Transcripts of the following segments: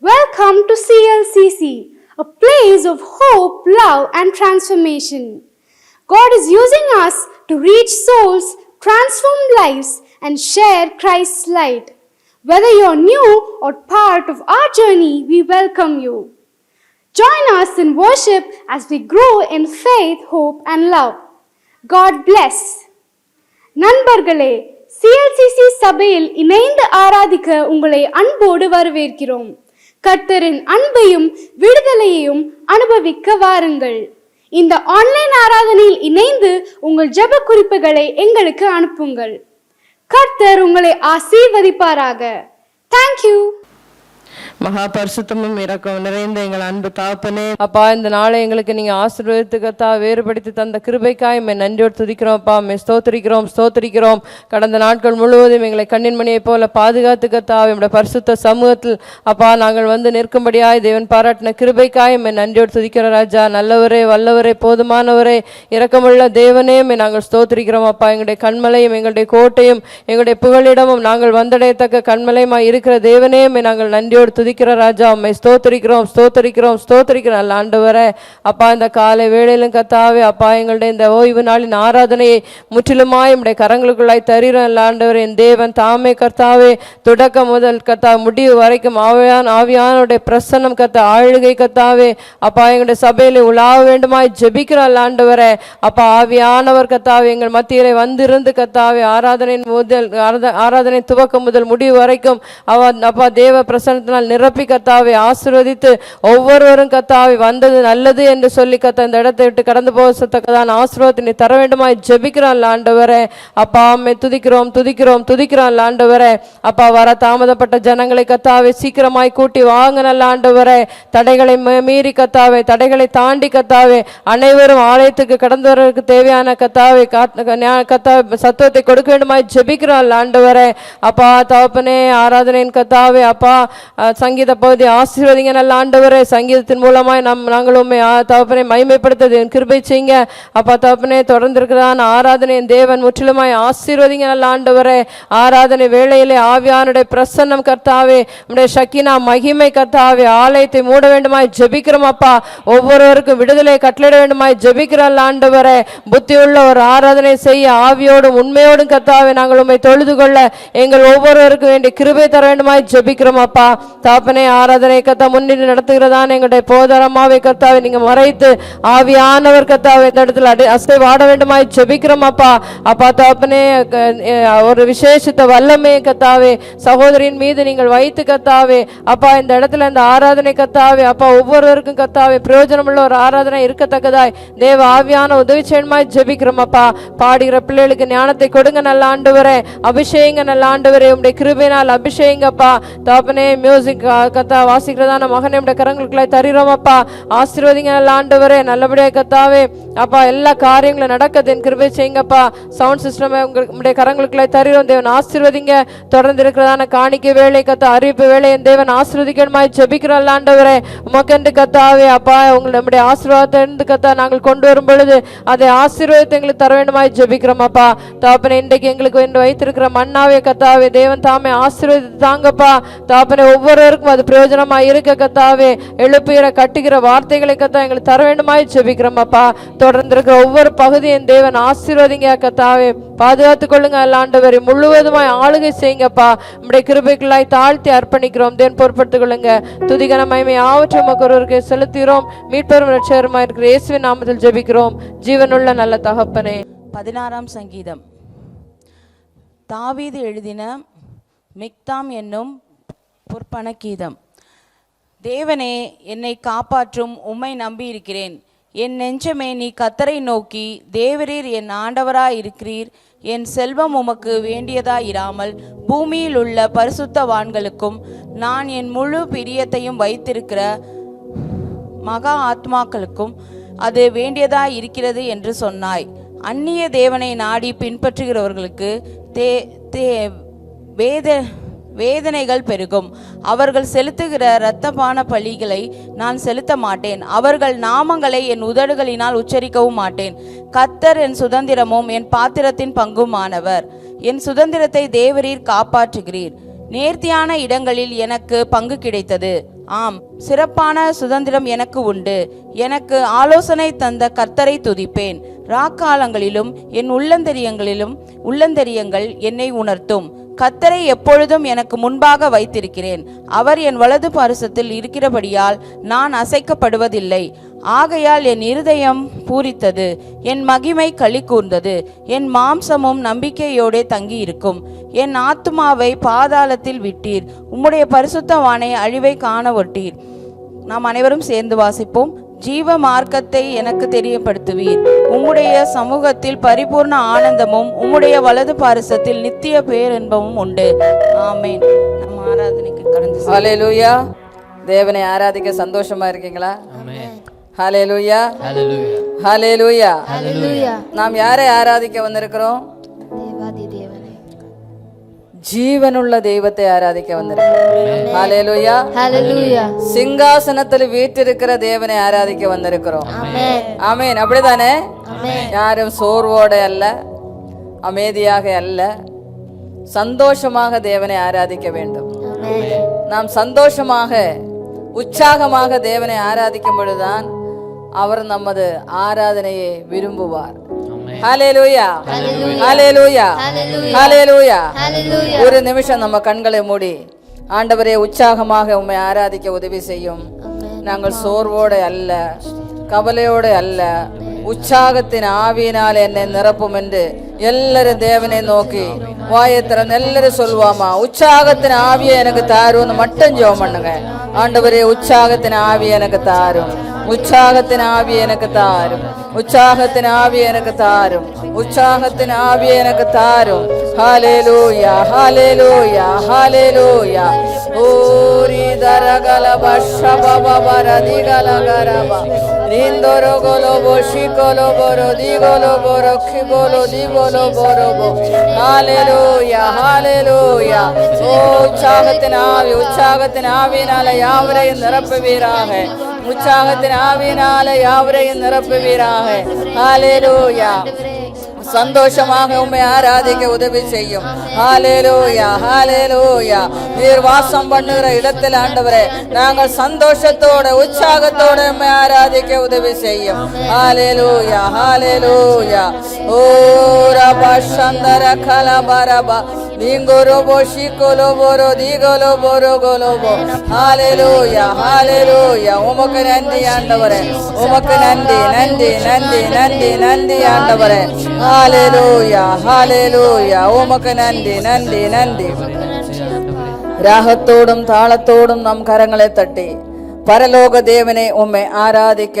Welcome to CLCC, a place of hope, love, and transformation. God is using us to reach souls, transform lives, and share Christ's light. Whether you're new or part of our journey, we welcome you. Join us in worship as we grow in faith, hope, and love. God bless. நண்பர்களே, CLCC சபையில் இணைந்து ஆராதிக்க உங்களை அன்போடு வரவேற்கிறோம். கர்த்தரின் அன்பையும் விடுதலையையும் அனுபவிக்க வாருங்கள். இந்த ஆன்லைன் ஆராதனையில் இணைந்து உங்கள் ஜெப குறிப்புகளை எங்களுக்கு அனுப்புங்கள். கர்த்தர் உங்களை ஆசீர்வதிப்பாராக. தேங்க்யூ. மகா பரிசுத்தமும் இரக்கம் நிறைந்த எங்கள் அன்பு தாப்பனே, அப்பா, இந்த நாளை எங்களுக்கு நீங்க ஆசீர்வதித்து கத்தா வேறுபடுத்தி தந்த கிருபைக்காய் நன்றியோடு துதிக்கிறோம். அப்பா, ஸ்தோத்திரிக்கிறோம். கடந்த நாட்கள் முழுவதும் எங்களை கண்ணின் மணியை போல பாதுகாத்து கத்தா என்னுடைய பரிசுத்த சமூகத்தில் அப்பா நாங்கள் வந்து நிற்கும்படியாய் தேவன் பாராட்டின கிருபைக்காய் நன்றியோடு துதிக்கிறோம். ராஜா, நல்லவரே, வல்லவரே, போதுமானவரே, இரக்கமுள்ள தேவனே, நாங்கள் ஸ்தோத்திரிக்கிறோம். அப்பா, எங்களுடைய கண்மலையும் எங்களுடைய கோட்டையும் எங்களுடைய புகலிடமும் நாங்கள் வந்தடையத்தக்க கண்மலையுமாய் இருக்கிற தேவனே, நாங்கள் நன்றியோடு துதிக்கிற ராஜா, உம்மை ஸ்தோத்திரிக்கிறோம். ஆண்டவரே, அப்பா, இந்த காலை வேளையிலும் கத்தாவே அப்பா எங்களுடைய இந்த ஓய்வு நாளின் ஆராதனையை முற்றிலுமாய் உம்முடைய கரங்களுக்குள்ளாய் தருகிறோம். ஆண்டவரே, என் தேவன் தாமே கர்த்தாவே தொடக்கம் முதல் கத்தா முடிவு வரைக்கும் ஆவியானுடைய பிரசன்னம் கத்தா ஆளுகை கத்தாவே அப்பா எங்களுடைய சபையில உலாவ வேண்டுமாய் ஜெபிக்கிறோம். ஆண்டவரே, அப்பா ஆவியானவர் கத்தாவே எங்கள் மத்தியிலே வந்திருந்து கத்தாவே ஆராதனை துவக்கம் முதல் முடிவு வரைக்கும் அப்பா தேவ பிரசன்னத்தினால் நிரப்பி கத்தாவை ஆசீர்வதித்து ஒவ்வொருவரும் கத்தாவை வந்தது நல்லது என்று சொல்லி கத்தா இந்த இடத்தை விட்டு கடந்து போகத்தக்கதான் ஆசீர்வாதத்தை தர வேண்டுமாய் ஜெபிக்கிறான். ஆண்டவரே, அப்பா அம்மை துதிக்கிறோம். ஆண்டவரே, அப்பா வர தாமதப்பட்ட ஜனங்களை கத்தாவை சீக்கிரமாய் கூட்டி வாங்க. நல்ல ஆண்டவரே, தடைகளை மீறி கத்தாவை தடைகளை தாண்டி கத்தாவை அனைவரும் ஆலயத்துக்கு கடந்து வருவதற்கு தேவையான கத்தாவை சத்துவத்தை கொடுக்க வேண்டுமாய் ஜெபிக்கிறான். ஆண்டவரே, அப்பா தகப்பனே, ஆராதனையின் கத்தாவை அப்பா சங்கீத பகுதி ஆசீர்வதிங்க. நல்ல ஆண்டவரே, சங்கீதத்தின் மூலமாய் நாங்கள் உண்மை தகப்பனை மகிமைப்படுத்த கிருபை செய்யுங்க. அப்பா தகப்பனே, தொடர்ந்து இருக்கிறதான ஆராதனை தேவன் முற்றிலுமாய் ஆசீர்வதிங்க. நல்ல ஆண்டவரே, ஆராதனை வேளையிலே ஆவியானுடைய பிரசன்னம் கர்த்தாவே உடைய சக்கினா மகிமை கர்த்தாவே ஆலயத்தை மூட வேண்டுமாய் ஜெபிக்கிறோம். அப்பா, ஒவ்வொருவருக்கும் விடுதலை கட்டளிட வேண்டுமாய் ஜெபிக்கிறோம். ஆண்டவரே, புத்தியுள்ள ஒரு ஆராதனை செய்ய ஆவியோடும் உண்மையோடும் கர்த்தாவே நாங்கள் உண்மை தொழுது கொள்ள எங்கள் ஒவ்வொருவருக்கும் வேண்டிய கிருபை தர வேண்டுமாய் ஜெபிக்கிறோம். அப்பா தாப்பனே, ஆராதனை கத்தா முன்னிட்டு நடத்துகிறதான எங்களுடைய போதரமாவை கத்தாவை நீங்க மறைத்து ஆவியானவர் கத்தாவை இந்த இடத்துல அசை வாட வேண்டுமாய் ஜெபிக்கிறோம். அப்பா தாப்பனே, ஒரு விசேஷித்த வல்லமே கத்தாவே சகோதரின் மீது நீங்கள் வைத்து கத்தாவே அப்பா இந்த இடத்துல இந்த ஆராதனை கத்தாவே அப்பா ஒவ்வொருவருக்கும் கத்தாவே பிரயோஜனமுள்ள ஒரு ஆராதனை இருக்கத்தக்கதாய் தேவ ஆவியான உதவி செய்யணுமாய் ஜெபிக்கிறோம். அப்பா, பாடுகிற பிள்ளைகளுக்கு ஞானத்தை கொடுங்க. நல்ல ஆண்டவரே, அபிஷேகங்க. நல்ல ஆண்டவரே, உங்களுடைய கிருபையினால் அபிஷேகங்கப்பா தாப்பனே. மியூசிக் கத்தா வாசிக்கிறதான மகனை உடைய கரங்களுக்குள்ளாய் தருகிறோம். அப்பா, ஆசீர்வதிங்க. நல்ல ஆண்டவரே, நல்லபடியாக கத்தாவே அப்பா எல்லா காரியங்களும் நடக்குது என் கிருபை செய்யுங்கப்பா. சவுண்ட் சிஸ்டம் உங்களுடைய கரங்களுக்குள்ளாய் தருகிறோம். தேவன் ஆசீர்வதிங்க. தொடர்ந்து இருக்கிறதான காணிக்கை வேலை கத்தா அறிவிப்பு வேலை என் தேவன் ஆசீர்வதிக்கணுமாய் ஜெபிக்கிறோம். ஆண்டவரே, உமக்கென்று கத்தாவே அப்பா உங்களுடைய ஆசீர்வாதத்தை இருந்து கத்தா நாங்கள் கொண்டு வரும் பொழுது அதை ஆசீர்வாதத்தை எங்களுக்கு தர வேண்டுமாய் ஜெபிக்கிறோம். அப்பா தாப்பனை, இன்றைக்கு எங்களுக்கு என்று வைத்திருக்கிற மன்னாவே கத்தாவே தேவன் தாமே ஆசீர்வதித்து தாங்கப்பா. தாப்பனை, ஒவ்வொருவருக்கும் அது பிரயோஜனமா இருக்க கத்தாவே எழுப்புகிற கட்டுகிற வார்த்தைகளை கத்தா எங்களுக்கு தர வேண்டுமாய் ஜெபிக்கிறோம். அப்பா, தொடர்ந்து இருக்கிற ஒவ்வொரு பகுதியும் தேவன் ஆசீர்வதிங்க கத்தாவே, பாதுகாத்துக் கொள்ளுங்க. ஆண்டவரை முழுவதுமாய் ஆளுகை செய்யுங்கப்பா. நம்முடைய கிருபைகளாய் தாழ்த்தி அர்ப்பணிக்கிறோம். தேவன் பொறுப்படுத்திக் கொள்ளுங்க. துதிகன மகிமை ஆவற்றை ஒருவருக்கு செலுத்துகிறோம். மீட்பெரும் இரட்சகருமாய் இருக்கிற இயேசுவின் நாமத்தில் ஜெபிக்கிறோம், ஜீவனுள்ள நல்ல தகப்பனே. 16ஆம் சங்கீதம். தாவீது எழுதின மிக்தாம் என்னும் பொற்பன கீதம். தேவனே, என்னை காப்பாற்றும், உம்மை நம்பியிருக்கிறேன். என் நெஞ்சமே, நீ கர்த்தரை நோக்கி, தேவரீர் என் ஆண்டவராய் இருக்கிறீர். என் செல்வம் உமக்கு வேண்டியதாயிராமல் பூமியில் உள்ள பரிசுத்தவான்களுக்கும் நான் என் முழு பிரியத்தையும் வைத்திருக்கிற மகா ஆத்மாக்களுக்கும் அது வேண்டியதாய் இருக்கிறது என்று சொன்னாய். அந்நிய தேவனை நாடி பின்பற்றுகிறவர்களுக்கு வேதனைகள் பெருகும். அவர்கள் செலுத்துகிற இரத்தபான பலிகளை நான் செலுத்த மாட்டேன். அவர்கள் நாமங்களை என் உதடுகளினால் உச்சரிக்கவும் மாட்டேன். கர்த்தர் என் சுதந்திரமும் என் பாத்திரத்தின் பங்குமானவர். என் சுதந்திரத்தை தேவரீர் காப்பாற்றுகிறீர். நேர்த்தியான இடங்களில் எனக்கு பங்கு கிடைத்தது. ஆம், சிறப்பான சுதந்திரம் எனக்கு உண்டு. எனக்கு ஆலோசனை தந்த கர்த்தரை துதிப்பேன். ராக்காலங்களிலும் என் உள்ளந்தெரியங்கள் என்னை உணர்த்தும். கர்த்தரை எப்பொழுதும் எனக்கு முன்பாக வைத்திருக்கிறேன். அவர் என் வலது பாரிசத்தில் இருக்கிறபடியால் நான் அசைக்கப்படுவதில்லை. ஆகையால் என் இருதயம் பூரித்தது, என் மகிமை களி கூர்ந்தது, என் மாம்சமும் நம்பிக்கையோடே தங்கியிருக்கும். என் ஆத்துமாவை பாதாளத்தில் விட்டீர், உம்முடைய பரிசுத்தவானை அழிவை காண ஒட்டீர். நாம் அனைவரும் சேர்ந்து வாசிப்போம். ஜீவ மார்க்கத்தை எனக்கு தெரியப்படுத்துவீர். உம்முடைய சமூகத்தில் பரிபூர்ண ஆனந்தமும் உம்முடைய வலது பாரிசத்தில் நித்திய பேரின்பமும் உண்டு. ஆமேன். நம்ம ஆராதனைக்கு கடந்து ஹல்லேலூயா. தேவனை ஆராதிக்க சந்தோஷமா இருக்கீங்களா? ஹல்லேலூயா, ஹல்லேலூயா, ஹல்லேலூயா. நாம் யாரை ஆராதிக்க வந்திருக்கிறோம்? ஜீவனுள்ள தெய்வத்தை ஆராதிக்க வந்திருக்கிறோம். ஹல்லேலூயா, ஹல்லேலூயா. சிங்காசனத்தில் வீற்றிருக்கிற தேவனை ஆராதிக்க வந்திருக்கிறோம். ஆமென். அப்படிதானே? யாரும் சோர்வோட அல்ல, அமைதியாக அல்ல, சந்தோஷமாக தேவனை ஆராதிக்க வேண்டும். நாம் சந்தோஷமாக உற்சாகமாக தேவனை ஆராதிக்கும் பொழுதுதான் அவர் நமது ஆராதனையை விரும்புவார். ஹல்லேலூயா, ஹல்லேலூயா, ஹல்லேலூயா. ஒரு நிமிஷம் நம்ம கண்களை மூடி ஆண்டவரே உற்சாகமாக உம்மை ஆராதிக்க உதவி செய்யும். நாங்கள் சோர்வோடு அல்ல, கவலையோடு அல்ல, உற்சாகத்தின் ஆவியினால் என்னை நிரப்பும் என்று எல்லாரும் தேவனை நோக்கி வாயை திறந்து எல்லாரும் சொல்லுவாமா, உற்சாகத்தின் ஆவியை எனக்கு தாருன்னு மட்டும் ஜெபம் பண்ணுங்க. ஆண்டவரே உற்சாகத்தின் ஆவி எனக்கு தாரும், உற்சாகத்தின் ஆவி எனக்கு தாரும், உற்சாகத்தின் ஆவி எனக்கு தாரும், உற்சாகத்தின் ஆவி எனக்கு தாரும். ஹல்லேலூயா, ஹல்லேலூயா, ஹல்லேலூயா. ஓரி தரகலப ஷபபர திகலகரப நிந்தோரோ கோலோபோ ஷிகோலோபோரோ திகோலோபோரோ খিগোলো দিগোলো বরবো. ஹல்லேலூயா, ஹல்லேலூயா. ஓ உற்சாகத்தின் ஆவி, உற்சாகத்தின் ஆவியினால யாவரையும் நிரப்புவீராக, உற்சாகத்தின் ஆவியினால யாவரையும் நிரப்புவீராக. ஹல்லேலூயா. சந்தோஷமாக உம்மை ஆராதிக்க உதவி செய்யும். ஹல்லேலூயா, ஹல்லேலூயா. நீர் வாசம் பண்ணுகிற இடத்தில் ஆண்டவரே நாங்கள் சந்தோஷத்தோட உற்சாகத்தோட உம்மை ஆராதிக்க உதவி செய்யும். ஹல்லேலூயா, ஹல்லேலூயா. ஓ ரபா சந்தர கலபரபா நீங்கோரோபோ ஷிகோலோபோரோ திகோலோபோரோ கோலோபோ. ஹல்லேலூயா, ஹல்லேலூயா. உமக்கு நன்றி ஆண்டவரே, உமக்கு நன்றி, நன்றி, நன்றி, நன்றி, நன்றி ஆண்டவரே. ஹல்லேலூயா, ஹல்லேலூயா. உமக்கு நன்றி, நன்றி, நன்றி. ராகத்தோடும் தாளத்தோடும் நம் கரங்களை தட்டி பரலோக தேவனை உம்மை ஆராதிக்க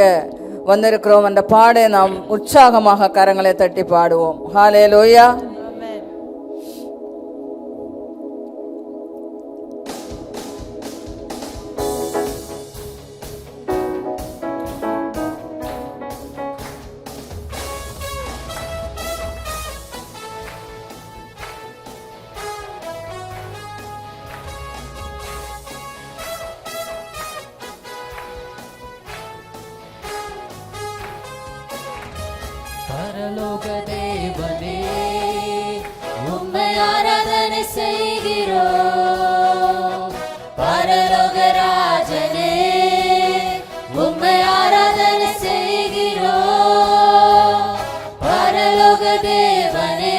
வந்திருக்கிறோம் என்ற பாடை நாம் உற்சாகமாக கரங்களை தட்டி பாடுவோம். ஹல்லேலூயா. பரலோக தேவனே உம்மை ஆராதனை செய்கிறோம். பரலோக ராஜனே உம்மை ஆராதனை செய்கிறோம். பரலோக தேவனே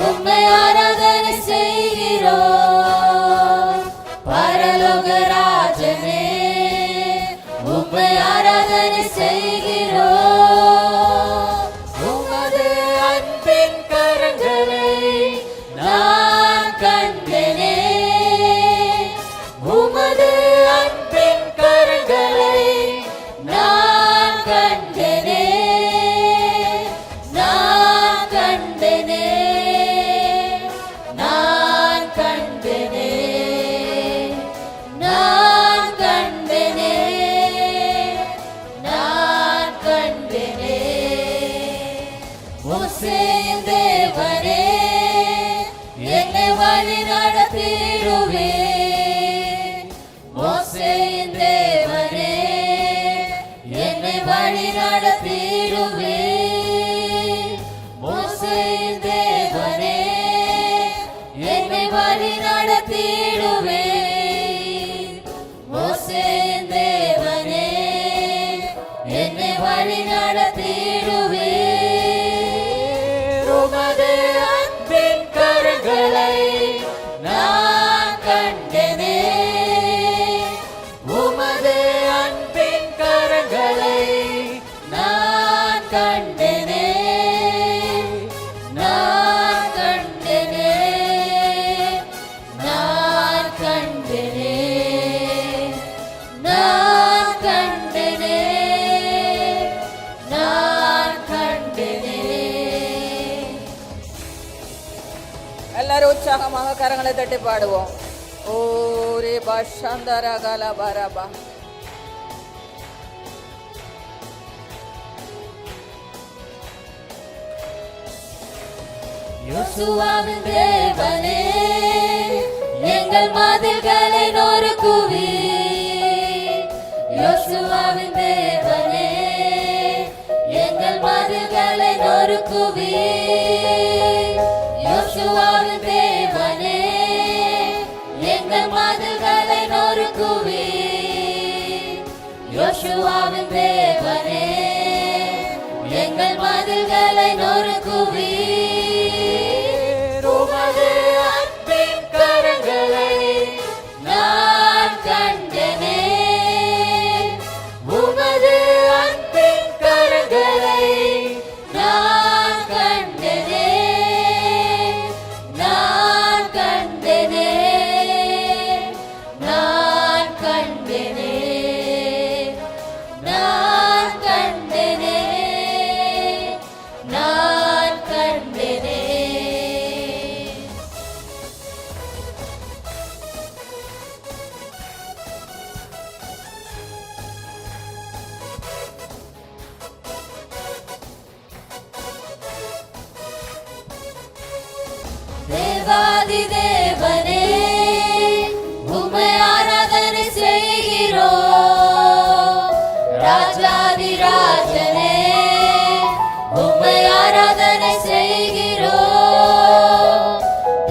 உம்மை ஆராதனை செய்கிறோம். பரலோக ராஜனே உம்மை ஆராதனை செய்கிறோம். கரங்களை நான் கண்டேனே, உமது அன்பின் கரங்களை நான் கண்டேனே, நான் கண்டேனே, நான் கண்டேனே, நான் கண்டேனே, நான் கண்டேனே. எல்லாரும் உற்சாகமாக கரங்களை தட்டி பாடுவோம். ஓ ரே பாஷாந்தரா காலா பாராபா. யோசுவாவின் தேவனே, எங்கள் மதில்களை நொறுக்குவீர். யோசுவாவின் தேவனே, எங்கள் மதில்களை நொறுக்குவீர். யோசுவாவின் தேவனே, எங்கள் மதில்களை நொறுக்குவீர். யோசுவாவின் தேவனே, எங்கள் மதில்களை நொறுக்குவீர். உமது அன்பின் கரங்களை நான் கண்டேனே, உமது அன்பின் கரங்களை நான் கண்டேனே, நான் கண்டேனே, நான் கண்டேனே, நான் கண்டேனே, நான் கண்டேனே. தேவாதி தேவனே, உம்மை ஆராதனை செய்கிறோம். ராஜாதி ராஜனே, உம்மை ஆராதனை செய்கிறோம்.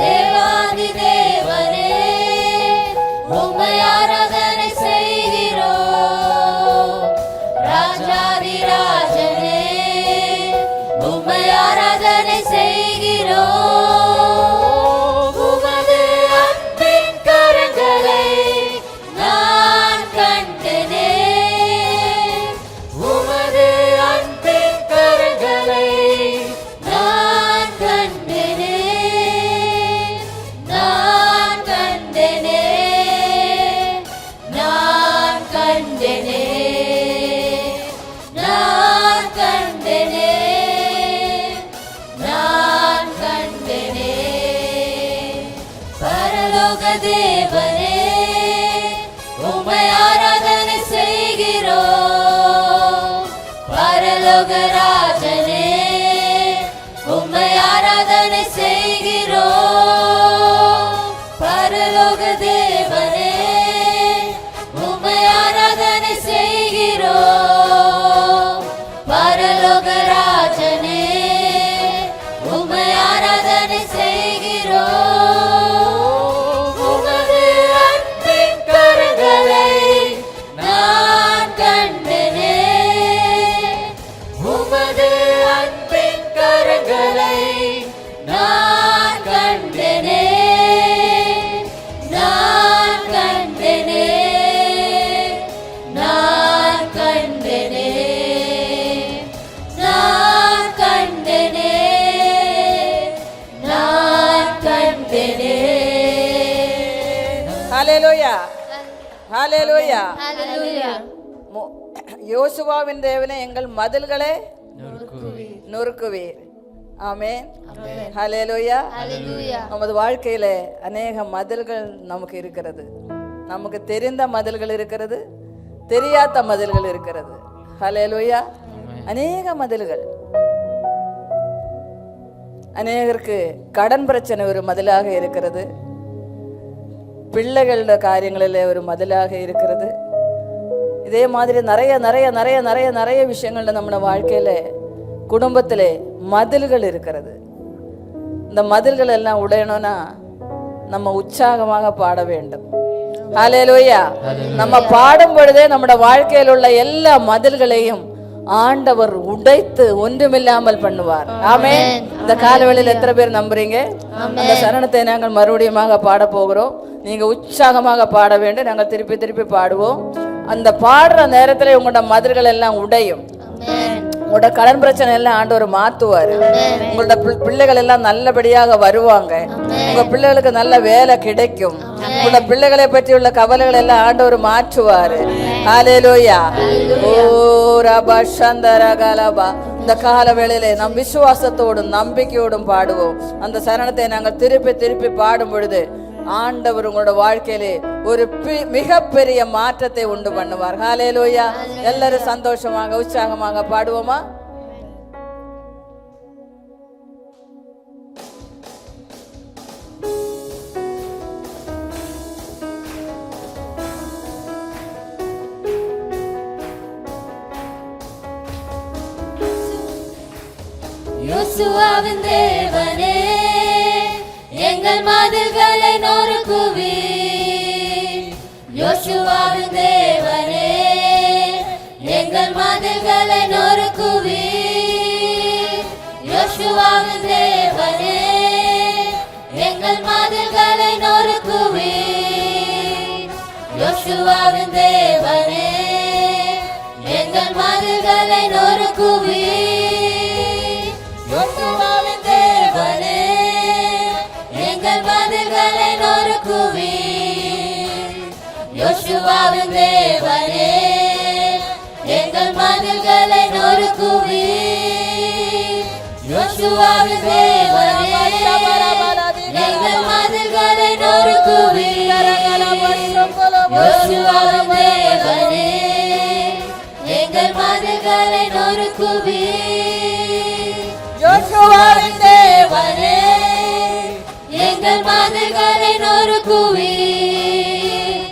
தேவாதி தேவனே, உம்மை ஆராதனை செய்கிறோம். ராஜாதி ராஜனே, உம்மை ஆராதனை செய்கிறோம். உமது அன்பின் கரங்களை நான் கண்டேனே, உமது அன்பின் கரங்களை நான் கண்டேனே, நான் கண்டேனே, நான் கண்டேனே, நான் கண்டேனே, நான் கண்டேனே. பரலோக தேவனே, உம்மை ஆராதனை செய்கிறோம். பரலோக ராஜனே, உம்மை ஆராதனை செய்கிறோம். பரலோக தேவனே, உம்மை ஆராதனை செய்கிறோம். பரலோக ராஜனே, உம்மை ஆராதனை செய்கிறோம். உமது அன்பின் கரங்களை நான் கண்டேனே, உமது அன்பின் கரங்களை நான் கண்டேனே, நான் கண்டேனே, நான் கண்டேனே, நான் கண்டேனே, நான் கண்டேனே. ஹல்லேலூயா, ஹல்லேலூயா. ஹல்லேலூயா. யோசுவாவின் தேவனே, எங்கள் மதில்களை நொறுக்குவீர். ஆமென். ஹல்லேலூயா. ஹல்லேலூயா. நமது வாழ்க்கையில அநேக மதில்கள் நமக்கு இருக்கிறது. நமக்கு தெரிந்த மதில்கள் இருக்கிறது, தெரியாத மதில்கள் இருக்கிறது. ஹல்லேலூயா. அநேக மதில்கள். அநேகருக்கு கடன் பிரச்சனை ஒரு மதிலாக இருக்கிறது, பிள்ளைகளோட காரியங்களில் ஒரு மதிலாக இருக்கிறது. இதே மாதிரி நிறைய நிறைய நிறைய நிறைய நிறைய விஷயங்கள்ல நம்ம வாழ்க்கையில குடும்பத்திலே மதில்கள் இருக்கிறது. இந்த மதில்கள் எல்லாம் உடையணும்னா நம்ம உற்சாகமாக பாட வேண்டும். ஹல்லேலூயா. நம்ம பாடும் பொழுதே நம்முடைய வாழ்க்கையில் உள்ள எல்லா மதில்களையும் ஆண்டவர் உடைத்து ஒன்றுமில்லாமல் பண்ணுவார். ஆமென். இந்த காலவெளியில் எத்தனை பேர் நம்புறீங்க? அந்த சரணத்தை நாங்கள் மறுபடியுமாக பாட போகிறோம். நீங்க உற்சாகமாக பாட வேண்டும். நாங்கள் திருப்பி திருப்பி பாடுவோம். அந்த பாடுற நேரத்துல உங்களோட மதில்கள் எல்லாம் உடையும். உங்களோட கடன் பிரச்சனை எல்லாம் ஆண்டவர் மாத்துவாரு. உங்களோட பிள்ளைகள் எல்லாம் நல்லபடியாக வருவாங்க. உங்க பிள்ளைகளுக்கு நல்ல வேலை கிடைக்கும். உங்களோட பிள்ளைகளை பற்றி உள்ள கவலைகள் எல்லாம் ஆண்டவர் மாற்றுவாரு. ஹல்லேலூயா. ஓ ரபா சந்தர கலபா. இந்த கால வேளையிலே நம் விசுவாசத்தோடும் நம்பிக்கையோடும் பாடுவோம். அந்த சரணத்தை நாங்கள் திருப்பி திருப்பி பாடும் பொழுது ஆண்டவர் உங்களோட வாழ்க்கையிலே ஒரு மிகப்பெரிய மாற்றத்தை உண்டு பண்ணுவார். ஹல்லேலூயா. எல்லாரும் சந்தோஷமாக உற்சாகமாக பாடுவோமா? யோசுவாவின் தேவனே, எங்கள் மதில்களை நொறுக்குவீர். யோசுவாவின் தேவனே, எங்கள் மதில்களை நொறுக்குவீர். யோசுவாவின் தேவனே, எங்கள் மதில்களை நொறுக்குவீர். யோசுவாவின் தேவனே, எங்கள் மதில்களை நொறுக்குவீர். யோசுவாவின் தேவனே, எங்கள் மதில்களை நொறுக்குவீர். யோசுவாவின் தேவனே, எங்கள் மதில்களை நொறுக்குவீர். யோசுவாவின் தேவனே, எங்கள் மதில்களை நொறுக்குவீர். யோசுவாவின் தேவனே, எங்கள் மதில்களை நொறுக்குவீர். யோசுவாவின் தேவனே, எங்கள் மதில்களை நொறுக்குவீர்.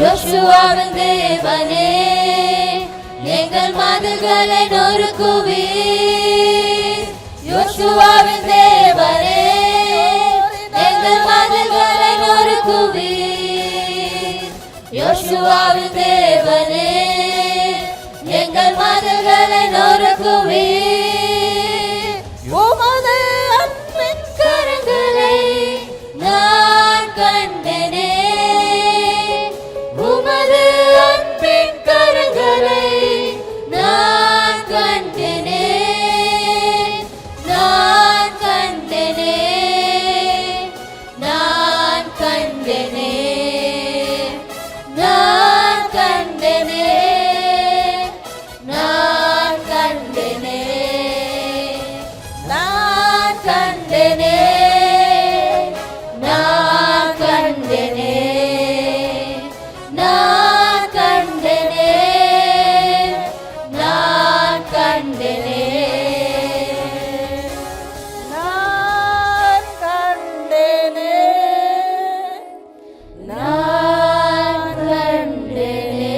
யோசுவாவின் தேவனே, எங்கள் மதில்களை நொறுக்குவீர். யோசுவாவின் தேவனே, எங்கள் மதில்களை நொறுக்குவீர். யோசுவாவின் தேவனே, எங்கள் மதில்களை நொறுக்குவீர். உமது அன்பின் கரங்களை நான் கண்டேனே. உமது அன்பின் கரங்களை நான் கண்டேனே. நான் கண்டேனே. நான் கண்டேனே. நான் கண்டேனே. நான் கண்டேனே. நான் கண்டேனே. நான் கண்டேனே. நான் கண்டேனே. நான் கண்டேனே. நான் கண்டேனே. நான் கண்டேனே.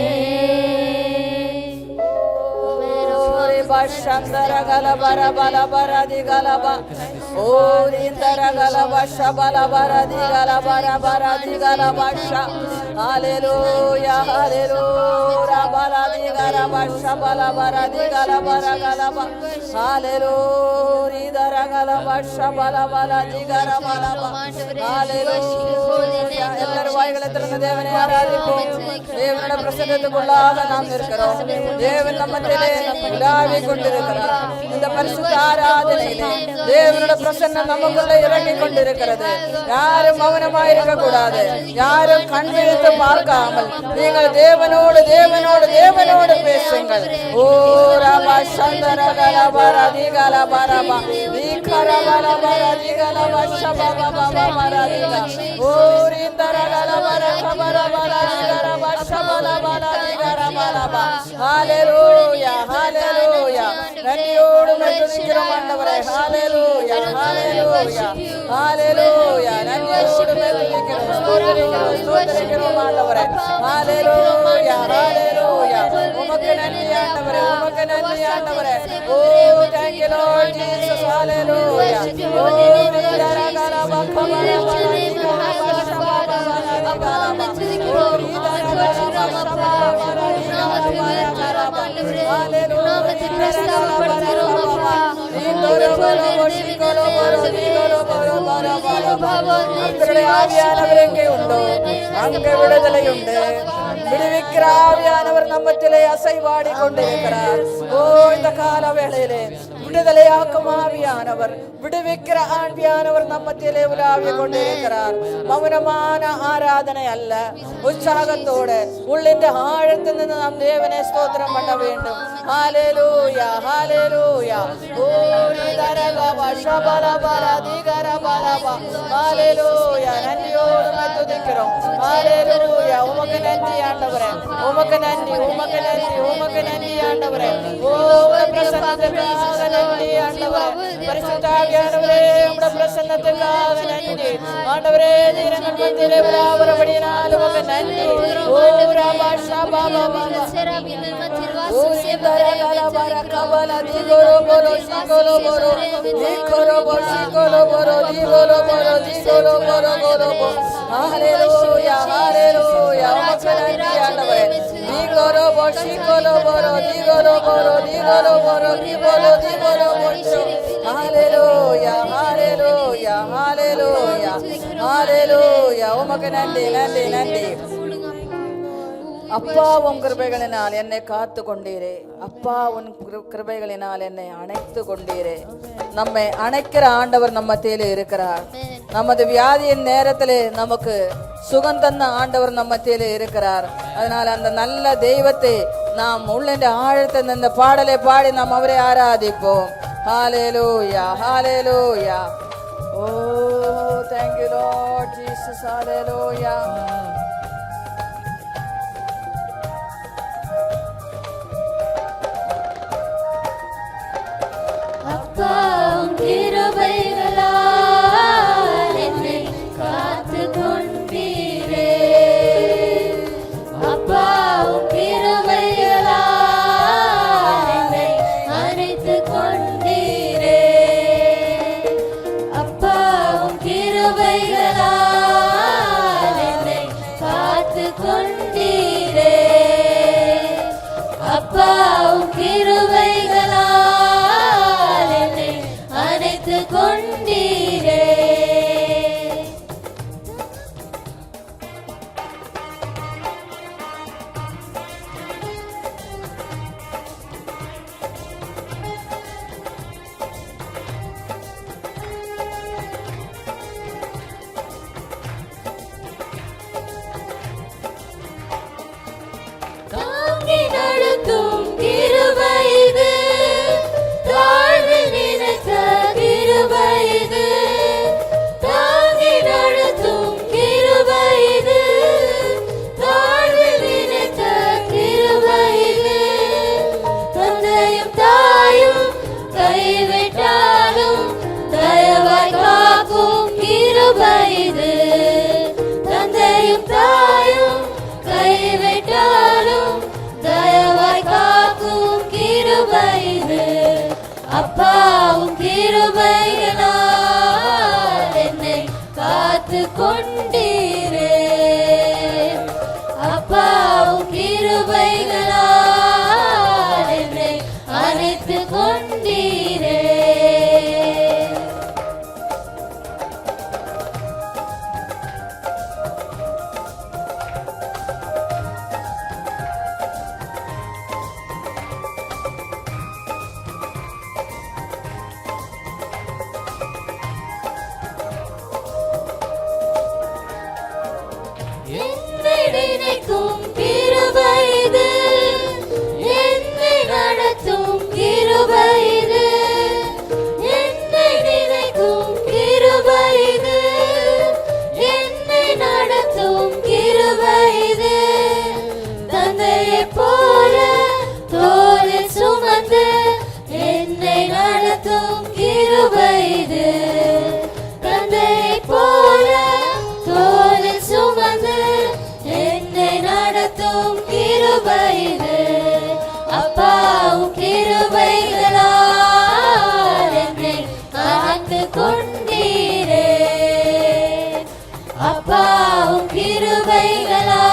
Shandara galabara balabara di galaba. Oh, indara galaba shabalabara di galabara bara di galabasha. Hallelujah, hallelujah. Rabala di galaba shabalabara di galabara galaba. Hallelujah, indara galaba shabalabara di galabara. Hallelujah. எல்லாரும் வாய்களை திறந்து தேவனை ஆராதிப்போம். தேவனுடைய பிரசன்னத்துக்குள்ளாக நாம் இருக்கிறோம். தேவன் நம்மத்திலே உலாவி கொண்டிருக்கிறார். இந்த பரிசுத்த ஆராதனையிலே தேவனுடைய பிரசன்னம் நமக்குள்ளே இறங்கி கொண்டிருக்கிறது. யாரும் மௌனமாக இருக்க கூடாது. யாரும் கண் விழித்து பார்க்காமல் நீங்கள் தேவனோடு தேவனோடு தேவனோடு பேசுங்கள். ஓ ரபா சந்தர கலபர திகல பரபா திகரபர பர திகல வஷபப பபர திக ஓ ரிந்தர கலபர கபர பர திகர வஷபல பல திகர பலபா. ஹalleluya ஹalleluya. நன்றியோடு துதிக்கிறோம் ஆண்டவரே. ஹalleluya ஹalleluya ஹalleluya. நன்றியோடு துதிக்கிறோம் ஸ்தோத்திரிக்கிறோம் ஆண்டவரே. ஹalleluya ஹalleluya. உமக்கு நன்றி ஆண்டவரே. உமக்கு நன்றி ஆண்டவரே. ஓ thank you Lord Jesus. ஹalleluya. ஓ ரிந்தர கலபர கபர பல திகர வஷபப பல திகர படுகிறோம் அப்பா. நாமத்தை உயர்த்துகிறோம் ஆண்டவரே. நாமத்தை பிரஸ்தாபப்படுத்துகிறோம் அப்பா. உம்மை போல தேவனே ஆண்டவரே. கர்த்தருடைய ஆவியானவர் எங்கே உண்டோ அங்கே விடுதலை உண்டு. விடுவிக்கிற ஆவியானவர் நம்மத்திலே அசைவாடி கொண்டிருக்கிறார். ஓ, இந்த கால வேளையிலே விடுதலையாக்கும் ஆவியானவர், விடுவிக்கிற ஆவியானவர் நம்மத்திலே உலாவி கொண்டிருக்கிறார். மௌனமான ஆராதனை அல்ல, உற்சாகத்தோடு உள்ளின் ஆழத்தில் നിന്ന് நாம் தேவனை ஸ்தோத்திரம் பண்ண வேண்டும். ஹalleluya ஹalleluya. ஓ நிதரலபா ஷபலபல திகரபலபா. ஹalleluya. நன்றியோடு துதிக்கிறோம். ஹalleluya. உமக்கு நன்றி ஆண்டவரே, உமக்கு நன்றி, உமக்கு நன்றி, உமக்கு நன்றி ஆண்டவரே. ஓ பிரசன்னத்துக்காக நன்றி ஆண்டவரே. பரிசுத்த ஆவியானவரே, உம்முடைய பிரசன்னத்துக்காக நன்றி ஆண்டவரே. நீரங்கள் மத்தியிலே உலாவுறபடியினால் உமக்கு நன்றி. ஓ ரபா ஷபலபா ஓ நிதரலபல கபல திகோரோ போரோ சிகோலோ போரோ திகோரோ போரோ சிகோலோ போரோ திகோலோ போரோ திகோலோ போரோ போரோ போ. ஹalleluya ஹalleluya. உமக்கு நன்றி ஆண்டவரே. திகோரோ போ சிகோலோ போரோ திகோலோ போரோ திகோலோ போரோ திகோலோ திகோலோ போரோ. ஹalleluya ஹalleluya ஹalleluya ஹalleluya. உமக்கு நன்றி நன்றி நன்றி. அப்பா, உன் கிருபைகளினால் என்னை காத்து கொண்டீரே. அப்பா, உன் கிருபைகளினால் என்னை அணைத்து கொண்டீரே. நம்மை அணைக்கிற ஆண்டவர் நம்ம மத்தியிலே இருக்கிறார். நமது வியாதியின் நேரத்திலே நமக்கு சுகம் தந்த ஆண்டவர் நம்ம மத்தியிலே இருக்கிறார். அதனால அந்த நல்ல தெய்வத்தை நாம் உள்ளின் ஆழத்தில் இந்த பாடலை பாடி நாம் அவரை ஆராதிப்போம். ஹalleluya ஹalleluya. ஓ, thank you Lord Jesus. ஹalleluya. அப்பா கிருபைகளால் என்னை காத்து கொண்டீரே. அப்பா கிருபைகளால் என்னை அணைத்து கொண்டீரே. அப்பா கிருபைகளால் என்னை காத்து கொண்டீரே. அப்பா கிருபைகளால் அணைத்து கொண்டீரே. தாங்கி நடத்தும் கிருபை இது, தாழ்வில் நினைத்த கிருபை இது. தாங்கி நடத்தும் கிருபை இது, தாழ்வில் நினைத்த கிருபை இது. தந்தையும் தாயும் கைவிட்டாலும் தயவாய் காக்கும் கிருபை இது. தந்தையும் தாயும் கைவிட்டாலும் தயவாய் காக்கும் கிருபை இது. அப்பாவும் கிருபைகளால் என்னை காத்து கொண்டீரே. அப்பாவும் கிருபைகளால் என்னை அணைத்து கொண்டீரே. என்னை நினைக்கும் கிருபை இது, என்னை நடத்தும் கிருபை இது. என்னை நினைக்கும் கிருபை இது, என்னை நடத்தும் கிருபை இது. தந்தையைப் போல தோளில் சுமந்து என்னை நடத்தும் கிருபை இது. தந்தையைப் போல தோளில் சுமந்து என்னை நடத்தும் கிருபை இது. அப்பாவும் கிருபைகளால் என்னை காத்து கொண்டீரே. அப்பாவும் கிருபைகளால்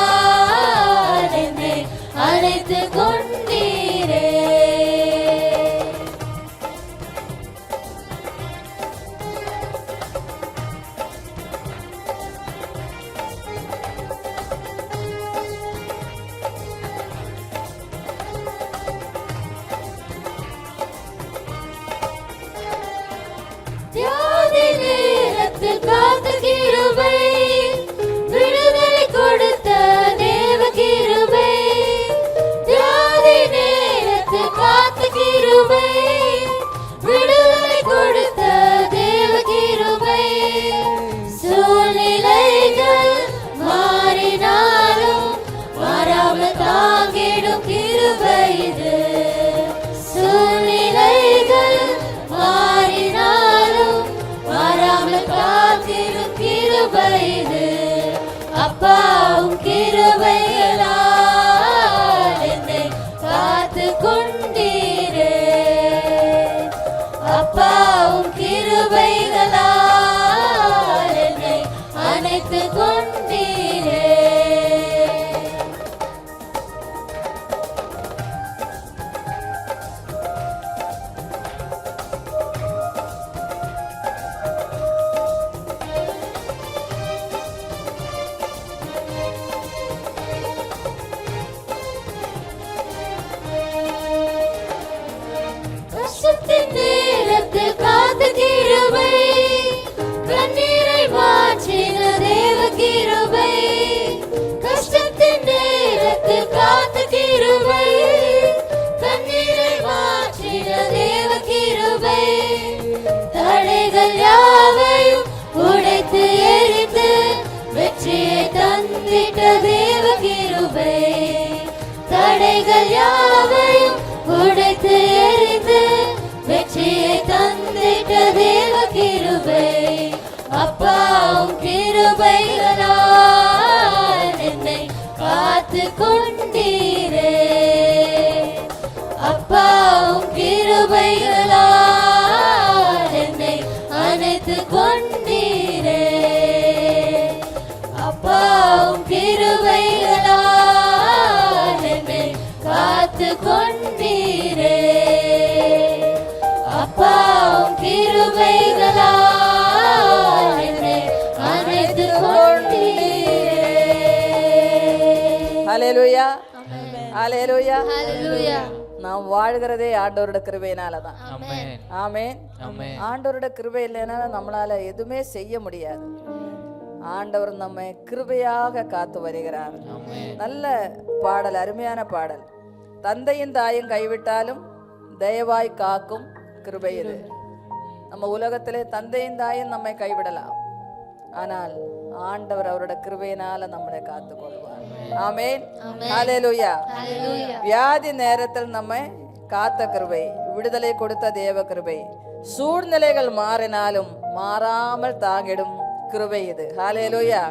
தடைகள் யாவையும் உடைத்து எறிந்து வெற்றியை தந்திட்ட தேவ கிருபை அப்பாவும் கிருபைகளால் என்னை காத்து கொண்டீரே அப்பாவும் கிருபைகளால் என்னை அணைத்து கொண்டீரே அப்பாவும் கிருபைகளால் என்னை காத்து கொண்டீரே அப்பாவும் கிருபைகளால் என்னை அணைத்து கொண்டீரே. ஹல்லேலூயா, ஹல்லேலூயா. ஹல்லேலூயா. நாம் வாழ்கிறதே ஆண்டவரோட கிருபையினால தான். ஆமென். ஆண்டவரோட கிருபை இல்லைன்னா நம்மளால எதுவுமே செய்ய முடியாது. ஆண்டவர் நம்மை கிருபையாக காத்து வருகிறார். நல்ல பாடல், அருமையான பாடல். தந்தையும் தாயும் கைவிட்டாலும் தயவாய் காக்கும் கிருபை இது. நம்ம உலகத்திலே தந்தையும் தாயும் நம்மை கைவிடலாம், ஆனால் ஆண்டவர் அவரோட கிருபையினால நம்மளை காத்து கொள்வார். ஆமென். ஹல்லேலூயா. வியாதி நேரத்தில் நம்மை காத்த கிருபை, விடுதலை கொடுத்த தேவ கிருபை, சூழ்நிலைகள் மாறினாலும் மாறாமல் தாங்கிடும் கிருபை இது. ஹல்லேலூயா.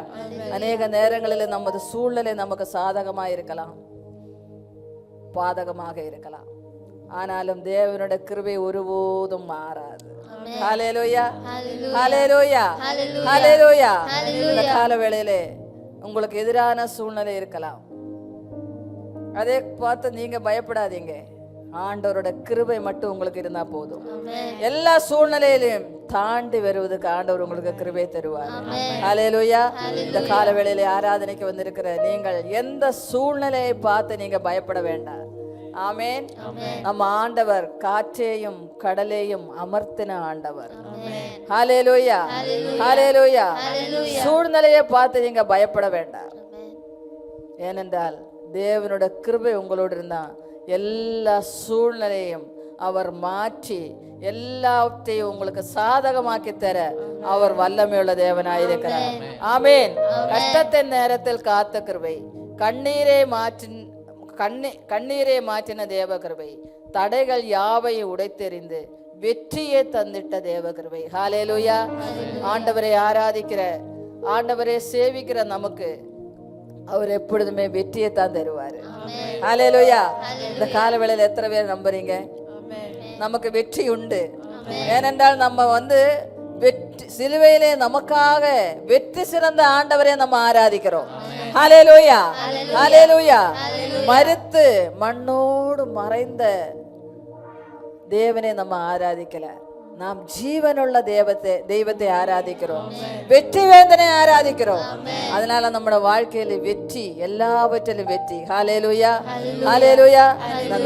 அநேக நேரங்களில் நமது சூழ்நிலை நமக்கு சாதகமாக இருக்கலாம், பாதகமாக இருக்கலாம், ஆனாலும் தேவனோட கிருபை ஒருபோதும் மாறாது. ஹல்லேலூயா, ஹல்லேலூயா, ஹல்லேலூயா. இந்த கால வேளையிலே உங்களுக்கு எதிரான சூழ்நிலை இருக்கலாம், அதை பார்த்து நீங்க பயப்படாதீங்க. ஆண்டவரோட கிருபை மட்டும் உங்களுக்கு இருந்தா போதும். எல்லா சூழ்நிலையிலும் தாண்டி வருவதுக்கு ஆண்டவர் உங்களுக்கு கிருபை தருவார். ஹல்லேலூயா. இந்த கால வேளையிலே ஆராதனைக்கு வந்திருக்கிற நீங்கள் எந்த சூழ்நிலையை பார்த்து நீங்க பயப்பட வேண்டாம். ஆமென். நம்ம ஆண்டவர் காற்றையும் கடலையும் அமர்த்தின ஆண்டவர். ஹல்லேலூயா, ஹல்லேலூயா. சூழ்நிலையை பார்த்து நீங்க பயப்பட வேண்டாம். ஏனென்றால் தேவனோட கிருபை உங்களோடு இருந்தா எல்லா சூழ்நிலையும் அவர் மாற்றி எல்லாத்தையும் உங்களுக்கு சாதகமாக்கி தர அவர் வல்லமையுள்ள தேவனாயிருக்கிறார். ஆமென். கஷ்டத்தின் நேரத்தில் காத்த கிருபை, கண்ணீரை மாற்றின தேவ கிருபை, தடைகள் யாவையும் உடைத்தெறிந்து வெற்றியை தந்திட்ட தேவ கிருபை. ஹல்லேலூயா. ஆண்டவரை ஆராதிக்கிற, ஆண்டவரை சேவிக்கிற நமக்கு அவர் எப்பொழுதுமே வெற்றியை தான் தருவார். ஹல்லேலூயா. இந்த கால வேளையில எத்தனை பேர் நம்புறீங்க நமக்கு வெற்றி உண்டு? ஏனென்றால் நம்ம வெற்றி சிலுவையிலே நமக்காக வெற்றி சிறந்த ஆண்டவரை நம்ம ஆராதிக்கிறோம். ஹல்லேலூயா, ஹல்லேலூயா. மரித்து மண்ணோடு மறைந்த தேவனை நம்ம ஆராதிக்கல, நாம் ஜீவனுள்ள தெய்வத்தை ஆராதிக்கிறோம், வெற்றி வேந்தனை ஆராதிக்கிறோம். அதனால நம்மளோட வாழ்க்கையில வெற்றி, எல்லாவற்றிலும் வெற்றி. ஹல்லேலூயா, ஹல்லேலூயா.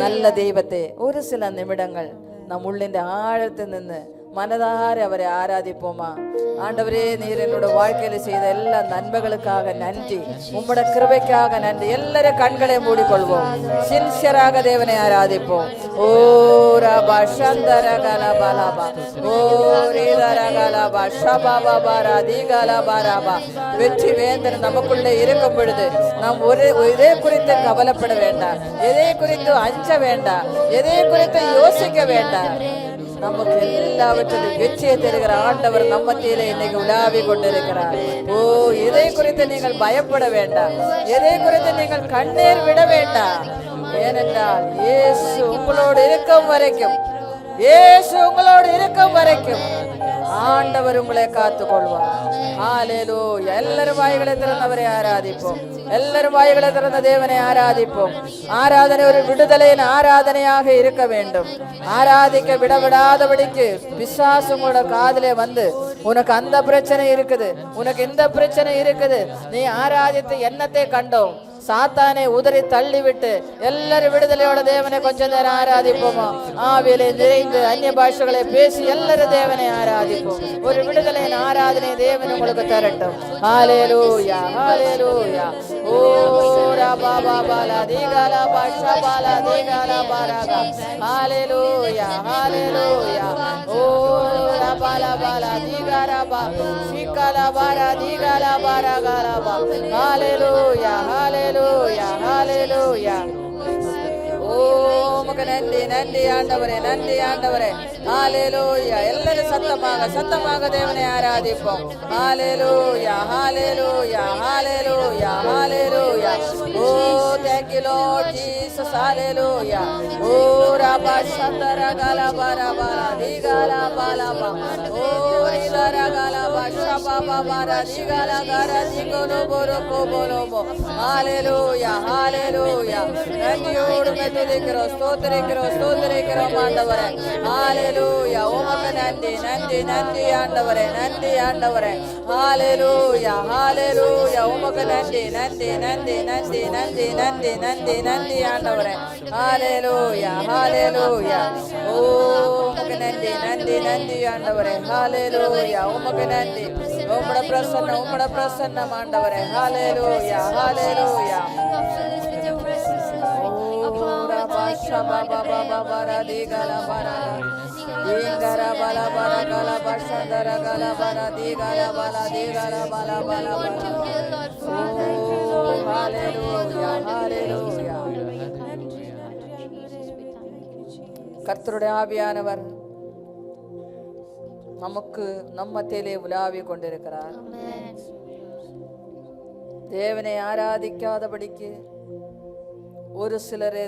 நல்ல தெய்வத்தை ஒரு சில நிமிடங்கள் நம் உள்ளின் ஆழத்தில் நின்று மனதார அவரை ஆராதிப்போமா? ஆண்டவரே, நீர் என்னோட வாழ்க்கையில செய்த எல்லா நன்மைகளுக்காக நன்றி, உம்மோட கிருபைக்காக நன்றி. எல்லாரும் கண்களை மூடிக்கொள்வோம், சின்சியராக தேவனை ஆராதிப்போம். ஓ ரபா சந்தரகலபலபா, ஓ ரீதரகலபா ஷபபபரா தீகலபரபா. வெற்றி வேந்தன் நமக்குள்ளே இருக்கும் பொழுது நாம் எதை குறித்து கவலைப்பட வேண்டாம், எதை குறித்து அஞ்ச வேண்டாம், எதை குறித்து யோசிக்க வேண்டாம். நமக்கு எல்லாவற்றிலும் வெற்றியை தருகிற ஆண்டவர் நம்ம மத்தியிலே இன்னைக்கு உலாவி கொண்டிருக்கிறார். ஓ, எதை குறித்து நீங்கள் பயப்பட வேண்டாம், எதை குறித்து நீங்கள் கண்ணீர் விட வேண்டாம். ஏனென்றால் இயேசு உங்களோடு இருக்கும் வரைக்கும், இயேசு உங்களோடு இருக்கும் வரைக்கும் ஆண்டவர் உங்களை காத்துக் கொள்வார். ஹல்லேலூயா. எல்லாரும் வாய்களை திறந்தவரை ஆராதிப்போம், எல்லாரும் வாய்களை திறந்த தேவனை ஆராதிப்போம். ஆராதனை ஒரு விடுதலையின் ஆராதனையாக இருக்க வேண்டும். ஆராதிக்க விடாதபடிக்கு பிசாசு உங்களோட காதிலே உனக்கு அந்த பிரச்சனை இருக்குது, உனக்கு இந்த பிரச்சனை இருக்குது, நீ ஆராதித்து என்னத்தை கண்டோம், சாத்தானை உதறி தள்ளிவிட்டு எல்லாரும் விடுதலையோட தேவனை கொஞ்ச நேரம் ஆராதிப்போமா? ஆவியிலே நிறைந்து அந்நிய பாஷைகளை பேசி எல்லாரும் தேவனை ஆராதிப்போம். ஒரு விடுதலையின் ஆராதனை தேவன் உங்களுக்கு தரட்டும். ஹல்லேலூயா, ஹல்லேலூயா. ஓ ரபா பாலா தீகாலா பாஷா பாலா தீகாலா பாராகா. ஹல்லேலூயா, ஹல்லேலூயா. ஓ ரபாலா பாலா தீகாரா பா ஷிகாலா பாரா தீகாலா பாராகாலா பா. ஹல்லேலூயா, ஹல்லேலூயா. Hallelujah, hallelujah. நன்றி நன்றி ஆண்டவரே, நன்றி ஆண்டவரே. ஹalleluya. எல்லாரும் சத்தமாக தேவனை ஆராதிப்போம். ஹalleluya, ஹalleluya, ஹalleluya, ஹalleluya. Oh, thank you Lord Jesus. Hallelujah. Oh, Rabba Shandara Gala Bara Bara Digala Bala Ba. Oh, Ridara Gala Ba Shaba Bara Digala Gara Digolo Boro Kobolo Bo. Hallelujah, hallelujah. நன்றியோடு மெதுதிக்கிறோம், ஸ்தோத்திரிக்கிறோம் ஆண்டவரே. ஹalleluya. உமக்கு நன்றி நன்றி நன்றி ஆண்டவரே, நன்றி ஆண்டவரே. ஹalleluya, ஹalleluya. உமக்கு நன்றி நன்றி நன்றி நன்றி நன்றி நன்றி நன்றி நன்றி ஆண்டவரே. ஹalleluya, ஹalleluya. ஓ உமக்கு நன்றி நன்றி நன்றி ஆண்டவரே. ஹalleluya. உமக்கு நன்றி. உம்முடைய பிரசன்னம் ஆண்டவரே. ஹalleluya, ஹalleluya. Shaba baba baba radigala bara digara bala bara gala bashandara gala bara digala bala digala bala bala bala. Oh, hallelujah, hallelujah. கர்த்தருடைய ஆவியானவர் நமக்கு நம்மத்திலே உலாவி கொண்டிருக்கிறார். தேவனை ஆராதிக்காதபடிக்கு ஒரு சிலரே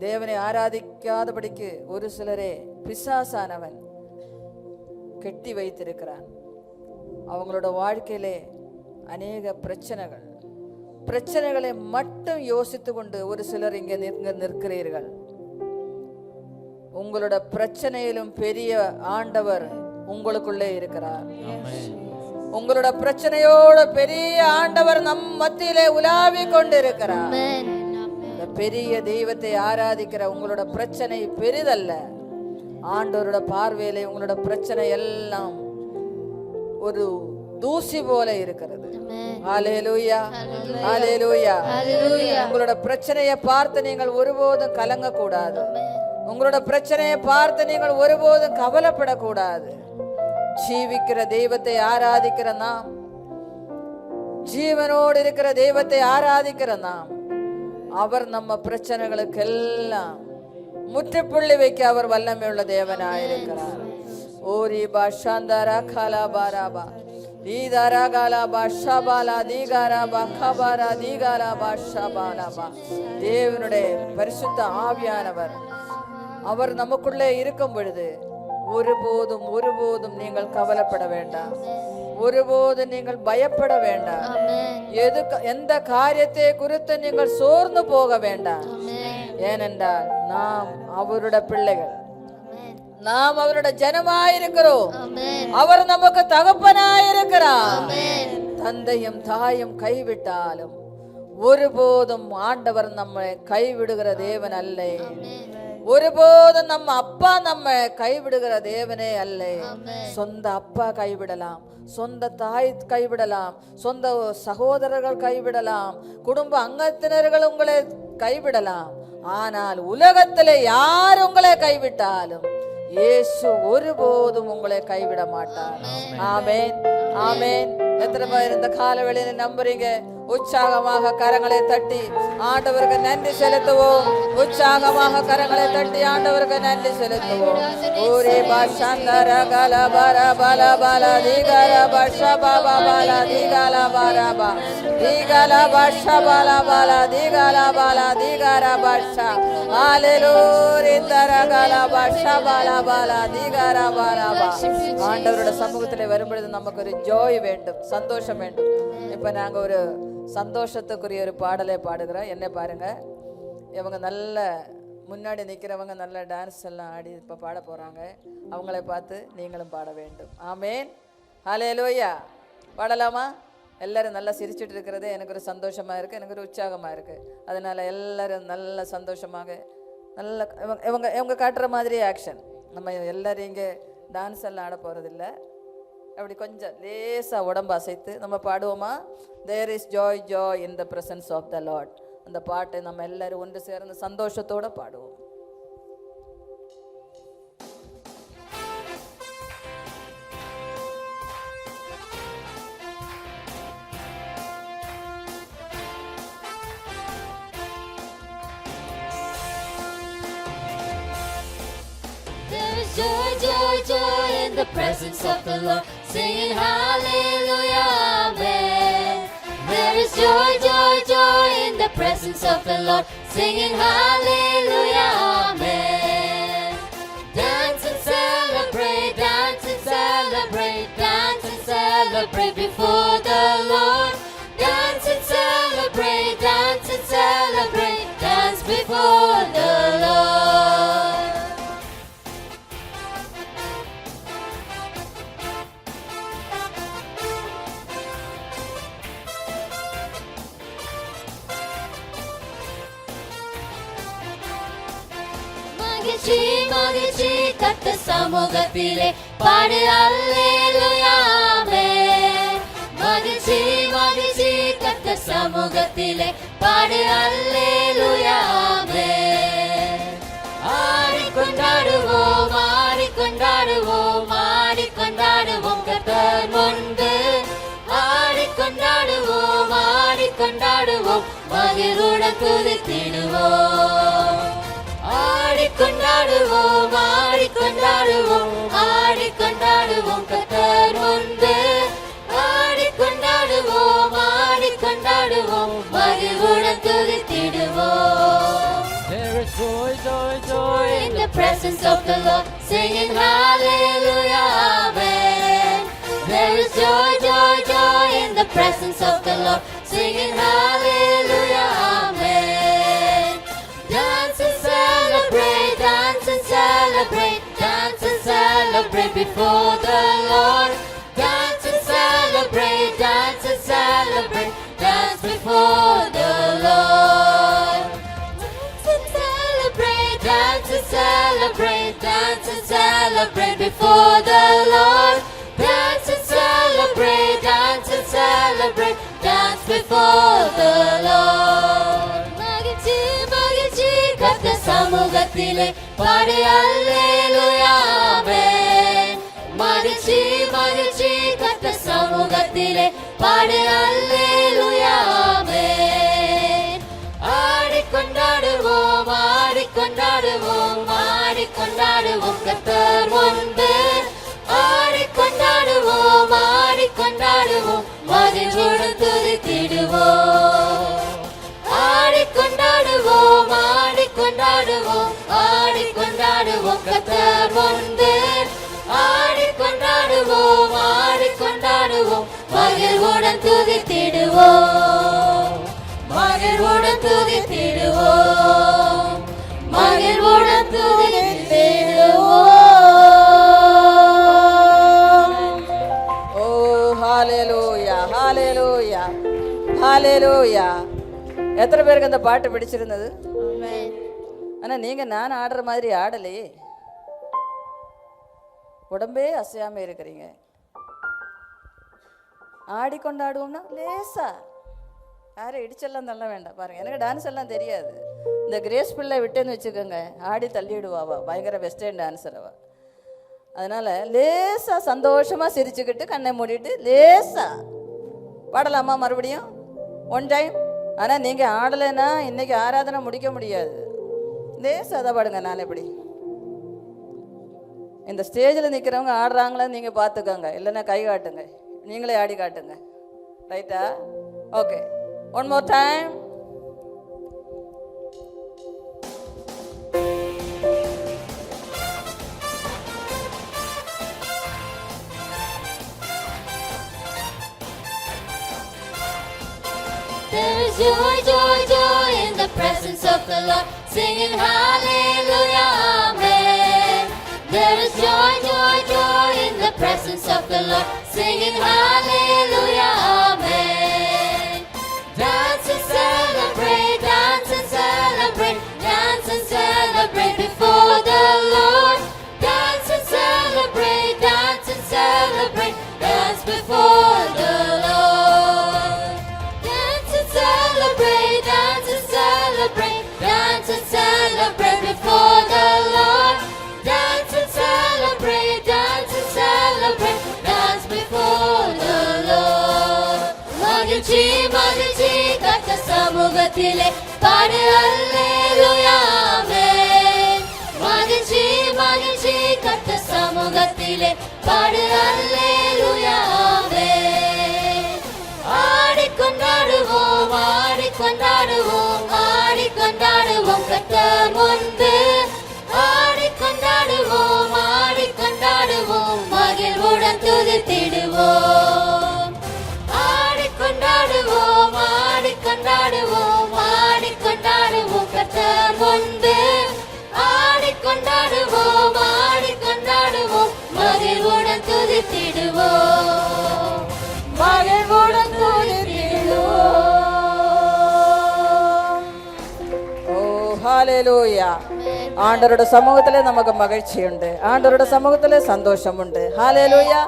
தேவனை ஆராதிக்காதபடிக்கு ஒரு சிலரே பிசாசானவன் கெட்டி வைத்திருக்கிறான். அவங்களோட வாழ்க்கையிலே அநேக பிரச்சனைகளை மட்டும் யோசித்து கொண்டு ஒரு சிலர் இங்கே நிற்கிறீர்கள். உங்களோட பிரச்சனையிலும் பெரிய ஆண்டவர் உங்களுக்குள்ளே இருக்கிறார். உங்களோட பிரச்சனையோட பெரிய ஆண்டவர் நம் மத்தியிலே உலாவி கொண்டிருக்கிறார். பெரிய தெய்வத்தை ஆராதிக்கிற உங்களோட பிரச்சனை பெரிதல்ல. ஆண்டவரோட பார்வையிலே உங்களோட பிரச்சனை எல்லாம் ஒரு தூசி போல இருக்கிறது. ஹalleluya, ஹalleluya. உங்களோட பிரச்சனையை பார்த்து நீங்கள் ஒருபோதும் கலங்க கூடாது. உங்களோட பிரச்சனையை பார்த்து நீங்கள் ஒருபோதும் கவலைப்படக்கூடாது. ஜீவிக்கிற தெய்வத்தை ஆராதிக்கிற நாம், ஜீவனோடு இருக்கிற தெய்வத்தை ஆராதிக்கிற நாம், அவர் நம்ம பிரச்சனைகளுக்கெல்லாம் முற்றுப்புள்ளி வைக்க அவர் வல்லமையுள்ள தேவனாயிருக்கிறார். ஓரி பாஷாந்தரா கலா பாராபா தீதாரா காலா பாஷாபாலா தீகாரா பக்கபாரா தீகாரா பாஷாபாலாபா. தேவனுடைய பரிசுத்த ஆவியானவர் அவர் நமக்குள்ளே இருக்கும் பொழுது ஒருபோதும் நீங்கள் கவலைப்பட வேண்டாம். ஒருபோதும் நீங்கள் பயப்பட வேண்டாம். எந்த காரியத்தை குறித்து நீங்கள் சோர்ந்து போக வேண்டாம். ஏனென்றால் நாம் அவருடைய பிள்ளைகள், நாம் அவருடைய ஜனமாயிருக்கிறோம். அவர் நமக்கு தகப்பனாயிருக்கிறார். தந்தையும் தாயும் கைவிட்டாலும் ஒருபோதும் ஆண்டவர் நம்மை கைவிடுகிற தேவன் அல்ல. ஒருபோதும் நம்ம அப்பா நம்ம கைவிடுகிற தேவனே அல்ல. சொந்த அப்பா கைவிடலாம், சொந்த தாய் கைவிடலாம், சொந்த சகோதரர்கள் கைவிடலாம், குடும்ப அங்கத்தினர்கள் உங்களை கைவிடலாம். ஆனால் உலகத்திலே யார் உங்களை கைவிட்டாலும் இயேசு ஒருபோதும் உங்களை கைவிட மாட்டார். ஆமென், ஆமென். எத்தனை பேர் இந்த காலவெளியில நம்புறீங்க? உற்சாகமாக கரங்களை தட்டி ஆண்டவருக்கு நன்றி செலுத்துவோம். உற்சாகமாக கரங்களை தட்டி ஆண்டவருக்கு நன்றி செலுத்துவோம். ஓரே பாஷாந்தர கல பர பல பல தீகர பாஷா பாபா பல தீகல பரபா தீகல பாஷா பல பல தீகல பல தீகர பாஷா. ஹalleluya. தர கல பாஷா பல பல தீகர பரபா. ஆண்டவரோட சமூகத்திலே வரும்பொழுது நமக்கு ஒரு ஜோய் வேண்டும், சந்தோஷம் வேண்டும். இப்ப நாங்க ஒரு சந்தோஷத்துக்குரிய ஒரு பாடலை பாடுகிறோம். என்ன பாருங்க, இவங்க நல்ல முன்னாடி நிற்கிறவங்க நல்ல டான்ஸ் எல்லாம் ஆடி இப்போ பாட போகிறாங்க. அவங்கள பார்த்து நீங்களும் பாட வேண்டும். ஆமேன், ஹல்லேலூயா. பாடலாமா? எல்லோரும் நல்லா சிரிச்சுட்டு இருக்கிறது எனக்கு ஒரு சந்தோஷமாக இருக்குது, எனக்கு ஒரு உற்சாகமாக இருக்குது. அதனால் எல்லோரும் நல்ல சந்தோஷமாக நல்ல இவங்க காட்டுற மாதிரி ஆக்ஷன். நம்ம எல்லோரும் இங்கே டான்ஸ் எல்லாம் ஆட போகிறதில்ல. அப்படி கொஞ்சம் லேசாக உடம்பு அசைத்து நம்ம பாடுவோமா? There is joy joy in the presence of the lord. அந்த பாட்டை நம்ம எல்லாரும் ஒன்று சேர்ந்து சந்தோஷத்தோடு பாடுவோம். presence of the Lord, singing hallelujah, amen. There is joy, joy, joy in the presence of the Lord, singing hallelujah, amen. Dance and celebrate, dance and celebrate, dance and celebrate before the Lord. Dance and celebrate, dance and celebrate, dance before the Lord. மகிழ்ச்சி மகிழ்ச்சி கர்த்தர் சமூகத்திலே பாடு அல்லேலூயா ஆமென். மகிழ்ச்சி மகிழ்ச்சி கர்த்தர் சமூகத்திலே பாடு அல்லேலூயா ஆமென். ஆடிக்கொண்டாடுவோம் ஆடிக்கொண்டாடுவோம் ஆடிக்கொண்டாடுவோம் கர்த்தர் முன்பு. ஆடிக்கொண்டாடுவோம் ஆடிக்கொண்டாடுவோம் மகிழ்வுடன் துதித்திடுவோம். ஆடிக்கொண்டாடுவோம் ஆடிக்கொண்டாடுவோம் ஆடிக்கொண்டாடுவோம் கர்த்தர் முன்பு. ஆடிக்கொண்டாடுவோம் ஆடிக்கொண்டாடுவோம் மகிழ்வுடன் துதித்திடுவோம். There is joy, joy, joy In the presence of the Lord, singing hallelujah, amen. There is joy, joy, joy in the presence of the Lord, singing hallelujah, amen. Dance and celebrate, dance and celebrate, dance and celebrate before the Lord. Dance and celebrate, dance and celebrate, dance before the Lord. Dance and celebrate, dance and celebrate, dance and celebrate before the Lord. Dance and celebrate, dance and celebrate, dance before the Lord. மகிழ்ச்சி மகிழ்ச்சி கர்த்தர் சமூகத்திலே பாடு அல்லேலூயா ஆமென். மகிழ்ச்சி மகிழ்ச்சி கர்த்தர் சமூகத்திலே பாடு அல்லேலூயா ஆமென். ஆடிக்கொண்டாடுவோம் ஆடிக்கொண்டாடுவோம் ஆடிக்கொண்டாடுவோம் கர்த்தர் முன்பு. ஆடிக்கொண்டாடுவோம் ஆடிக்கொண்டாடுவோம் மகிழ்வுடன் துதித்திடுவோம். ஆடிக்கொண்டாடுவோம் ஆடிக்கொண்டாடுவோம் ஆடிக்கொண்டாடுவோம் கர்த்தர் முன்பு. ஆடிக்கொண்டாடுவோம் ஆடிக்கொண்டாடுவோம் மகிழ்வுடன் துதித்திடுவோம். மகிழ்வுடன் துதித்திடுவோம். மகிழ்வுடன் துதித்திடுவோம். ஓ ஹalleluya ஹalleluya ஹalleluya. எத்தனை பேருக்கு அந்த பாட்டு பிடிச்சிருந்தது? ஆனா நீங்க நான் ஆடுற மாதிரி ஆடலையே. உடம்பே அசையாம இருக்கிறீங்க. ஆடிக்கொண்டாடுவோம்னா லேசா, யாரும் இடிச்செல்லாம் தள்ள வேண்டாம். பாருங்க, எனக்கு டான்ஸ் எல்லாம் தெரியாது. இந்த கிரேஸ் பிள்ளை விட்டேன்னு வச்சுக்கோங்க, ஆடி தள்ளிடுவாவா, பயங்கர வெஸ்டர்ன் டான்ஸர் அவ. அதனால லேசா சந்தோஷமா சிரிச்சுக்கிட்டு கண்ணை மூடிட்டு லேசா பாடலாமா மறுபடியும் ஒன் டைம். ஆனால் நீங்கள் ஆடலைன்னா இன்னைக்கு ஆராதனை முடிக்க முடியாது. லேசா அதை பாடுங்க. நான் எப்படி இந்த ஸ்டேஜில் நிற்கிறவங்க ஆடுறாங்களான்னு நீங்கள் பார்த்துக்கோங்க, இல்லைன்னா கை காட்டுங்க, நீங்களே ஆடி காட்டுங்க. ரைட்டா? Okay, one more time. There is joy, joy, joy in the presence of the Lord, singing hallelujah, amen. There is joy, joy, joy in the presence of the Lord, singing hallelujah, amen. Dance and celebrate, dance and celebrate, dance and celebrate before the Lord. Dance and celebrate, dance and celebrate, dance before the Lord. Dance and celebrate, dance and celebrate, dance and celebrate before the Lord. Dance and celebrate, dance and celebrate, dance before the Lord. மகிழ்ச்சி மகிழ்ச்சி கர்த்தர் சமூகத்திலே பாடு அல்லேலூயா ஆமென். மகிழ்ச்சி மகிழ்ச்சி கர்த்தர் சமூகத்திலே நாவிலே பாடு அல்லேலூயா ஆமென். ஆடிக்கொண்டாடுவோம் ஆடிக்கொண்டாடுவோம் ஆடிக்கொண்டாடுவோம் கர்த்தர் முன்பு ஆடிக்கொண்டாடுவோம் ஆடிக்கொண்டாடுவோம் மகிழ்வுடன் துதித்திடுவோம். ஆடிக்கொண்டாடுவோம் ஆடிக்கொண்டாடுவோம் ஆடிக்கொண்டாடுவோம் கர்த்தர் முன்பு ஆடிக்கொண்டாடுவோம் ஆடிக்கொண்டாடுவோம் மகிழ்வுடன் துதித்திடுவோம். மகிழ்வுடன் துதித்திடுவோம். ஓ ஹalleluya. ஆண்டவருடைய சமூகத்திலே நமக்கு மகிழ்ச்சியுண்டு, ஆண்டவருடைய சமூகத்திலே சந்தோஷமுண்டு. ஹalleluya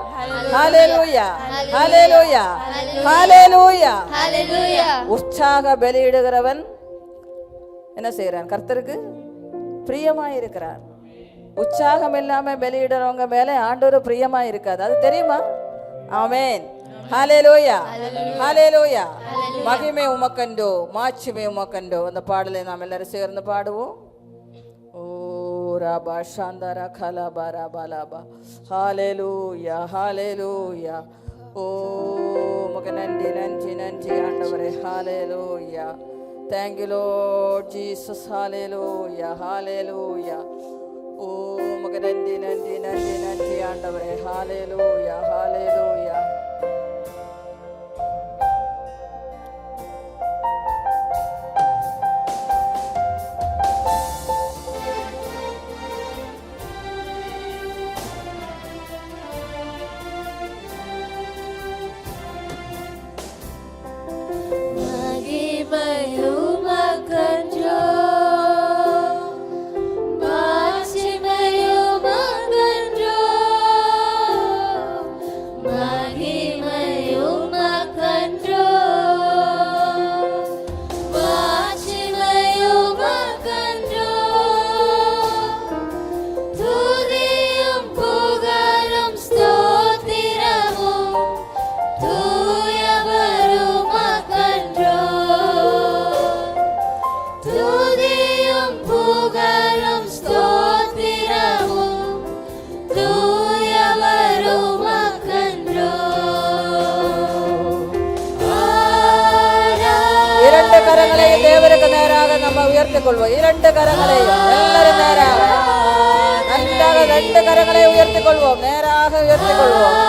ஹalleluya ஹalleluya ஹalleluya. ஹalleluya. உற்சாக பலியிடுகிறவன் என்ன செய்றான்? கர்த்தருக்கு பிரியமாய் இருக்கிறான். உற்சாகம் இல்லாம பலியிடுறவங்க மேல ஆண்டவர் பிரியமாய் இருக்காது, அது தெரியுமா? ஆமென். ஹalleluya ஹalleluya. மகிமை உமக்கண்டோ மாட்சிமை உமக்கண்டோ. அந்த பாடலை நாம் எல்லாரும் சேர்ந்து பாடுவோம். ஓ ராபா சாந்தரா கலபா ராபா லாபா. ஹalleluya ஹalleluya. ஓ உமக்கு நன்றி நன்றி நன்றி ஆண்டவரே. ஹalleluya. Thank you Lord Jesus. Hallelujah hallelujah. ஓ உமக்கு நன்றி நன்றி நன்றி நன்றி ஆண்டவரே. Hallelujah hallelujah. கரங்களை தேவருக்கு நேராக நம்ம உயர்த்திக் கொள்வோம். இரண்டு கரங்களை எல்லாரும் நேராக நன்றாக ரெண்டு கரங்களை உயர்த்திக் கொள்வோம், நேராக உயர்த்திக் கொள்வோம்.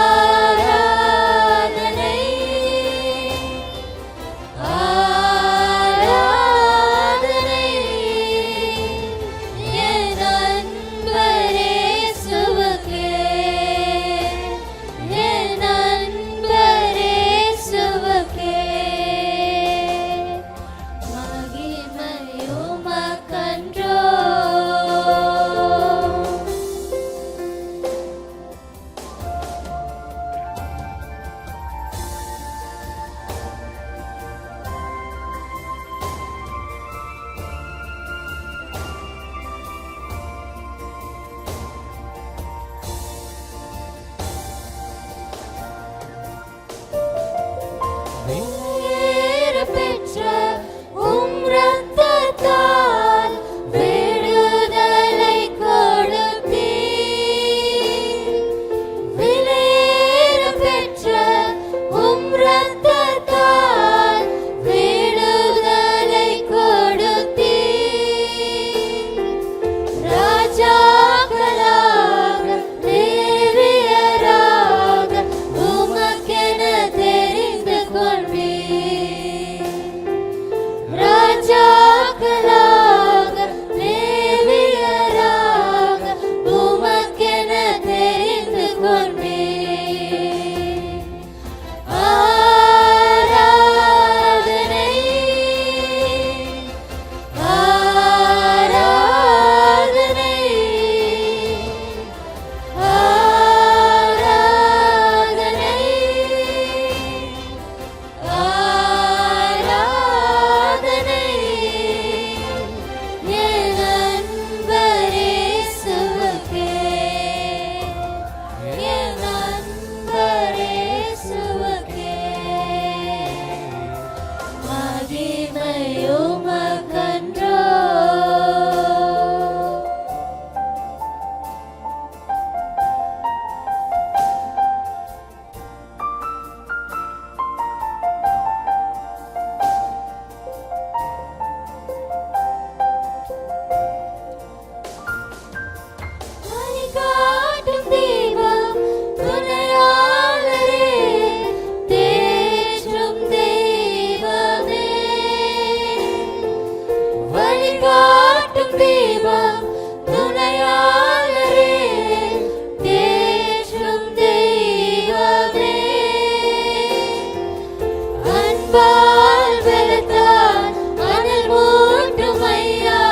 அன்பால் வெளுத்தால் அனல் மூட்டும் ஐயா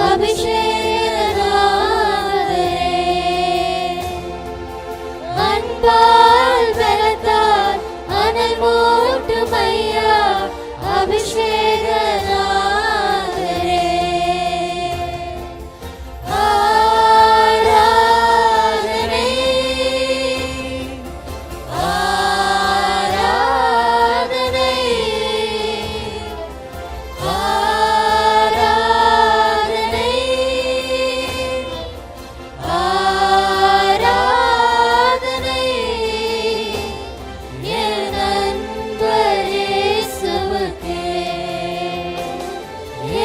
அபிஷேகநாதரே. அன்பால் வெளுத்தால் அனல் மூட்டும் ஐயா அபிஷேகநாதரே. ஆராதனை ஆராதனை ஆராதனை ஆராதனை என் அன்பர் இயேசுவுக்கே,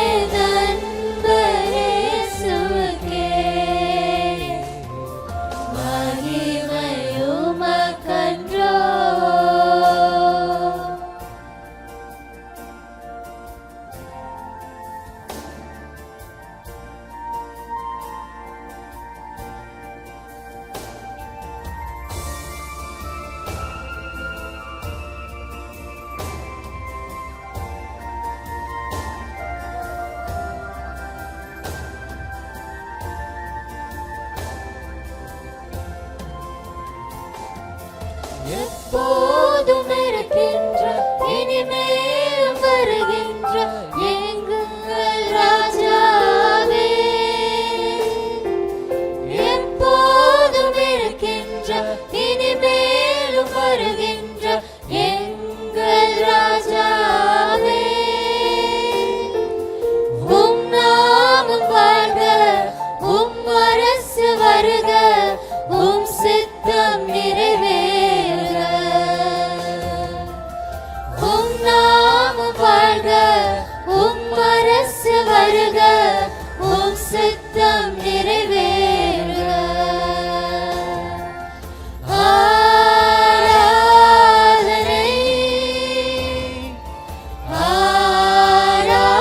என் அன்பர் இயேசுவுக்கே. மகிமை உமக்கன்றோ. எப்போதும் இருக்கின்ற இனிமேலும் வருகின்ற எங்கள் ராஜாவே. எப்போதும் இருக்கின்ற இனிமேலும் வருகின்ற எங்கள் ராஜாவே. உம் நாமம் வாழ்க, உம் அரசு வருக, உம் சித்தம் நிறைவேறுக. உம் நாமம் வாழ்க, உம் அரசு வருக, உம் சித்தம் நிறைவேறுக. ஆராதனை ஆராதனை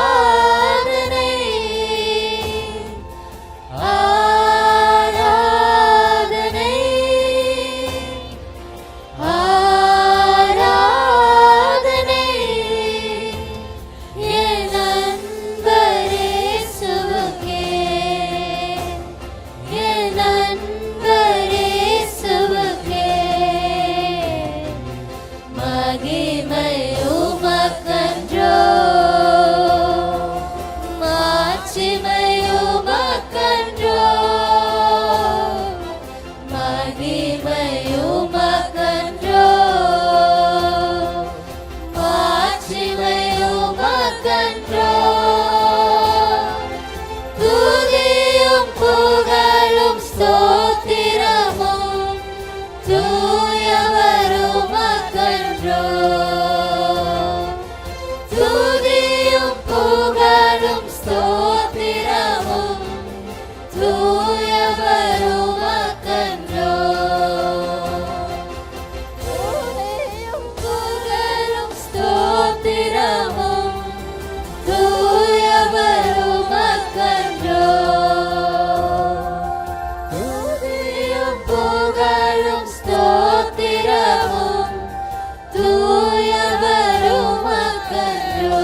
ஆராதனை ஆராதனை என் அன்பர் இயேசுவுக்கே, என் அன்பர் இயேசுவுக்கே. மகிமை உமக்கன்றோ, மாட்சிமை உமக்கன்றோ. மகிமை உமக்கன்றோ, மாட்சிமை உமக்கன்றோ. துதியும் புகழும் ஸ்தோத்திரமும் தூயவர் உமக்கன்றோ. துதியும் புகழும் ஸ்தோத்திரமும் தூயவர் உமக்கன்றோ. துதியும் புகழும் ஸ்தோத்திரமும் தூயவர் உமக்கன்றோ. துதியும் புகழும் ஸ்தோத்திரமும் தூயவர் உமக்கன்றோ.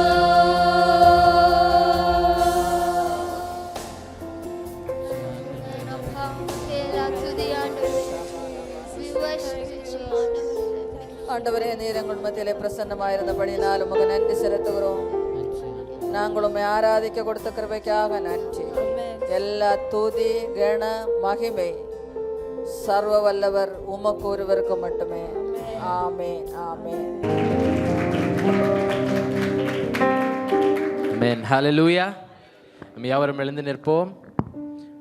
ஆண்டவரே, நீர் எங்கள் மத்தியிலே பிரசன்னமாயிருந்தபடினால் உமக்கு நன்றி செலுத்துகிறோம். நாங்கள் உம்மை ஆராதிக்க கொடுத்த கிருபைக்காக நன்றி. எல்லா துதி கண மகிமை சர்வ வல்லவர் உமக்கு ஒருவருக்கு மட்டுமே. ஆமென் ஆமென். ஆமென். ஹல்லேலூயா. நம்ம யாவரும் எழுந்து நிற்போம்.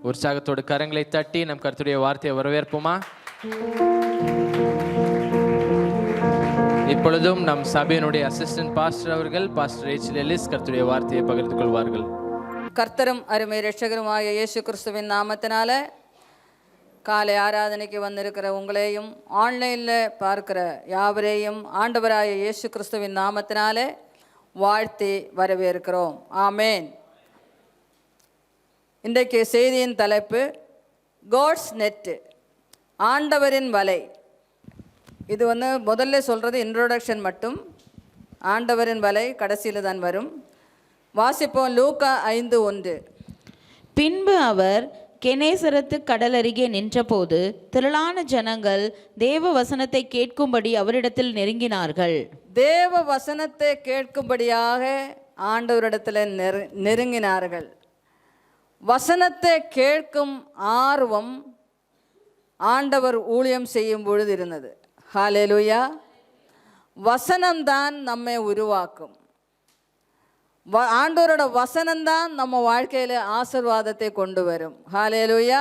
உற்சாகத்தோடு கரங்களை தட்டி நம் கர்த்தருடைய வார்த்தையை வரவேற்போமா? இப்பொழுதும் நம் சபையினுடைய அசிஸ்டன்ட் பாஸ்டர் அவர்கள், பாஸ்டர் ரேச்சல் எலிஸ், கர்த்தருடைய வார்த்தையை பகிர்ந்து கொள்வார்கள். கர்த்தரும் அருமை இரட்சகருமாய இயேசு கிறிஸ்துவின் நாமத்தினால காலை ஆராதனைக்கு வந்திருக்கிற உங்களையும் ஆன்லைனில் பார்க்கிற யாவரையும் ஆண்டவராய இயேசு கிறிஸ்துவின் நாமத்தினாலே வாழ்த்தி வரவேற்கிறோம். ஆமேன். இன்றைக்கு செய்தியின் தலைப்பு காட்ஸ் நெட்டு, ஆண்டவரின் வலை. இது முதல்ல சொல்கிறது இன்ட்ரோடக்ஷன் மட்டும். ஆண்டவரின் வலை கடைசியில் தான் வரும். வாசிப்போம் லூக்கா 5:1. பின்பு அவர் கெனேசரத்து கடலருகே நின்றபோது திரளான ஜனங்கள் தேவ வசனத்தை கேட்கும்படி அவரிடத்தில் நெருங்கினார்கள். தேவ வசனத்தை கேட்கும்படியாக ஆண்டவரிடத்தில் நெருங்கினார்கள். வசனத்தை கேட்கும் ஆர்வம் ஆண்டவர் ஊழியம் செய்யும் பொழுது இருந்தது. ஹல்லேலூயா. வசனம்தான் நம்மை உருவாக்கும். ஆண்டவரோட வசனம்தான் நம்ம வாழ்க்கையில் ஆசீர்வாதத்தை கொண்டு வரும். ஹல்லேலூயா.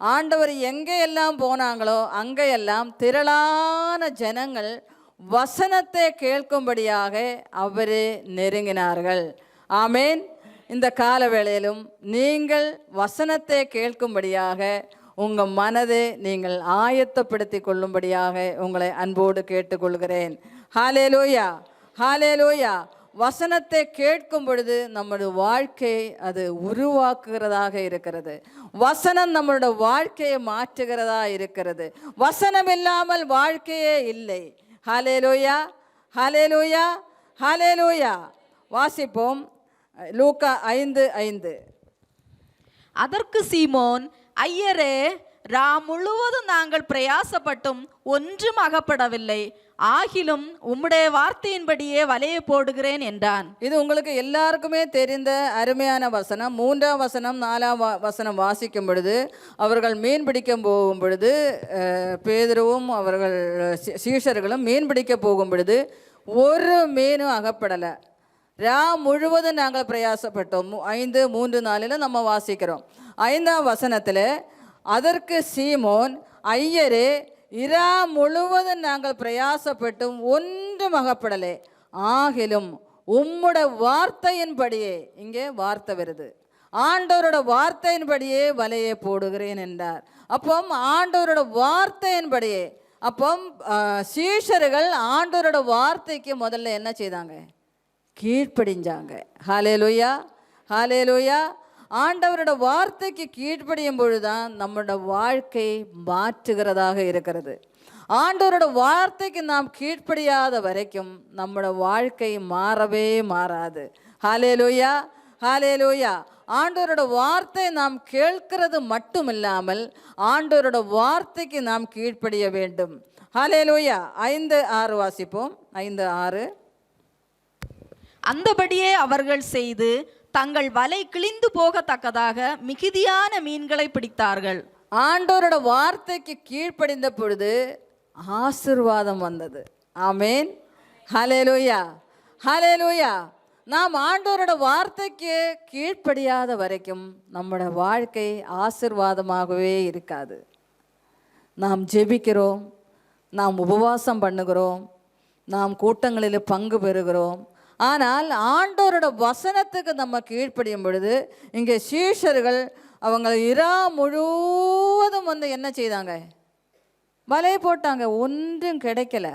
ஆண்டவர் எங்கெல்லாம் போனாங்களோ அங்கெல்லாம் திரளான ஜனங்கள் வசனத்தை கேட்கும்படியாக அவரே நெருங்கினார்கள். ஆமேன். இந்த கால வேளையிலும் நீங்கள் வசனத்தை கேட்கும்படியாக உங்கள் மனதை நீங்கள் ஆயத்தப்படுத்தி கொள்ளும்படியாக உங்களை அன்போடு கேட்டுக்கொள்கிறேன். ஹல்லேலூயா, ஹல்லேலூயா. வசனத்தை கேட்கும் பொழுது நம்முடைய வாழ்க்கை அது உருவாக்குகிறதாக இருக்கிறது. வசனம் நம்மளோட வாழ்க்கையை மாற்றுகிறதா இருக்கிறது. வசனம் இல்லாமல் வாழ்க்கையே இல்லை. ஹல்லேலூயா, ஹல்லேலூயா, ஹல்லேலூயா. வாசிப்போம் லூக்கா 5:5. அதற்கு சீமோன், ஐயரே, முழுவதும் நாங்கள் பிரயாசப்பட்டும் ஒன்றும் அகப்படவில்லை, ஆகிலும் உம்முடைய வார்த்தையின்படியே வலையை போடுகிறேன் என்றான். இது உங்களுக்கு எல்லாருக்குமே தெரிந்த அருமையான வசனம். 3ஆம் வசனம் 4ஆம் வசனம் வாசிக்கும் பொழுது அவர்கள் மீன் பிடிக்க போகும் பொழுது பேதுருவும் அவர்கள் சீஷர்களும் மீன் பிடிக்க போகும் பொழுது ஒரு மீனும் அகப்படலை. முழுவதும் நாங்கள் பிரயாசப்பட்டோம். 5:3-4 நம்ம வாசிக்கிறோம். 5ஆம் வசனத்தில் அதற்கு சீமோன், ஐயரே, முழுவதும் நாங்கள் பிரயாசப்பட்டும் ஒன்றும் அகப்படலை, ஆகிலும் உம்முட வார்த்தையின்படியே, இங்கே வார்த்தை வருது, ஆண்டவரோட வார்த்தையின்படியே வலையை போடுகிறேன் என்றார். அப்போ ஆண்டவரோட வார்த்தையின்படியே, அப்போ சீஷர்கள் ஆண்டவரோட வார்த்தைக்கு முதல்ல என்ன செய்தாங்க? கீழ்ப்படிஞ்சாங்க. ஹல்லேலூயா, ஹல்லேலூயா. ஆண்டவரோட வார்த்தைக்கு கீழ்ப்படியும் பொழுதுதான் நம்மளோட வாழ்க்கை மாற்றுகிறதாக இருக்கிறது. ஆண்டவரோட வார்த்தைக்கு நாம் கீழ்ப்படியாத வரைக்கும் நம்மளோட வாழ்க்கை மாறவே மாறாது. ஹல்லேலூயா, ஹல்லேலூயா. ஆண்டவரோட வார்த்தை நாம் கேட்கிறது மட்டும் இல்லாமல் ஆண்டவரோட வார்த்தைக்கு நாம் கீழ்ப்படிய வேண்டும். ஹல்லேலூயா. 5:6 வாசிப்போம். 5:6. அந்தபடியே அவர்கள் செய்து தங்கள் வலை கிழிந்து போகத்தக்கதாக மிகுதியான மீன்களை பிடித்தார்கள். ஆண்டவரோட வார்த்தைக்கு கீழ்ப்படிந்த பொழுது ஆசீர்வாதம் வந்தது. ஆமேன். ஹல்லேலூயா, ஹல்லேலூயா. நாம் ஆண்டவரோட வார்த்தைக்கு கீழ்ப்படியாத வரைக்கும் நம்மளோட வாழ்க்கை ஆசீர்வாதமாகவே இருக்காது. நாம் ஜெபிக்கிறோம், நாம் உபவாசம் பண்ணுகிறோம், நாம் கூட்டங்களில் பங்கு பெறுகிறோம். ஆனால் ஆண்டவரோட வசனத்துக்கு நம்ம கீழ்ப்படியும் பொழுது இங்கே சீஷர்கள் அவங்க முழுவதும் என்ன செய்தாங்க? வலையை போட்டாங்க. ஒன்றும் கிடைக்கல.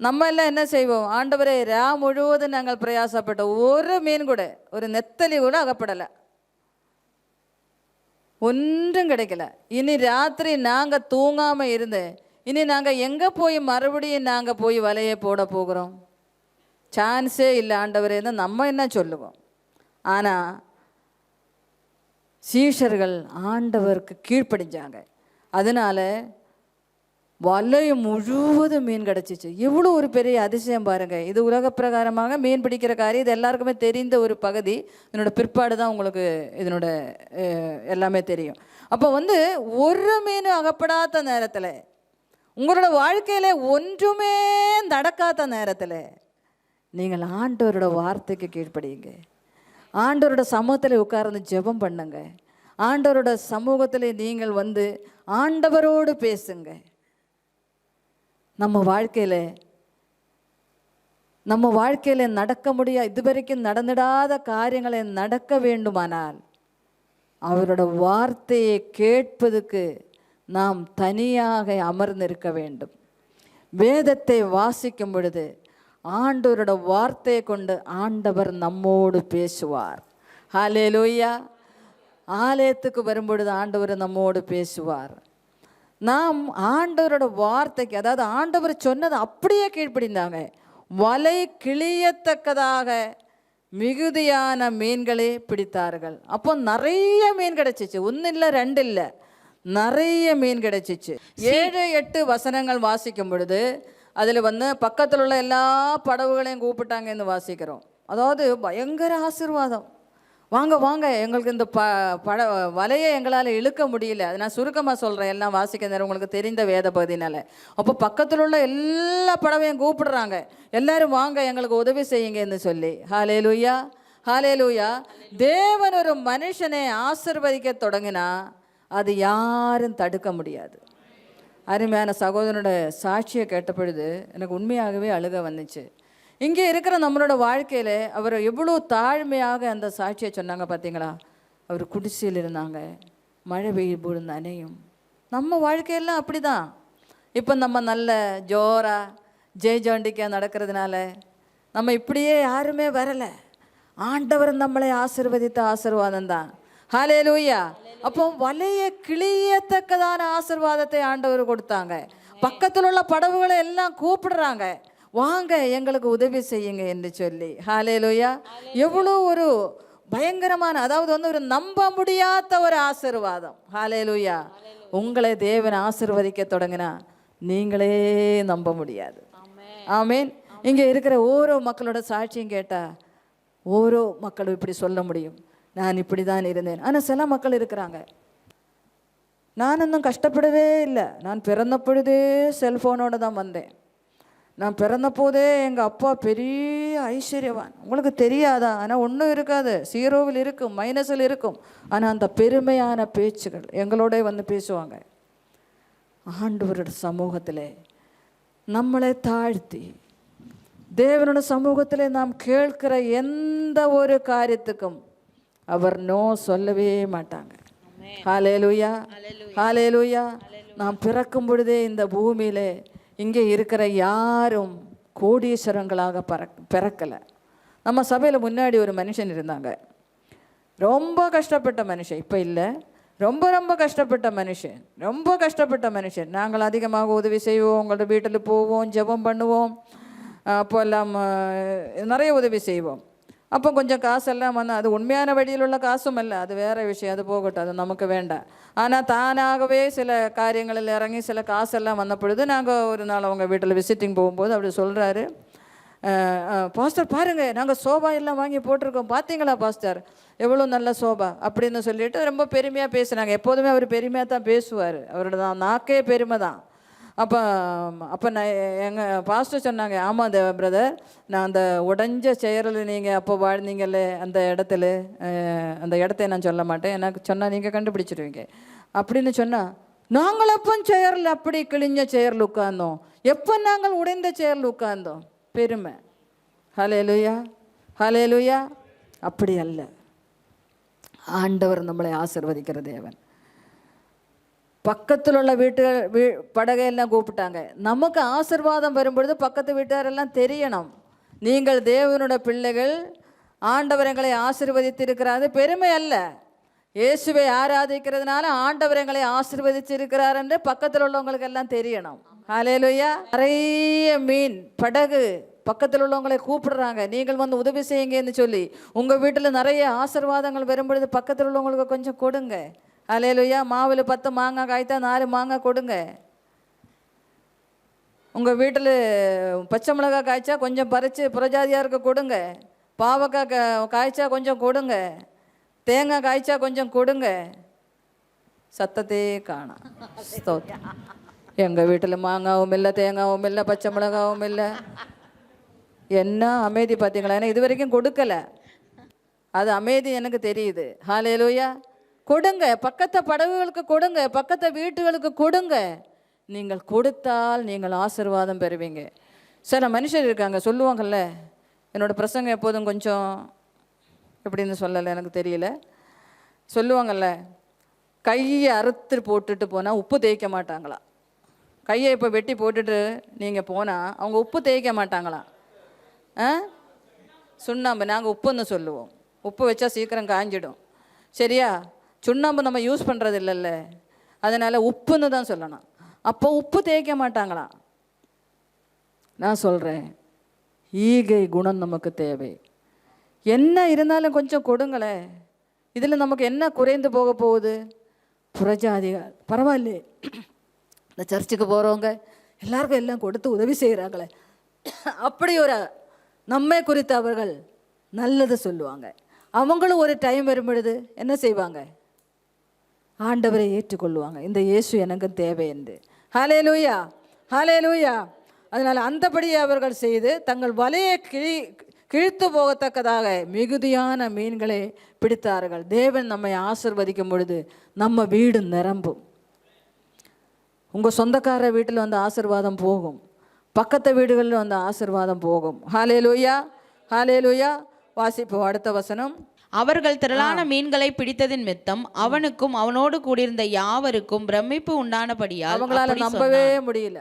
நம்ம எல்லாம் என்ன செய்வோம்? ஆண்டவரே, முழுவதும் நாங்கள் பிரயாசப்பட்டோம், ஒரு மீன் கூட, ஒரு நெத்தலி கூட அகப்படலை, ஒன்றும் கிடைக்கல. இனி ராத்திரி நாங்கள் தூங்காமல் இருந்தேன், இனி நாங்கள் எங்கே போய் மறுபடியும் நாங்கள் போய் வலையை போட போகிறோம்? சான்ஸே இல்லை ஆண்டவரேன்னு நம்ம என்ன சொல்லுவோம்? ஆனால் சீஷர்கள் ஆண்டவருக்கு கீழ்ப்படிஞ்சாங்க. அதனால் வலையும் முழுவதும் மீன் கிடச்சிச்சு. இவ்வளோ ஒரு பெரிய அதிசயம் பாருங்கள். இது உலக பிரகாரமாக மீன் பிடிக்கிற காரியம், இது எல்லாருக்குமே தெரிந்த ஒரு பகுதி. இதனோட பிற்பாடு தான் உங்களுக்கு இதனோட எல்லாமே தெரியும். அப்போ ஒரு மீன் அகப்படாத நேரத்தில், உங்களோட வாழ்க்கையில் ஒன்றுமே நடக்காத நேரத்தில் நீங்கள் ஆண்டவரோட வார்த்தைக்கு கீழ்ப்படியுங்க. ஆண்டவரோட சமூகத்தில் உட்கார்ந்து ஜெபம் பண்ணுங்க. ஆண்டவரோட சமூகத்தில் நீங்கள் ஆண்டவரோடு பேசுங்க. நம்ம வாழ்க்கையில் நடக்க முடியாது, இதுவரைக்கும் நடந்துடாத காரியங்களை நடக்க வேண்டுமானால் அவரோட வார்த்தையை கேட்பதுக்கு நாம் தனியாக அமர்ந்திருக்க வேண்டும். வேதத்தை வாசிக்கும் பொழுது ஆண்டவரோட வார்த்தையை கொண்டு ஆண்டவர் நம்மோடு பேசுவார். ஹல்லேலூயா. ஆலயத்துக்கு வரும்பொழுது ஆண்டவர் நம்மோடு பேசுவார். நாம் ஆண்டவரோட வார்த்தைக்கு, அதாவது ஆண்டவர் சொன்னதை அப்படியே கீழ்ப்படிந்தாங்க. வலை கிளியத்தக்கதாக மிகுதியான மீன்களை பிடித்தார்கள். அப்போ நிறைய மீன் கிடைச்சிச்சு, ஒன்றும் இல்லை ரெண்டு இல்லை, நிறைய மீன் கிடைச்சிச்சு. 7-8 வசனங்கள் வாசிக்கும் பொழுது அதில் பக்கத்தில் உள்ள எல்லா படவுகளையும் கூப்பிட்டாங்கன்னு வாசிக்கிறோம். அதாவது பயங்கர ஆசீர்வாதம். வாங்க வாங்க, எங்களுக்கு இந்த வலையை எங்களால் இழுக்க முடியல. அது நான் சுருக்கமாக சொல்கிறேன், எல்லாம் வாசிக்க நேரம் உங்களுக்கு தெரிந்த வேத பகுதினால. அப்போ பக்கத்தில் உள்ள எல்லா படவையும் கூப்பிடுறாங்க, எல்லாரும் வாங்க எங்களுக்கு உதவி செய்யுங்கன்னு சொல்லி. ஹல்லேலூயா, ஹல்லேலூயா. தேவன் ஒரு மனுஷனை ஆசீர்வதிக்க தொடங்கினா அது யாரும் தடுக்க முடியாது. அருமையான சகோதரனோட சாட்சியை கேட்ட பொழுது எனக்கு உண்மையாகவே அழுக வந்துச்சு. இங்கே இருக்கிற நம்மளோட வாழ்க்கையில் அவர் எவ்வளோ தாழ்மையாக அந்த சாட்சியை சொன்னாங்க பார்த்தீங்களா. அவர் குடிசையில் இருந்தாங்க, மழை பெய்யும் போது நனையும். நம்ம வாழ்க்கையெல்லாம் அப்படி தான். இப்போ நம்ம நல்ல ஜோராக ஜெய்ஜாண்டிக்காக நடக்கிறதுனால நம்ம இப்படியே யாருமே வரலை. ஆண்டவர் நம்மளை ஆசீர்வதித்த ஆசீர்வாதம் தான். ஹல்லேலூயா. அப்போ வலைய கிளியத்தக்கதான ஆசீர்வாதத்தை ஆண்டவர் கொடுத்தாங்க. பக்கத்தில் உள்ள படவுகளை எல்லாம் கூப்பிடுறாங்க, வாங்க எங்களுக்கு உதவி செய்யுங்க என்று சொல்லி. ஹல்லேலூயா. எவ்வளோ ஒரு பயங்கரமான, அதாவது ஒரு நம்ப முடியாத ஒரு ஆசீர்வாதம். ஹல்லேலூயா. உங்களை தேவன் ஆசீர்வதிக்க தொடங்கினா நீங்களே நம்ப முடியாது. ஆமீன். இங்கே இருக்கிற ஓரோ மக்களோட சாட்சியும் கேட்டால் ஓரோ மக்களும் இப்படி சொல்ல முடியும், நான் இப்படி தான் இருந்தேன். ஆனால் சில மக்கள் இருக்கிறாங்க, நான் இன்னும் கஷ்டப்படவே இல்லை, நான் பிறந்த பொழுதே செல்ஃபோனோடு தான் வந்தேன், நான் பிறந்த போதே எங்கள் அப்பா பெரிய ஐஸ்வர்யவான். உங்களுக்கு தெரியாதா? ஆனால் ஒன்றும் இருக்காது, ஜீரோவில் இருக்கும், மைனஸில் இருக்கும். ஆனால் அந்த பெருமையான பேச்சுகள் எங்களோட பேசுவாங்க. ஆண்டவரோட சமூகத்தில் நம்மளை தாழ்த்தி தேவனோட சமூகத்தில் நாம் கேட்கிற எந்த ஒரு காரியத்துக்கும் அவர் நோ சொல்லவே மாட்டாங்க. ஹல்லேலூயா, ஹல்லேலூயா. நாம் பிறக்கும் பொழுதே இந்த பூமியில் இங்கே இருக்கிற யாரும் கோடீஸ்வரங்களாக பிறக்கலை. நம்ம சபையில் முன்னாடி ஒரு மனுஷன் இருந்தாங்க, ரொம்ப கஷ்டப்பட்ட மனுஷன், இப்போ இல்லை, ரொம்ப ரொம்ப கஷ்டப்பட்ட மனுஷன், ரொம்ப கஷ்டப்பட்ட மனுஷன். நாங்கள் அதிகமாக உதவி செய்வோம், உங்களோட வீட்டில் போவோம், ஜெபம் பண்ணுவோம், அப்போ எல்லாம் நிறைய உதவி செய்வோம். அப்போ கொஞ்சம் காசெல்லாம் அது உண்மையான வழியில் உள்ள காசும் இல்லை, அது வேறு விஷயம், அது போகட்டும், அது நமக்கு வேண்டாம். ஆனால் தானாகவே சில காரியங்களில் இறங்கி சில காசெல்லாம் வந்த பொழுது நாங்கள் ஒரு நாள் அவங்க வீட்டில் விசிட்டிங் போகும்போது அப்படி சொல்கிறாரு, பாஸ்டர் பாருங்கள், நாங்கள் சோபா எல்லாம் வாங்கி போட்டிருக்கோம், பார்த்தீங்களா பாஸ்டர் எவ்வளோ நல்ல சோபா அப்படின்னு சொல்லிட்டு ரொம்ப பெருமையாக பேசுனாங்க. எப்போதுமே அவர் பெருமையாக தான் பேசுவார், அவரோட நாக்கே பெருமை தான். அப்போ நான் எங்கள் பாஸ்டர் சொன்னாங்க, ஆமாம் பிரதர், நான் அந்த உடஞ்ச செயரில் நீங்கள் அப்போ வாழ்ந்தீங்கல்ல அந்த இடத்துல, அந்த இடத்த நான் சொல்ல மாட்டேன், எனக்கு சொன்னால் நீங்கள் கண்டுபிடிச்சிடுவீங்க அப்படின்னு சொன்னால், நாங்கள் எப்போ செயரில் அப்படி கிழிஞ்ச செயரில் உட்கார்ந்தோம், எப்போ நாங்கள் உடைந்த செயரில் உட்கார்ந்தோம். பெருமை. ஹல்லேலூயா, ஹல்லேலூயா. அப்படி அல்ல, ஆண்டவர் நம்மளை ஆசீர்வதிக்கிற தேவன். பக்கத்தில் உள்ள படகையெல்லாம் கூப்பிட்டாங்க. நமக்கு ஆசீர்வாதம் வரும்பொழுது பக்கத்து வீட்டாரெல்லாம் தெரியணும், நீங்கள் தேவனோட பிள்ளைகள், ஆண்டவர் எங்களை ஆசீர்வதித்திருக்கிறார். பெருமை அல்ல, இயேசுவை ஆராதிக்கிறதுனால ஆண்டவர் எங்களை ஆசீர்வதிச்சிருக்கிறார் என்று பக்கத்தில் உள்ளவங்களுக்கு எல்லாம் தெரியணும். ஹல்லேலூயா. நிறைய மீன் படகு பக்கத்தில் உள்ளவங்களை கூப்பிடுறாங்க, நீங்கள் உதவி செய்யுங்கன்னு சொல்லி. உங்கள் வீட்டில் நிறைய ஆசீர்வாதங்கள் வரும்பொழுது பக்கத்தில் உள்ளவங்களுக்கு கொஞ்சம் கொடுங்க. ஹல்லேலூயா. மாவில் 10 மாங்காய் காய்த்தா 4 மாங்காய் கொடுங்க. உங்கள் வீட்டில் பச்சை மிளகாய் காய்ச்சா கொஞ்சம் பறித்து புறஜாதியாருக்கு கொடுங்க. பாவக்காய் காய்ச்சா கொஞ்சம் கொடுங்க. தேங்காய் காய்ச்சா கொஞ்சம் கொடுங்க. சத்தத்தையே காணோம். எங்கள் வீட்டில் மாங்காவும் இல்லை, தேங்காவும் இல்லை, பச்சை மிளகாவும் இல்லை. என்ன அமைதி பார்த்தீங்களா? ஏன்னா இது வரைக்கும் கொடுக்கலை, அது அமைதி எனக்கு தெரியுது. ஹல்லேலூயா. கொடுங்க, பக்கத்து படகுகளுக்கு கொடுங்க, பக்கத்து வீட்டுகளுக்கு கொடுங்க. நீங்கள் கொடுத்தால் நீங்கள் ஆசீர்வாதம் பெறுவீங்க. சில மனுஷர் இருக்காங்க, சொல்லுவாங்கல்ல, என்னோடய பிரசங்கம் எப்போதும் கொஞ்சம் எப்படின்னு சொல்லலை எனக்கு தெரியல, சொல்லுவாங்கல்ல, கையை அறுத்து போட்டுட்டு போனால் உப்பு தேய்க்க மாட்டாங்களா. கையை இப்போ வெட்டி போட்டுட்டு நீங்கள் போனால் அவங்க உப்பு தேய்க்க மாட்டாங்களாம். சுண்ணாம்பு நாங்கள் உப்புன்னு சொல்லுவோம், உப்பு வச்சா சீக்கிரம் காஞ்சிடும். சரியா? சுண்ணாம்பு நம்ம யூஸ் பண்ணுறது இல்லைல்ல, அதனால் உப்புன்னு தான் சொல்லணும். அப்போ உப்பு தேய்க்க மாட்டாங்களாம். நான் சொல்கிறேன், ஈகை குணம் நமக்கு தேவை. என்ன இருந்தாலும் கொஞ்சம் கொடுங்களே. இதில் நமக்கு என்ன குறைந்து போக போகுது? புறஜாதிகள் பரவாயில்லையே, இந்த சர்ச்சுக்கு போகிறவங்க எல்லாருக்கும் எல்லாம் கொடுத்து உதவி செய்கிறாங்களே, அப்படி ஒரு நம்மை குறித்து அவர்கள் நல்லது சொல்லுவாங்க. அவங்களும் ஒரு டைம் வரும் பொழுது என்ன செய்வாங்க? ஆண்டவரை ஏற்றுக்கொள்வாங்க. இந்த இயேசு எனக்கு தேவை என்று. ஹல்லேலூயா, ஹல்லேலூயா. அதனால் அந்தபடியே அவர்கள் செய்து தங்கள் வலையை கிழித்து போகத்தக்கதாக மிகுதியான மீன்களை பிடித்தார்கள். தேவன் நம்மை ஆசிர்வதிக்கும் பொழுது நம்ம வீடு நிரம்பும். உங்கள் சொந்தக்கார வீட்டில் வந்து ஆசீர்வாதம் போகும், பக்கத்து வீடுகளில் வந்து ஆசீர்வாதம் போகும். ஹல்லேலூயா, ஹல்லேலூயா. வாசிப்போம் அடுத்த வசனம். அவர்கள் திரளான மீன்களை பிடித்ததின் மித்தம் அவனுக்கும் அவனோடு கூடியிருந்த யாவருக்கும் பிரமிப்பு உண்டானபடியால் அவங்களால நம்பவே முடியல,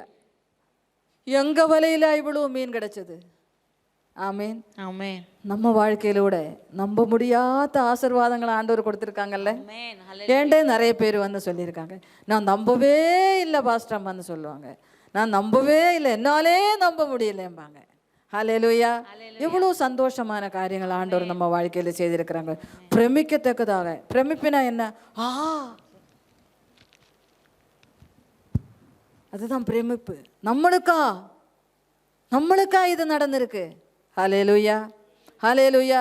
எங்க வலையில இவ்வளவு மீன் கிடைச்சது. ஆமீன், ஆமென். நம்ம வாழ்க்கையிலூட நம்ப முடியாத ஆசீர்வாதங்களை ஆண்டவர் கொடுத்துருக்காங்கல்ல. ஏன்டே நிறைய பேர் வந்து சொல்லியிருக்காங்க, நான் நம்பவே இல்லை பாஸ்டம்மான்னு சொல்லுவாங்க. நான் நம்பவே இல்லை, என்னாலே நம்ப முடியலம்பாங்க. ஹல்லேலூயா. எவ்வளோ சந்தோஷமான காரியங்கள் ஆண்டவர் நம்ம வாழ்க்கையில் செய்திருக்கிறாங்க. பிரமிக்கத்தக்கதாக. பிரமிப்பினா என்ன? அதுதான் பிரமிப்பு. நம்மளுக்கா இது நடந்திருக்கு. ஹல்லேலூயா, ஹல்லேலூயா.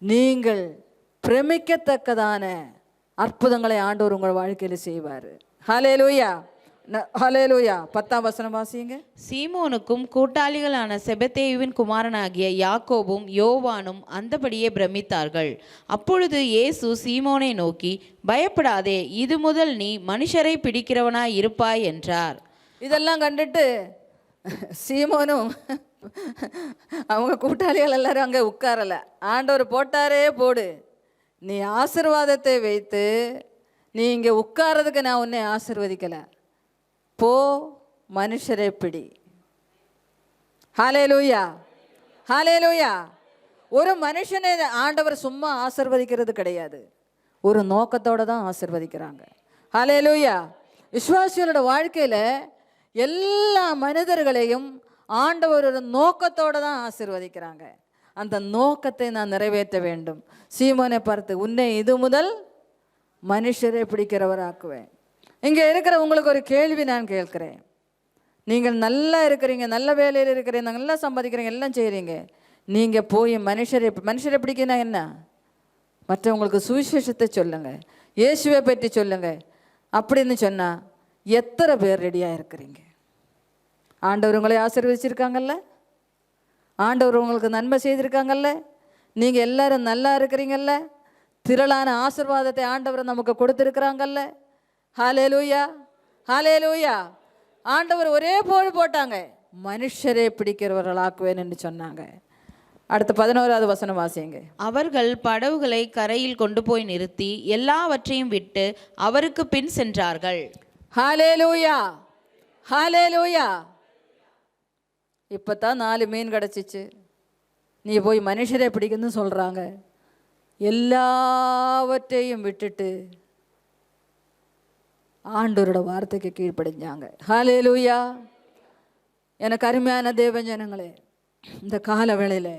நீங்கள் பிரமிக்கத்தக்கதான அற்புதங்களை ஆண்டவர் உங்கள் வாழ்க்கையில் செய்வார். ஹல்லேலூயா, ஹல்லேலூயா. 10ஆம் வசனம் வாசிங்க. சீமோனுக்கும் கூட்டாளிகளான செபதேயுவின் குமாரனாகிய யாக்கோபும் யோவானும் அந்தபடியே பிரமித்தார்கள். அப்பொழுது இயேசு சீமோனை நோக்கி, பயப்படாதே, இது முதல் நீ மனுஷரை பிடிக்கிறவனாய் இருப்பாய் என்றார். இதெல்லாம் கண்டுட்டு சீமோனும் அவங்க கூட்டாளிகள் எல்லாரும் அங்கே உட்காரலை. ஆண்டவர் போட்டாரே போடு, நீ ஆசீர்வாதத்தை வைத்து நீ இங்கே உட்கார்றதுக்கு நான் உன்னை ஆசீர்வதிக்கலை, போ மனுஷரை பிடி. ஹல்லேலூயா, ஹல்லேலூயா. ஒரு மனுஷனை ஆண்டவர் சும்மா ஆசீர்வதிக்கிறது கிடையாது, ஒரு நோக்கத்தோடு தான் ஆசீர்வதிக்கிறாங்க. ஹல்லேலூயா. விசுவாசிகளோட வாழ்க்கையில் எல்லா மனிதர்களையும் ஆண்டவர் ஒரு நோக்கத்தோடு தான் ஆசீர்வதிக்கிறாங்க. அந்த நோக்கத்தை நான் நிறைவேற்ற வேண்டும். சீமோனை பார்த்து, உன்னை இது முதல் மனுஷரை பிடிக்கிறவராக்குவேன். இங்கே இருக்கிற உங்களுக்கு ஒரு கேள்வி நான் கேட்குறேன். நீங்கள் நல்லா இருக்கிறீங்க, நல்ல வேலையில் இருக்கிறீங்க, நல்லா சம்பாதிக்கிறீங்க, எல்லாம் செய்கிறீங்க. நீங்கள் போய் மனுஷரை பிடிக்கினா என்ன? மற்றவங்களுக்கு சுவிசேஷத்தை சொல்லுங்கள், இயேசுவை பற்றி சொல்லுங்கள் அப்படின்னு சொன்னால் எத்தனை பேர் ரெடியாக இருக்கிறீங்க? ஆண்டவர் உங்களை ஆசீர்வதிச்சிருக்காங்கல்ல, ஆண்டவர் உங்களுக்கு நன்மை செய்திருக்காங்கல்ல, நீங்கள் எல்லாரும் நல்லா இருக்கிறீங்கல்ல, திரளான ஆசீர்வாதத்தை ஆண்டவர் நமக்கு கொடுத்துருக்குறாங்கல்ல. ஹல்லேலூயா, ஹல்லேலூயா. ஆண்டவர் ஒரே போல் போட்டாங்க, மனுஷரை பிடிக்கிறவர்களாக்குவேன் என்று சொன்னாங்க. அடுத்த 11ஆவது வசனம் வாசிங்க. அவர்கள் படவுகளை கரையில் கொண்டு போய் நிறுத்தி எல்லாவற்றையும் விட்டு அவருக்கு பின் சென்றார்கள். ஹல்லேலூயா, ஹல்லேலூயா. இப்போ தான் 4 மீன் கிடச்சிச்சு, நீ போய் மனுஷரை பிடிக்கணும்னு சொல்கிறாங்க. எல்லாவற்றையும் விட்டுட்டு ஆண்டவரோட வார்த்தைக்கு கீழ்ப்படிஞ்சாங்க. ஹல்லேலூயா. எனக்கு அருமையான தேவஜனங்களே, இந்த கால வேளையில்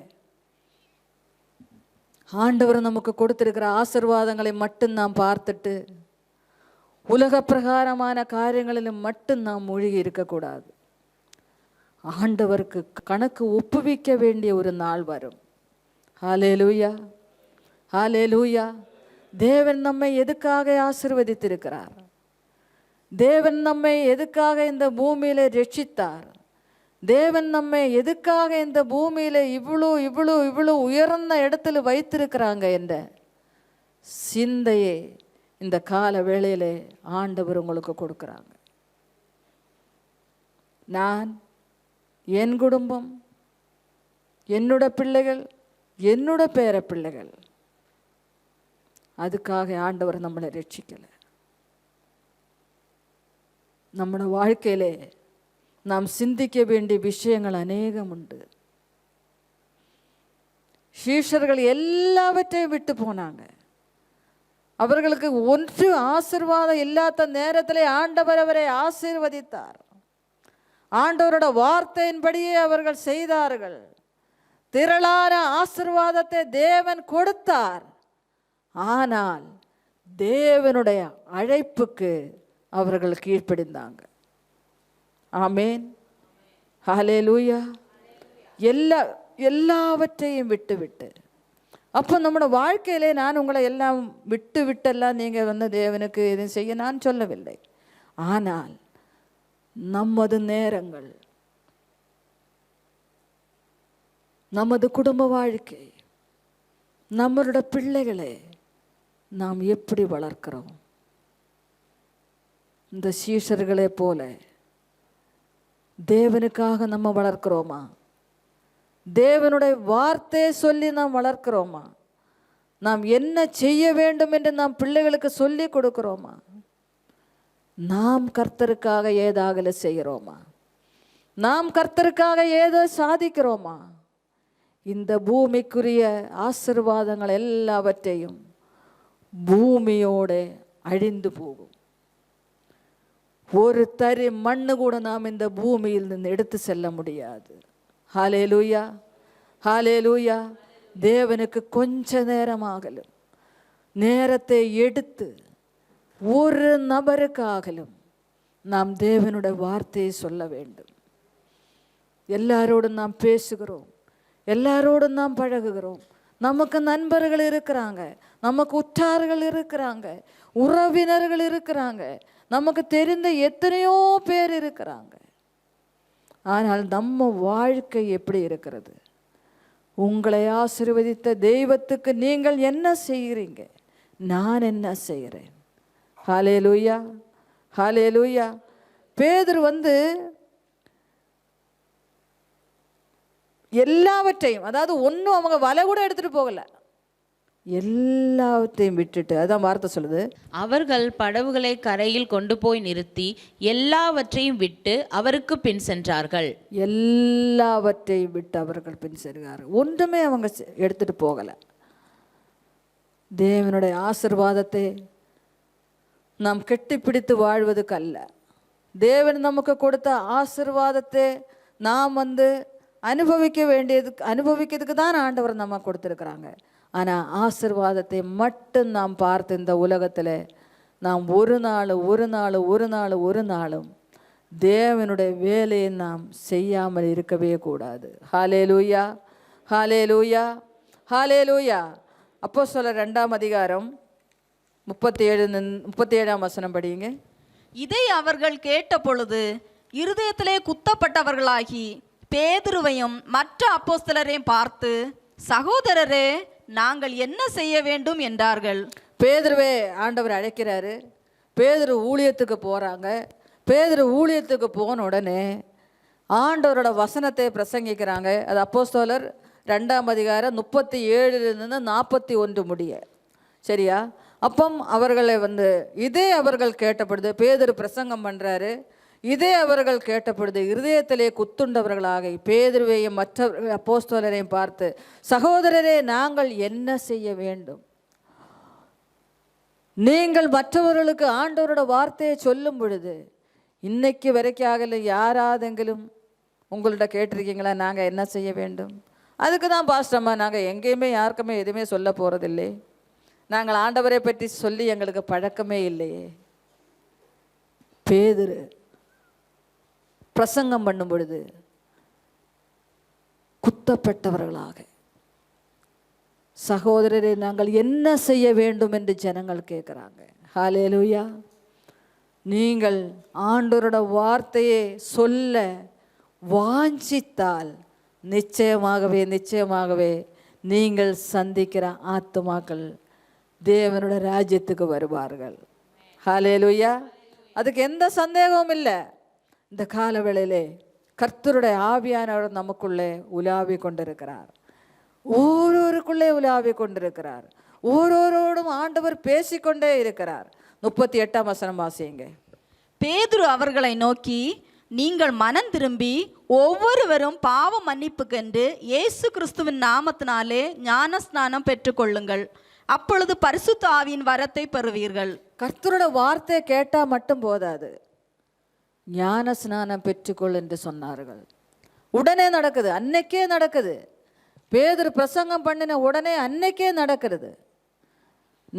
ஆண்டவர் நமக்கு கொடுத்திருக்கிற ஆசீர்வாதங்களை மட்டும் நாம் பார்த்துட்டு உலக பிரகாரமான காரியங்களிலும் மட்டும் நாம் மூழ்கி இருக்கக்கூடாது. ஆண்டவருக்கு கணக்கு ஒப்புவிக்க வேண்டிய ஒரு நாள் வரும். ஹல்லேலூயா, ஹல்லேலூயா. தேவன் நம்மை எதுக்காக ஆசீர்வதித்திருக்கிறார்? தேவன் நம்மை எதுக்காக இந்த பூமியில ரட்சித்தார்? தேவன் நம்மை எதுக்காக இந்த பூமியில இவ்வளோ இவ்வளோ இவ்வளோ உயர்ந்த இடத்துல வைத்திருக்கிறாங்க என்ற சிந்தையை இந்த கால வேளையிலே ஆண்டவர் உங்களுக்கு கொடுக்குறாங்க. நான், என் குடும்பம், என்னோட பிள்ளைகள், என்னோட பேர பிள்ளைகள், அதுக்காக ஆண்டவர் நம்மளை ரட்சிக்கலை. நம்மளோட வாழ்க்கையிலே நாம் சிந்திக்க வேண்டிய விஷயங்கள் அநேகம் உண்டு. சீஷர்கள் எல்லாவற்றையும் விட்டு போனாங்க. அவர்களுக்கு ஒன்று ஆசீர்வாதம் இல்லாத நேரத்திலே ஆண்டவர் அவரை ஆசீர்வதித்தார். ஆண்டவரோட வார்த்தையின்படியே அவர்கள் செய்தார்கள். திரளான ஆசீர்வாதத்தை தேவன் கொடுத்தார். ஆனால் தேவனுடைய அழைப்புக்கு அவர்கள் கீழ்ப்படிந்தாங்க. ஆமேன், ஹல்லேலூயா. எல்லாவற்றையும் விட்டு அப்போ நம்மளோட வாழ்க்கையிலே நான் உங்களை எல்லாம் விட்டெல்லாம் நீங்கள் தேவனுக்கு எதுவும் செய்ய நான் சொல்லவில்லை. ஆனால் நமது நேரங்கள், நமது குடும்ப வாழ்க்கை, நம்மளோட பிள்ளைகளை நாம் எப்படி வளர்க்கிறோம்? இந்த சீஷர்களே போல தேவனுக்காக நம்ம வளர்க்கிறோமா? தேவனுடைய வார்த்தையை சொல்லி நாம் வளர்க்கிறோமா? நாம் என்ன செய்ய வேண்டும் என்று நாம் பிள்ளைகளுக்கு சொல்லி கொடுக்கிறோமா? நாம் கர்த்தருக்காக ஏதாவது செய்கிறோமா? நாம் கர்த்தருக்காக ஏதோ சாதிக்கிறோமா? இந்த பூமிக்குரிய ஆசீர்வாதங்கள் எல்லாவற்றையும் பூமியோடு அழிந்து போகும். ஒரு தரி மண்ணு கூட நாம் இந்த பூமியில் நின்று எடுத்து செல்ல முடியாது. ஹல்லேலூயா, ஹல்லேலூயா. தேவனுக்கு கொஞ்ச நேரமாகலும் நேரத்தை எடுத்து ஒரு நபருக்காகலும் நாம் தேவனுடைய வார்த்தையை சொல்ல வேண்டும். எல்லாரோடும் நாம் பேசுகிறோம், எல்லாரோடும் நாம் பழகுகிறோம். நமக்கு நண்பர்கள் இருக்கிறாங்க, நமக்கு உற்றார்கள் இருக்கிறாங்க, உறவினர்கள் இருக்கிறாங்க, நமக்கு தெரிந்த எத்தனையோ பேர் இருக்கிறாங்க. ஆனால் நம்ம வாழ்க்கை எப்படி இருக்கிறது? உங்களை ஆசீர்வதித்த தெய்வத்துக்கு நீங்கள் என்ன செய்கிறீங்க? நான் என்ன செய்கிறேன்? ஹல்லேலூயா, ஹல்லேலூயா. பேதுரு எல்லாவற்றையும், அதாவது ஒன்றும் அவங்க வலை கூட எடுத்துகிட்டு போகலை, எல்லாவற்றையும் விட்டுட்டு, அதான் வார்த்தை சொல்லுது, அவர்கள் படவுகளை கரையில் கொண்டு போய் நிறுத்தி எல்லாவற்றையும் விட்டு அவருக்கு பின் சென்றார்கள். எல்லாவற்றையும் விட்டு அவர்கள் பின் சென்றார்கள். ஒன்றுமே அவங்க எடுத்துட்டு போகலை. தேவனுடைய ஆசீர்வாதத்தை நாம் கெட்டிப்பிடித்து வாழ்வதுக்கு அல்ல, தேவன் நமக்கு கொடுத்த ஆசீர்வாதத்தை நாம் அனுபவிக்கிறதுக்கு தான் ஆண்டவர் நம்ம கொடுத்துருக்குறாங்க. ஆனால் ஆசீர்வாதத்தை மட்டும் நாம் பார்த்து இந்த உலகத்தில் நாம் ஒரு நாளும் தேவனுடைய வேலையை நாம் செய்யாமல் இருக்கவே கூடாது. ஹல்லேலூயா, ஹல்லேலூயா, ஹல்லேலூயா. அப்போஸ்தலர் 2ஆம் அதிகாரம் 37ஆம் வசனம் படியுங்க. இதை அவர்கள் கேட்ட பொழுது இருதயத்திலே குத்தப்பட்டவர்களாகி பேதுருவையும் மற்ற அப்போஸ்தலரையும் பார்த்து, சகோதரரே, நாங்கள் என்ன செய்ய வேண்டும் என்றார்கள். பேதுருவே ஆண்டவர் அழைக்கிறாரு. பேதுரு ஊழியத்துக்கு போகிறாங்க. பேதுரு ஊழியத்துக்கு போன உடனே ஆண்டவரோட வசனத்தை பிரசங்கிக்கிறாங்க. அது அப்போஸ்தலர் 2ஆம் அதிகாரம் 37 41 முடிய, சரியா? அப்பம் அவர்களை இதே அவர்கள் கேட்டப்படுது, பேதுரு பிரசங்கம் பண்ணுறாரு. இதே அவர்கள் கேட்டப்படுது இருதயத்திலே குத்துண்டவர்களாக பேதுருவையும் மற்ற அப்போஸ்தலரையும் பார்த்து, சகோதரரே, நாங்கள் என்ன செய்ய வேண்டும்? நீங்கள் மற்றவர்களுக்கு ஆண்டவரோட வார்த்தையை சொல்லும் பொழுது, இன்னைக்கு வரைக்கும் ஆகல யாராவதெങ്കിലും உங்கள்கிட்ட கேட்டிருக்கீங்களா நாங்கள் என்ன செய்ய வேண்டும்? அதுக்கு தான் பாஸ்டம்மா, நாங்கள் எங்கேயுமே யாருக்குமே எதுவுமே சொல்ல போகிறதில்லை, நாங்கள் ஆண்டவரை பற்றி சொல்லி எங்களுக்கு பழக்கமே இல்லையே. பேதுரு பிரசங்கம் பண்ணும் பொழுது குத்தப்பட்டவர்களாக, சகோதரரை நாங்கள் என்ன செய்ய வேண்டும் என்று ஜனங்கள் கேட்குறாங்க. ஹல்லேலூயா. நீங்கள் ஆண்டவரோட வார்த்தையை சொல்ல வாஞ்சித்தால் நிச்சயமாகவே நீங்கள் சந்திக்கிற ஆத்துமாக்கள் தேவனோட ராஜ்யத்துக்கு வருவார்கள். ஹல்லேலூயா. அதுக்கு எந்த சந்தேகமும் இல்லை. இந்த காலவேளையிலே கர்த்தருடைய ஆவியானவர் நமக்குள்ளே உலாவி கொண்டிருக்கிறார், ஓரோருக்குள்ளே உலாவி கொண்டிருக்கிறார், ஓரோரோடும் ஆண்டவர் பேசிக்கொண்டே இருக்கிறார். 38ஆம் வசனம் வாசியுங்க. பேதுரு அவர்களை நோக்கி, நீங்கள் மனம் திரும்பி ஒவ்வொருவரும் பாவ மன்னிப்புக்கென்று இயேசு கிறிஸ்துவின் நாமத்தினாலே ஞானஸ்நானம் பெற்றுக்கொள்ளுங்கள், அப்பொழுது பரிசுத்த ஆவியின் வரத்தை பெறுவீர்கள். கர்த்தரோட வார்த்தையை கேட்டால் மட்டும் போதாது, ஞான ஸ்நானம் பெற்றுக்கொள் என்று சொன்னார்கள். உடனே நடக்குது, அன்னைக்கே நடக்குது. பேதுரு பிரசங்கம் பண்ணின உடனே அன்னைக்கே நடக்கிறது.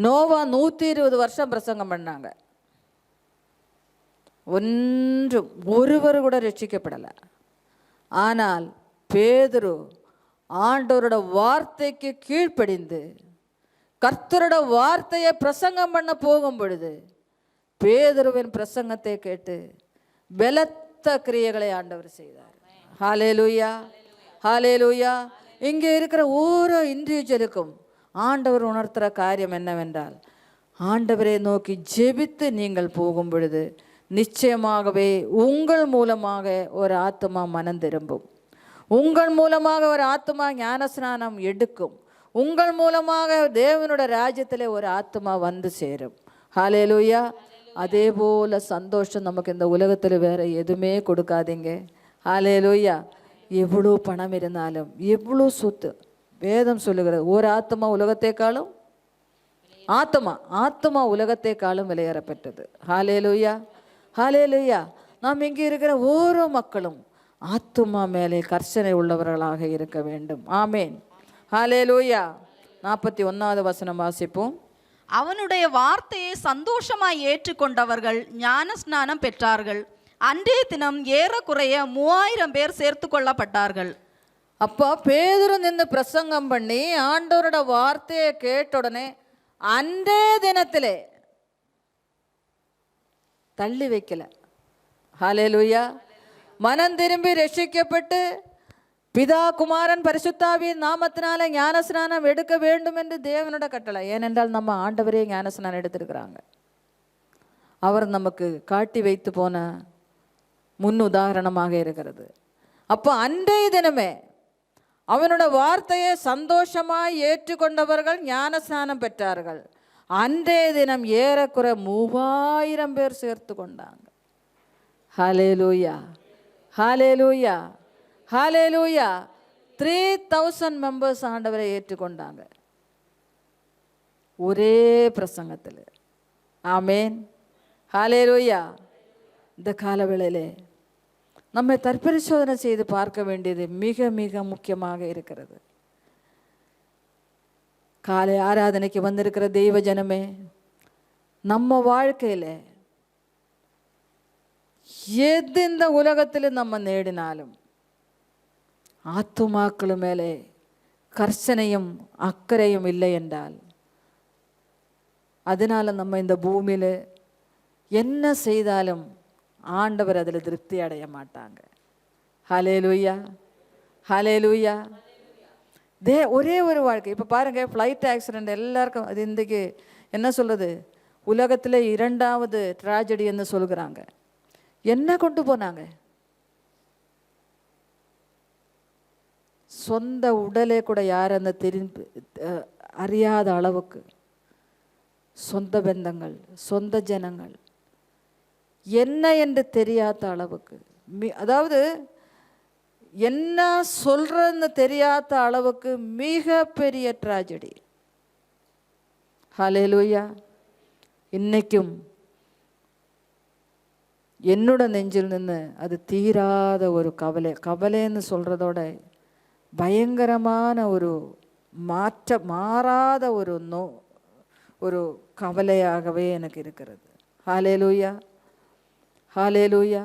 நோவா 120 வருஷம் பிரசங்கம் பண்ணாங்க, ஒன்றும் ஒருவர் கூட ரட்சிக்கப்படலை. ஆனால் பேதுரு ஆண்டவரோட வார்த்தைக்கு கீழ்ப்படிந்து கர்த்தரோட வார்த்தையை பிரசங்கம் பண்ண போகும் பொழுது பேதுருவின் பிரசங்கத்தை கேட்டு பலத்த கிரியைகளை ஆண்டவர் செய்தார். ஹல்லேலூயா, ஹல்லேலூயா. இங்கே இருக்கிற ஒவ்வொரு இண்டிவிஜுவலுக்கும் ஆண்டவர் உணர்த்துகிற காரியம் என்னவென்றால், ஆண்டவரை நோக்கி ஜெபித்து நீங்கள் போகும் பொழுது நிச்சயமாகவே உங்கள் மூலமாக ஒரு ஆத்மா மனம் திரும்பும், உங்கள் மூலமாக ஒரு ஆத்மா ஞானஸ்நானம் எடுக்கும், உங்கள் மூலமாக தேவனோட ராஜ்யத்தில் ஒரு ஆத்மா வந்து சேரும். ஹல்லேலூயா. அதே போல் சந்தோஷம் நமக்கு இந்த உலகத்தில் வேறு எதுவுமே கொடுக்காதீங்க. ஹல்லேலூயா. எவ்வளோ பணம் இருந்தாலும், எவ்வளோ சொத்து, வேதம் சொல்லுகிறது ஒரு ஆத்மா உலகத்தைக்காலும் ஆத்மா உலகத்தைக்காலும் விலையேறப்பட்டது. ஹல்லேலூயா, ஹல்லேலூயா. நாம் இங்கே இருக்கிற ஒவ்வொரு மக்களும் ஆத்துமா மேலே கர்சனை உள்ளவர்களாக இருக்க வேண்டும். ஆமேன், ஹல்லேலூயா. 41வது வசனம் வாசிப்போம். அவனுடைய வார்த்தையை சந்தோஷமாய் ஏற்றுக்கொண்டவர்கள் ஞான ஸ்நானம் பெற்றார்கள். அன்றைய தினம் ஏறக்குறைய 3000 பேர் சேர்த்து கொள்ளப்பட்டார்கள். அப்போ பேதுரு நின்று பிரசங்கம் பண்ணி ஆண்டவரோட வார்த்தையை கேட்ட உடனே அன்றைய தினத்திலே தள்ளி வைக்கல. ஹல்லேலூயா. மனம் திரும்பி ரட்சிக்கப்பட்டு பிதா குமாரன் பரிசுத்தாவியின் நாமத்தினால ஞானஸ்நானம் எடுக்க வேண்டும் என்று தேவனோட கட்டளை. ஏனென்றால் நம்ம ஆண்டவரே ஞானஸ்நானம் எடுத்திருக்கிறாங்க. அவர் நமக்கு காட்டி வைத்து போன முன் உதாரணமாக இருக்கிறது. அப்போ அன்றைய தினமே அவனோட வார்த்தையை சந்தோஷமாய் ஏற்றுக்கொண்டவர்கள் ஞானஸ்நானம் பெற்றார்கள். அன்றைய தினம் ஏறக்குறை 3000 பேர் சேர்த்து கொண்டாங்க. ஹல்லேலூயா, ஹல்லேலூயா, ஹல்லேலூயா. 3000 மெம்பர்ஸ் ஆண்டவரை ஏற்றுக்கொண்டாங்க ஒரே பிரசங்கத்தில். ஆமேன், ஹல்லேலூயா. இந்த காலவேளையிலே நம்மை தற்பரிசோதனை செய்து பார்க்க வேண்டியது மிக மிக முக்கியமாக இருக்கிறது. காலை ஆராதனைக்கு வந்திருக்கிற தெய்வ ஜனமே, நம்ம வாழ்க்கையில் எது இந்த உலகத்தில் நம்ம நேடினாலும் ஆத்துமாக்கள் மேலே கர்சனையும் அக்கறையும் இல்லை என்றால், அதனால நம்ம இந்த பூமியில் என்ன செய்தாலும் ஆண்டவர் அதில் திருப்தி அடைய மாட்டாங்க. ஹல்லேலூயா, ஹல்லேலூயா. ஒரே ஒரு வாழ்க்கை. இப்போ பாருங்கள், ஃப்ளைட் ஆக்சிடெண்ட் எல்லாருக்கும் அது இன்றைக்கு என்ன சொல்கிறது, உலகத்தில் 2வது ட்ராஜடி என்று சொல்கிறாங்க. என்ன கொண்டு போனாங்க? சொந்த உடலே கூட யாருன்னு அறியாத அளவுக்கு சொந்த பந்தங்கள், சொந்த ஜனங்கள் என்ன என்று தெரியாத அளவுக்கு, அதாவது என்ன சொல்றன்னு தெரியாத அளவுக்கு மிக பெரிய ட்ராஜடி. ஹல்லேலூயா. இன்னைக்கும் என்னோட நெஞ்சில் நின்று அது தீராத ஒரு கவலைன்னு சொல்கிறதோட பயங்கரமான ஒரு மாறாத ஒரு கவலையாகவே எனக்கு இருக்கிறது. ஹல்லேலூயா, ஹல்லேலூயா.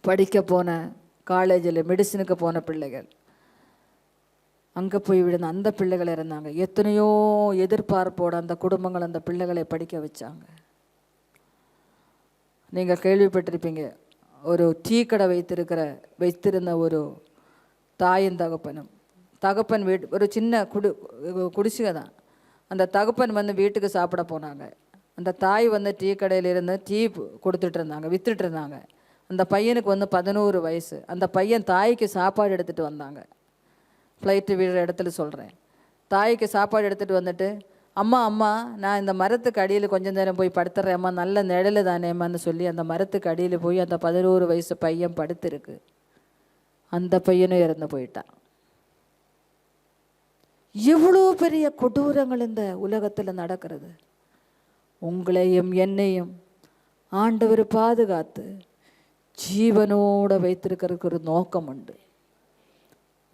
படிக்க போன காலேஜில் மெடிசனுக்கு போன பிள்ளைகள், அங்கே போய் விழுந்த அந்த பிள்ளைகள் இருந்தாங்க. எத்தனையோ எதிர்பார்ப்போட அந்த குடும்பங்கள் அந்த பிள்ளைகளை படிக்க வச்சாங்க. நீங்கள் கேள்விப்பட்டிருப்பீங்க, ஒரு டீ கடை வைத்திருந்த ஒரு தாயும் தகப்பன் வீட்டு ஒரு சின்ன குடிசை தான். அந்த தகப்பன் வந்து வீட்டுக்கு சாப்பிட போனாங்க. அந்த தாய் வந்து டீ கடையிலிருந்து டீ கொடுத்துட்டு இருந்தாங்க, விற்றுட்டு இருந்தாங்க. அந்த பையனுக்கு வந்து 11 வயசு. அந்த பையன் தாய்க்கு சாப்பாடு எடுத்துகிட்டு வந்தாங்க. ஃப்ளைட்டு விடுற இடத்துல சொல்கிறேன். தாய்க்கு சாப்பாடு எடுத்துகிட்டு வந்துட்டு, அம்மா அம்மா நான் இந்த மரத்துக்கு அடியில் கொஞ்சம் நேரம் போய் படுத்துறேம்மா, நல்ல நிழல் தானேம்மான்னு சொல்லி அந்த மரத்துக்கு அடியில் போய் அந்த 11 வயசு பையன் படுத்துருக்கு. அந்த பையனும் இறந்து போயிட்டான். எவ்வளோ பெரிய கொடூரங்கள் இந்த உலகத்தில் நடக்கிறது. உங்களையும் என்னையும் ஆண்டவர் பாதுகாத்து ஜீவனோடு வைத்திருக்கிறதுக்கு ஒரு நோக்கம் உண்டு.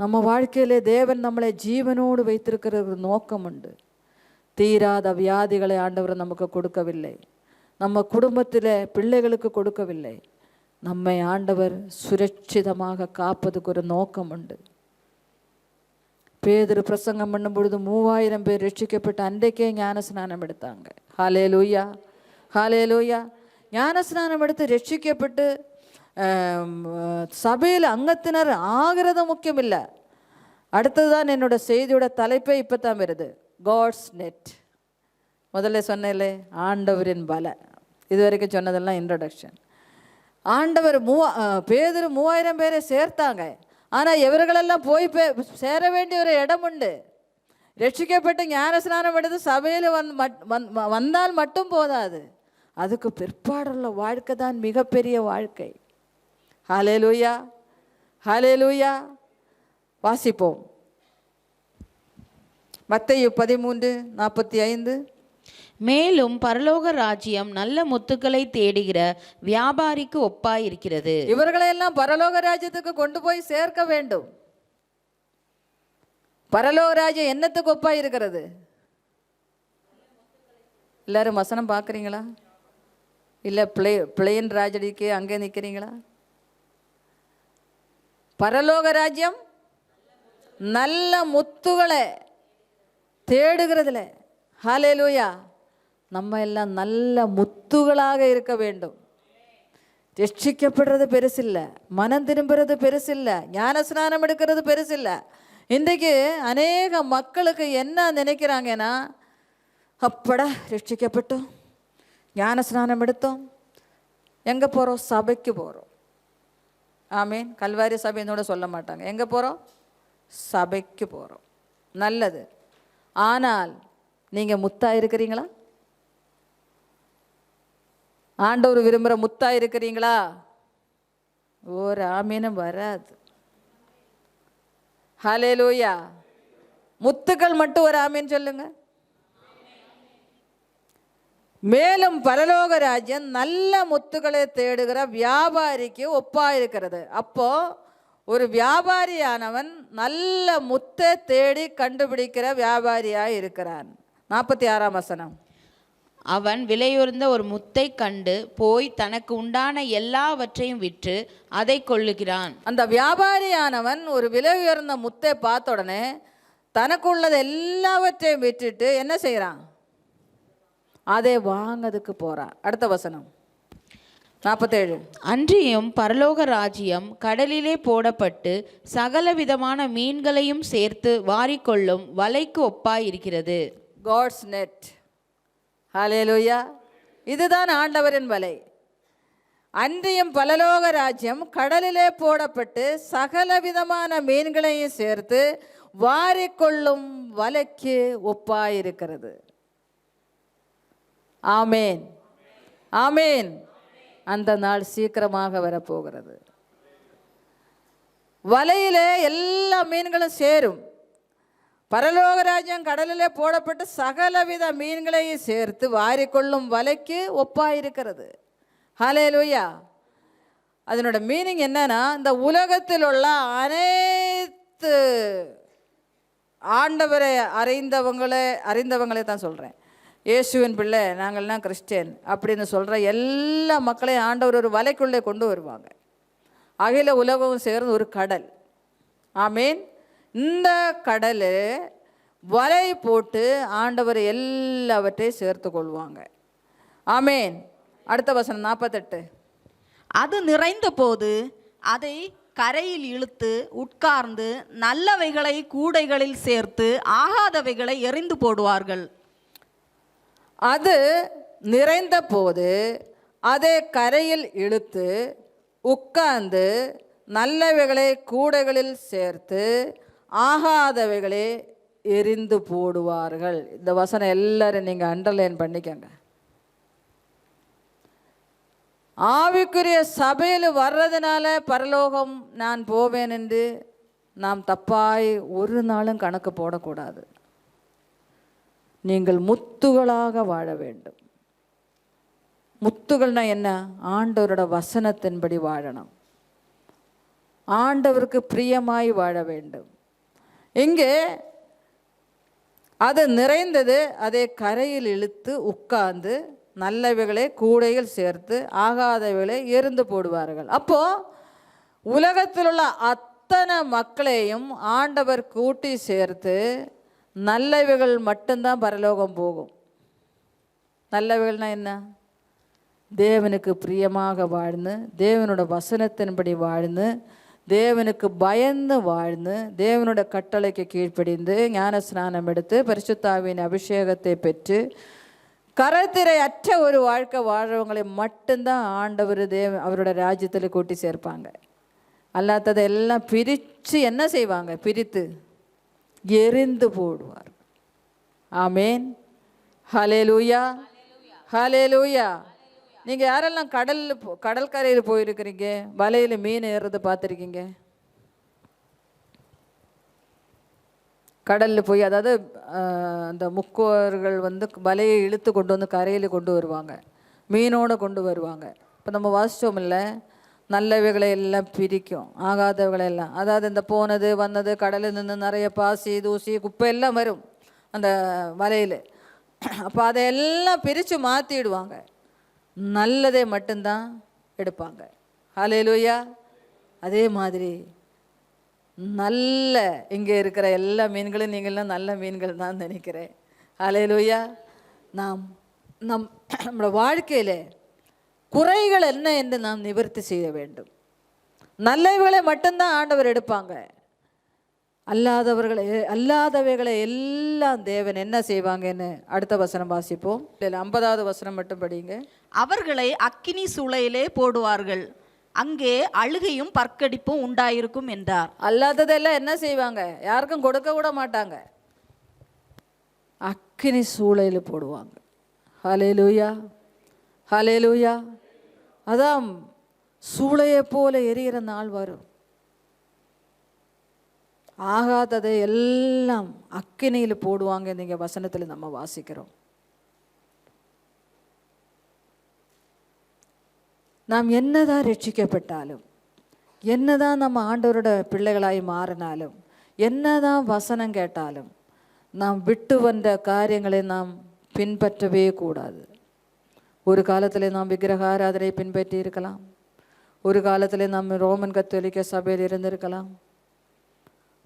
நம்ம வாழ்க்கையிலே தேவன் நம்மளை ஜீவனோடு வைத்திருக்கிற ஒரு நோக்கம் உண்டு. தீராத வியாதிகளை ஆண்டவர் நமக்கு கொடுக்கவில்லை, நம்ம குடும்பத்தில் பிள்ளைகளுக்கு கொடுக்கவில்லை. நம்மை ஆண்டவர் சுரட்சிதமாக காப்பதுக்கு ஒரு நோக்கம் உண்டு. பேதுரு பிரசங்கம் பண்ணும் பொழுது 3000 பேர் ரட்சிக்கப்பட்டு அன்றைக்கே ஞானஸ்நானம் எடுத்தாங்க. ஹல்லேலூயா, ஹல்லேலூயா. ஞானஸ்நானம் எடுத்து ரட்சிக்கப்பட்டு சபையில் அங்கத்தினர் ஆகிறது முக்கியம் இல்லை. அடுத்ததுதான் என்னோட செய்தியோட தலைப்பே இப்போ தான் வருது, காட்ஸ் நெட். முதல்ல சொன்னேன்லே ஆண்டவரின் பல. இது வரைக்கும் சொன்னதெல்லாம் இன்ட்ரடக்ஷன். ஆண்டவர் பேதுரு 3000 பேரை சேர்த்தாங்க. ஆனால் இவர்களெல்லாம் போய் சேர வேண்டிய ஒரு இடம் உண்டு. ரட்சிக்கப்பட்டு ஞானஸ்நானம் எடுத்து சபையில் வந்தால் மட்டும் போதாது, அதுக்கு பிற்பாடுள்ள வாழ்க்கை தான் மிகப்பெரிய வாழ்க்கை. ஹல்லேலூயா, ஹல்லேலூயா. வாசிப்போம். மத்தேயு 13:45. மேலும் பரலோக ராஜ்யம் நல்ல முத்துக்களை தேடுகிற வியாபாரிக்கு ஒப்பாயிருக்கிறது. இவர்களையெல்லாம் பரலோக ராஜ்யத்துக்கு கொண்டு போய் சேர்க்க வேண்டும். பரலோக ராஜ்யம் என்னத்துக்கு ஒப்பா இருக்கிறது? எல்லாரும் வசனம் பார்க்குறீங்களா? இல்லை பிளேன் ராஜடிக்கு அங்கே நிற்கிறீங்களா? பரலோக ராஜ்யம் நல்ல முத்துகளை தேடுகிறதுல. ஹல்லேலூயா. நம்ம எல்லாம் நல்ல முத்துகளாக இருக்க வேண்டும். ரட்சிக்கப்படுறது பெருசில்லை, மனம் திரும்புறது பெருசில்லை, ஞானஸ்நானம் எடுக்கிறது பெருசில்லை. இன்றைக்கு அநேக மக்களுக்கு என்ன நினைக்கிறாங்கன்னா, அப்படா ரட்சிக்கப்பட்டோம், ஞானஸ்நானம் எடுத்தோம், எங்கே போகிறோம்? சபைக்கு போகிறோம். ஆமீன். கல்வாரி சபையினோட சொல்ல மாட்டாங்க. எங்கே போகிறோம்? சபைக்கு போகிறோம். நல்லது. ஆனால் நீங்கள் முத்தாக இருக்கிறீங்களா? ஆண்டவர் விரும்புகிற முத்தாக இருக்கிறீங்களா? ஒரு ஆமீனும் வராது. ஹல்லேலூயா. முத்துக்கள் மட்டும் ஒரு ஆமீன் சொல்லுங்க. மேலும் பரலோக ராஜ்யம் நல்ல முத்துக்களை தேடுகிற வியாபாரிக்கு ஒப்பாயிருக்கிறது. அப்போ ஒரு வியாபாரியானவன் நல்ல முத்தை தேடி கண்டுபிடிக்கிற வியாபாரியாய் இருக்கிறான். 46ஆம் வசனம். அவன் விலையுறந்த ஒரு முத்தை கண்டு போய் தனக்கு உண்டான எல்லாவற்றையும் விற்று அதை கொள்ளுகிறான். அந்த வியாபாரியானவன் ஒரு விலை உயர்ந்த முத்தை பார்த்த உடனே தனக்குள்ளது எல்லாவற்றையும் விட்டுட்டு என்ன செய்கிறான்? அதை வாங்கிறதுக்கு போகிறான். அடுத்த வசனம் 47. அன்றியும் பரலோக ராஜ்யம் கடலிலே போடப்பட்டு சகலவிதமான மீன்களையும் சேர்த்து வாரிக்கொள்ளும் வலைக்கு ஒப்பாயிருக்கிறது. God's net. ஹல்லேலூயா. இதுதான் ஆண்டவரின் வலை. அன்றியும் பரலோக ராஜ்யம் கடலிலே போடப்பட்டு சகலவிதமான மீன்களையும் சேர்த்து வாரிக்கொள்ளும் வலைக்கு ஒப்பாயிருக்கிறது. ஆமேன், ஆமேன். அந்த நாள் சீக்கிரமாக வரப்போகிறது. வலையிலே எல்லா மீன்களும் சேரும். பரலோக ராஜ்யம் கடலிலே போடப்பட்டு சகலவித மீன்களையும் சேர்த்து வாரிக்கொள்ளும் வலைக்கு ஒப்பாயிருக்கிறது. ஹல்லேலூயா. அதனோட மீனிங் என்னன்னா, இந்த உலகத்தில் உள்ள அனைத்து ஆண்டவரை அறிந்தவங்களே தான் சொல்கிறேன். இயேசுவின் பிள்ளை, நாங்கள்லாம் கிறிஸ்டியன் அப்படின்னு சொல்கிற எல்லா மக்களையும் ஆண்டவர் ஒரு வலைக்குள்ளே கொண்டு வருவாங்க. அகில உலகம் சேர்ந்து ஒரு கடல். ஆமீன். இந்த கடலில் வலை போட்டு ஆண்டவர் எல்லாவற்றையும் சேர்த்து கொள்வாங்க. ஆமீன். அடுத்த வசனம் 48. அது நிறைந்த போது அதை கரையில் இழுத்து உட்கார்ந்து நல்லவைகளை கூடைகளில் சேர்த்து ஆகாதவைகளை எறிந்து போடுவார்கள். அது நிறைந்த போது அதை கரையில் இழுத்து உட்கார்ந்து நல்லவைகளை கூடைகளில் சேர்த்து ஆகாதவைகளை எரிந்து போடுவார்கள். இந்த வசனம் எல்லாரும் நீங்கள் அண்டர்லைன் பண்ணிக்கங்க. ஆவிக்குரிய சபையில் வர்றதுனால பரலோகம் நான் போவேன் என்று நாம் தப்பாய் ஒரு நாளும் கணக்கு போடக்கூடாது. நீங்கள் முத்துகளாக வாழ வேண்டும். முத்துகள்னா என்ன? ஆண்டவரோட வசனத்தின்படி வாழணும், ஆண்டவருக்கு பிரியமாய் வாழ வேண்டும். இங்கே அது நிறைந்தது, அதை கரையில் இழுத்து உட்கார்ந்து நல்லவைகளை கூடையில் சேர்த்து ஆகாதவைகளை எரிந்து போடுவார்கள். அப்போ உலகத்தில் உள்ள அத்தனை மக்களையும் ஆண்டவர் கூட்டி சேர்த்து நல்லவைகள் மட்டும்தான் பரலோகம் போகும். நல்லவைகள்னா என்ன? தேவனுக்கு பிரியமாக வாழ்ந்து, தேவனோட வசனத்தின்படி வாழ்ந்து, தேவனுக்கு பயந்து வாழ்ந்து, தேவனோட கட்டளைக்கு கீழ்ப்படிந்து, ஞான ஸ்நானம் எடுத்து, பரிசுத்தாவின் அபிஷேகத்தை பெற்று, கரத்திரை அற்ற ஒரு வாழ்க்கை வாழ்கிறவங்களை மட்டும்தான் ஆண்டவர் அவரோட ராஜ்யத்தில் கூட்டி சேர்ப்பாங்க. அல்லாததை எல்லாம் பிரித்து என்ன செய்வாங்க? பிரித்து எரிந்து போடுவார். ஆமேன். ஹல்லேலூயா, ஹல்லேலூயா. நீங்கள் யாரெல்லாம் கடற்கரையில் போயிருக்கிறீங்க, வலையில் மீன் ஏறுறது பார்த்துருக்கீங்க? கடலில் போய், அதாவது அந்த முக்கோர்கள் வந்து வலையை இழுத்து கொண்டு வந்து கரையில் கொண்டு வருவாங்க, மீனோடு கொண்டு வருவாங்க. இப்போ நம்ம வாசித்தோம் இல்லை, நல்லவைகளை எல்லாம் பிரிக்கும், ஆகாதவைகளை எல்லாம். அதாவது இந்த போனது வந்தது, கடலில் நின்று நிறைய பாசி தூசி குப்பை எல்லாம் வரும் அந்த வலையில். அப்போ அதையெல்லாம் பிரித்து மாற்றிடுவாங்க, நல்லதை மட்டும்தான் எடுப்பாங்க. ஹல்லேலூயா. அதே மாதிரி நல்ல இங்கே இருக்கிற எல்லா மீன்களும் நீங்கள்லாம் நல்ல மீன்கள் தான் நினைக்கிறேன். ஹல்லேலூயா. நம்மளோட வாழ்க்கையில் குறைகள் என்ன என்று நாம் நிவர்த்தி செய்ய வேண்டும். நல்லவைகளை மட்டும்தான் ஆண்டவர் எடுப்பாங்க, அல்லாதவைகளை எல்லாம் தேவன் என்ன செய்வாங்கன்னு அடுத்த வசனம் வாசிப்போம். 50வது வசனம் மட்டும் படிங்க. அவர்களை அக்கினி சூளையிலே போடுவார்கள், அங்கே அழுகையும் பற்கடிப்பும் உண்டாயிருக்கும் என்றார். அல்லாததெல்லாம் என்ன செய்வாங்க? யாருக்கும் கொடுக்க கூட மாட்டாங்க, அக்கினி சூளையில் போடுவாங்க. ஹல்லேலூயா, ஹல்லேலூயா. அதான் சூளையை போல எரிகிற நாள் வரும். ஆகாததை எல்லாம் அக்கினியில் போடுவாங்க. நீங்கள் வசனத்தில் நம்ம வாசிக்கிறோம். நாம் என்னதான் ரட்சிக்கப்பட்டாலும், என்னதான் நம்ம ஆண்டவரோட பிள்ளைகளாய் மாறினாலும், என்னதான் வசனம் கேட்டாலும், நாம் விட்டு வந்த காரியங்களை நாம் பின்பற்றவே கூடாது. ஒரு காலத்தில் நாம் விக்கிரக ஆராதனை பின்பற்றி இருக்கலாம், ஒரு காலத்தில் நாம் ரோமன் கத்தோலிக்க சபையில் இருந்திருக்கலாம்.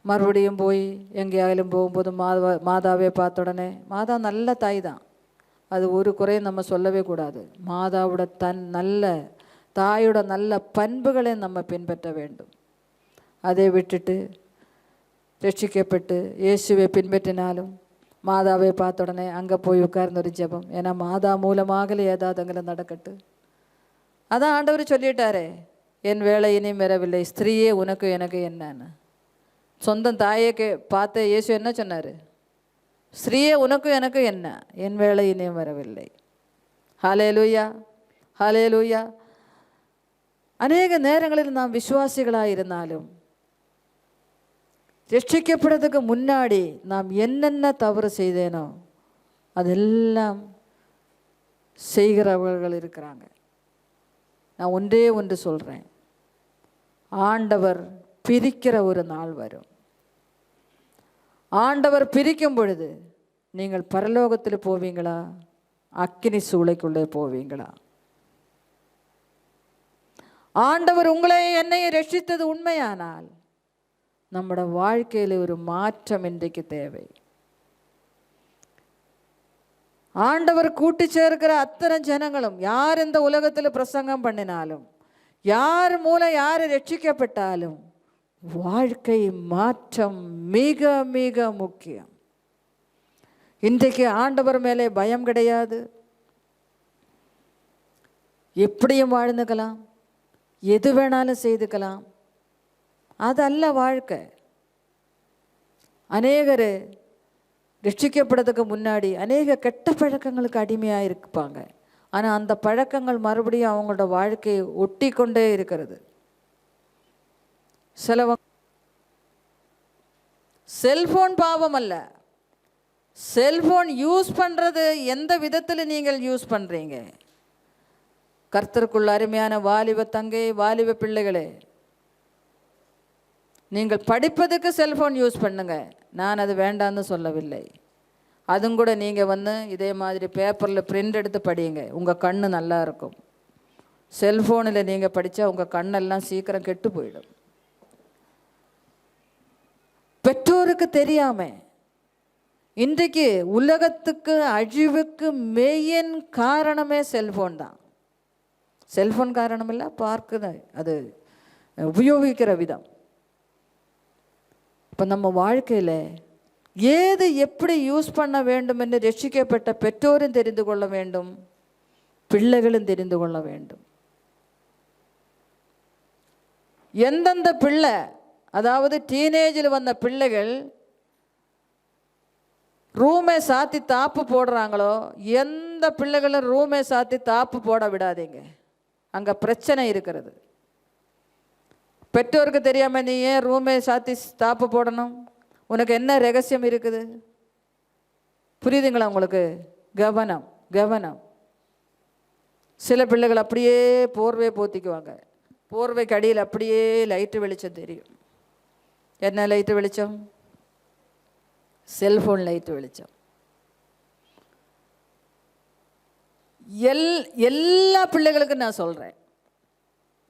மறுபடியும் போய் எங்கேயாலும் போகும்போது மாதாவை பார்த்த உடனே, மாதா நல்ல தாய் தான், அது ஒரு குறையும் நம்ம சொல்லவே கூடாது. மாதாவோட நல்ல தாயோட நல்ல பண்புகளை நம்ம பின்பற்ற வேண்டும். அதை விட்டுட்டு ரட்சிக்கப்பட்டு இயேசுவை பின்பற்றினாலும் மாதாவை பார்த்த உடனே அங்கே போய் உட்கார்ந்து ஒரு ஜெபம், ஏன்னா மாதா மூலமாக ஏதாவது அங்கே நடக்கட்டு. அதான் ஆண்டவர் சொல்லிட்டாரே, என் வேலை இனியும் வரவில்லை, ஸ்திரீயே உனக்கு எனக்கு என்னன்னு. சொந்தம் தாயை பார்த்த இயேசு என்ன சொன்னார்? ஸ்திரீயே உனக்கும் எனக்கு என்ன, என் வேலை இனியும் வரவில்லை. ஹல்லேலூயா, ஹல்லேலூயா. அநேக நேரங்களில் நாம் விசுவாசிகளாக இருந்தாலும் ரட்சிக்கப்படுறதுக்கு முன்னாடி நாம் என்னென்ன தவறு செய்தேனோ அதெல்லாம் செய்கிறவர்கள் இருக்கிறாங்க. நான் ஒன்றே ஒன்று சொல்கிறேன், ஆண்டவர் பிரிக்கிற ஒரு நாள் வரும். ஆண்டவர் பிரிக்கும் பொழுது நீங்கள் பரலோகத்தில் போவீங்களா, அக்கினி சூளைக்குள்ளே போவீங்களா? ஆண்டவர் உங்களை என்னையை ரட்சித்தது உண்மையானால் நம்முடைய வாழ்க்கையில் ஒரு மாற்றம் இன்றைக்கு தேவை. ஆண்டவர் கூட்டி சேர்க்கிற அத்தனை ஜனங்களும், யார் இந்த உலகத்தில் பிரசங்கம் பண்ணினாலும், யார் மூலம் யார் ரட்சிக்கப்பட்டாலும், வாழ்க்கை மாற்றம் மிக மிக முக்கியம். இன்றைக்கு ஆண்டவர் மேலே பயம் கிடையாது, எப்படியும் வாழ்ந்துக்கலாம், எது வேணாலும் செய்துக்கலாம். அதல்ல வாழ்க்கை. அநேகர் ரட்சிக்கப்படுறதுக்கு முன்னாடி அநேக கெட்ட பழக்கங்களுக்கு அடிமையாக இருப்பாங்க. ஆனால் அந்த பழக்கங்கள் மறுபடியும் அவங்களோட வாழ்க்கையை ஒட்டி கொண்டே இருக்கிறது. சிலவங்க செல்ஃபோன் பாவம் அல்ல, செல்ஃபோன் யூஸ் பண்ணுறது எந்த விதத்தில் நீங்கள் யூஸ் பண்ணுறீங்க. கர்த்தருக்குள் அருமையான வாலிப தங்கை, வாலிப பிள்ளைகளே, நீங்கள் படிப்பதுக்கு செல்ஃபோன் யூஸ் பண்ணுங்க, நான் அது வேண்டான்னு சொல்லவில்லை. அதுவும் கூட நீங்கள் இதே மாதிரி பேப்பரில் பிரிண்ட் எடுத்து படியுங்க, உங்கள் கண்ணு நல்லா இருக்கும். செல்ஃபோனில் நீங்கள் படித்தா உங்கள் கண்ணெல்லாம் சீக்கிரம் கெட்டு போயிடும். பெற்றோருக்கு தெரியாமல் இன்றைக்கு உலகத்துக்கு அழிவுக்கு மெயின் காரணமே செல்ஃபோன் தான். செல்ஃபோன் காரணம் இல்லை, பார்க்குது, அது உபயோகிக்கிற விதம். இப்போ நம்ம வாழ்க்கையில் ஏது எப்படி யூஸ் பண்ண வேண்டும் என்று ரட்சிக்கப்பட்ட பெற்றோரும் தெரிந்து கொள்ள வேண்டும், பிள்ளைகளும் தெரிந்து கொள்ள வேண்டும். எந்தெந்த பிள்ளை, அதாவது டீனேஜில் வந்த பிள்ளைகள் ரூமை சாத்தி தாப்பு போடுறாங்களோ, எந்த பிள்ளைகளும் ரூமை சாத்தி தாப்பு போட விடாதீங்க, அங்கே பிரச்சனை இருக்கிறது. பெற்றோருக்கு தெரியாமல் நீ ஏன் ரூமை சாத்தி தாப்பு போடணும்? உனக்கு என்ன ரகசியம் இருக்குது? புரியுதுங்களா உங்களுக்கு? கவனம் கவனம். சில பிள்ளைகள் அப்படியே போர்வை போத்திக்குவாங்க, போர்வைக்கு அடியில் அப்படியே லைட்டு வெளிச்சம் தெரியும். என்ன லைட்டு வெளிச்சம்? செல்ஃபோன் லைட்டு வெளிச்சம். எல்லா பிள்ளைகளுக்கும் நான் சொல்கிறேன்,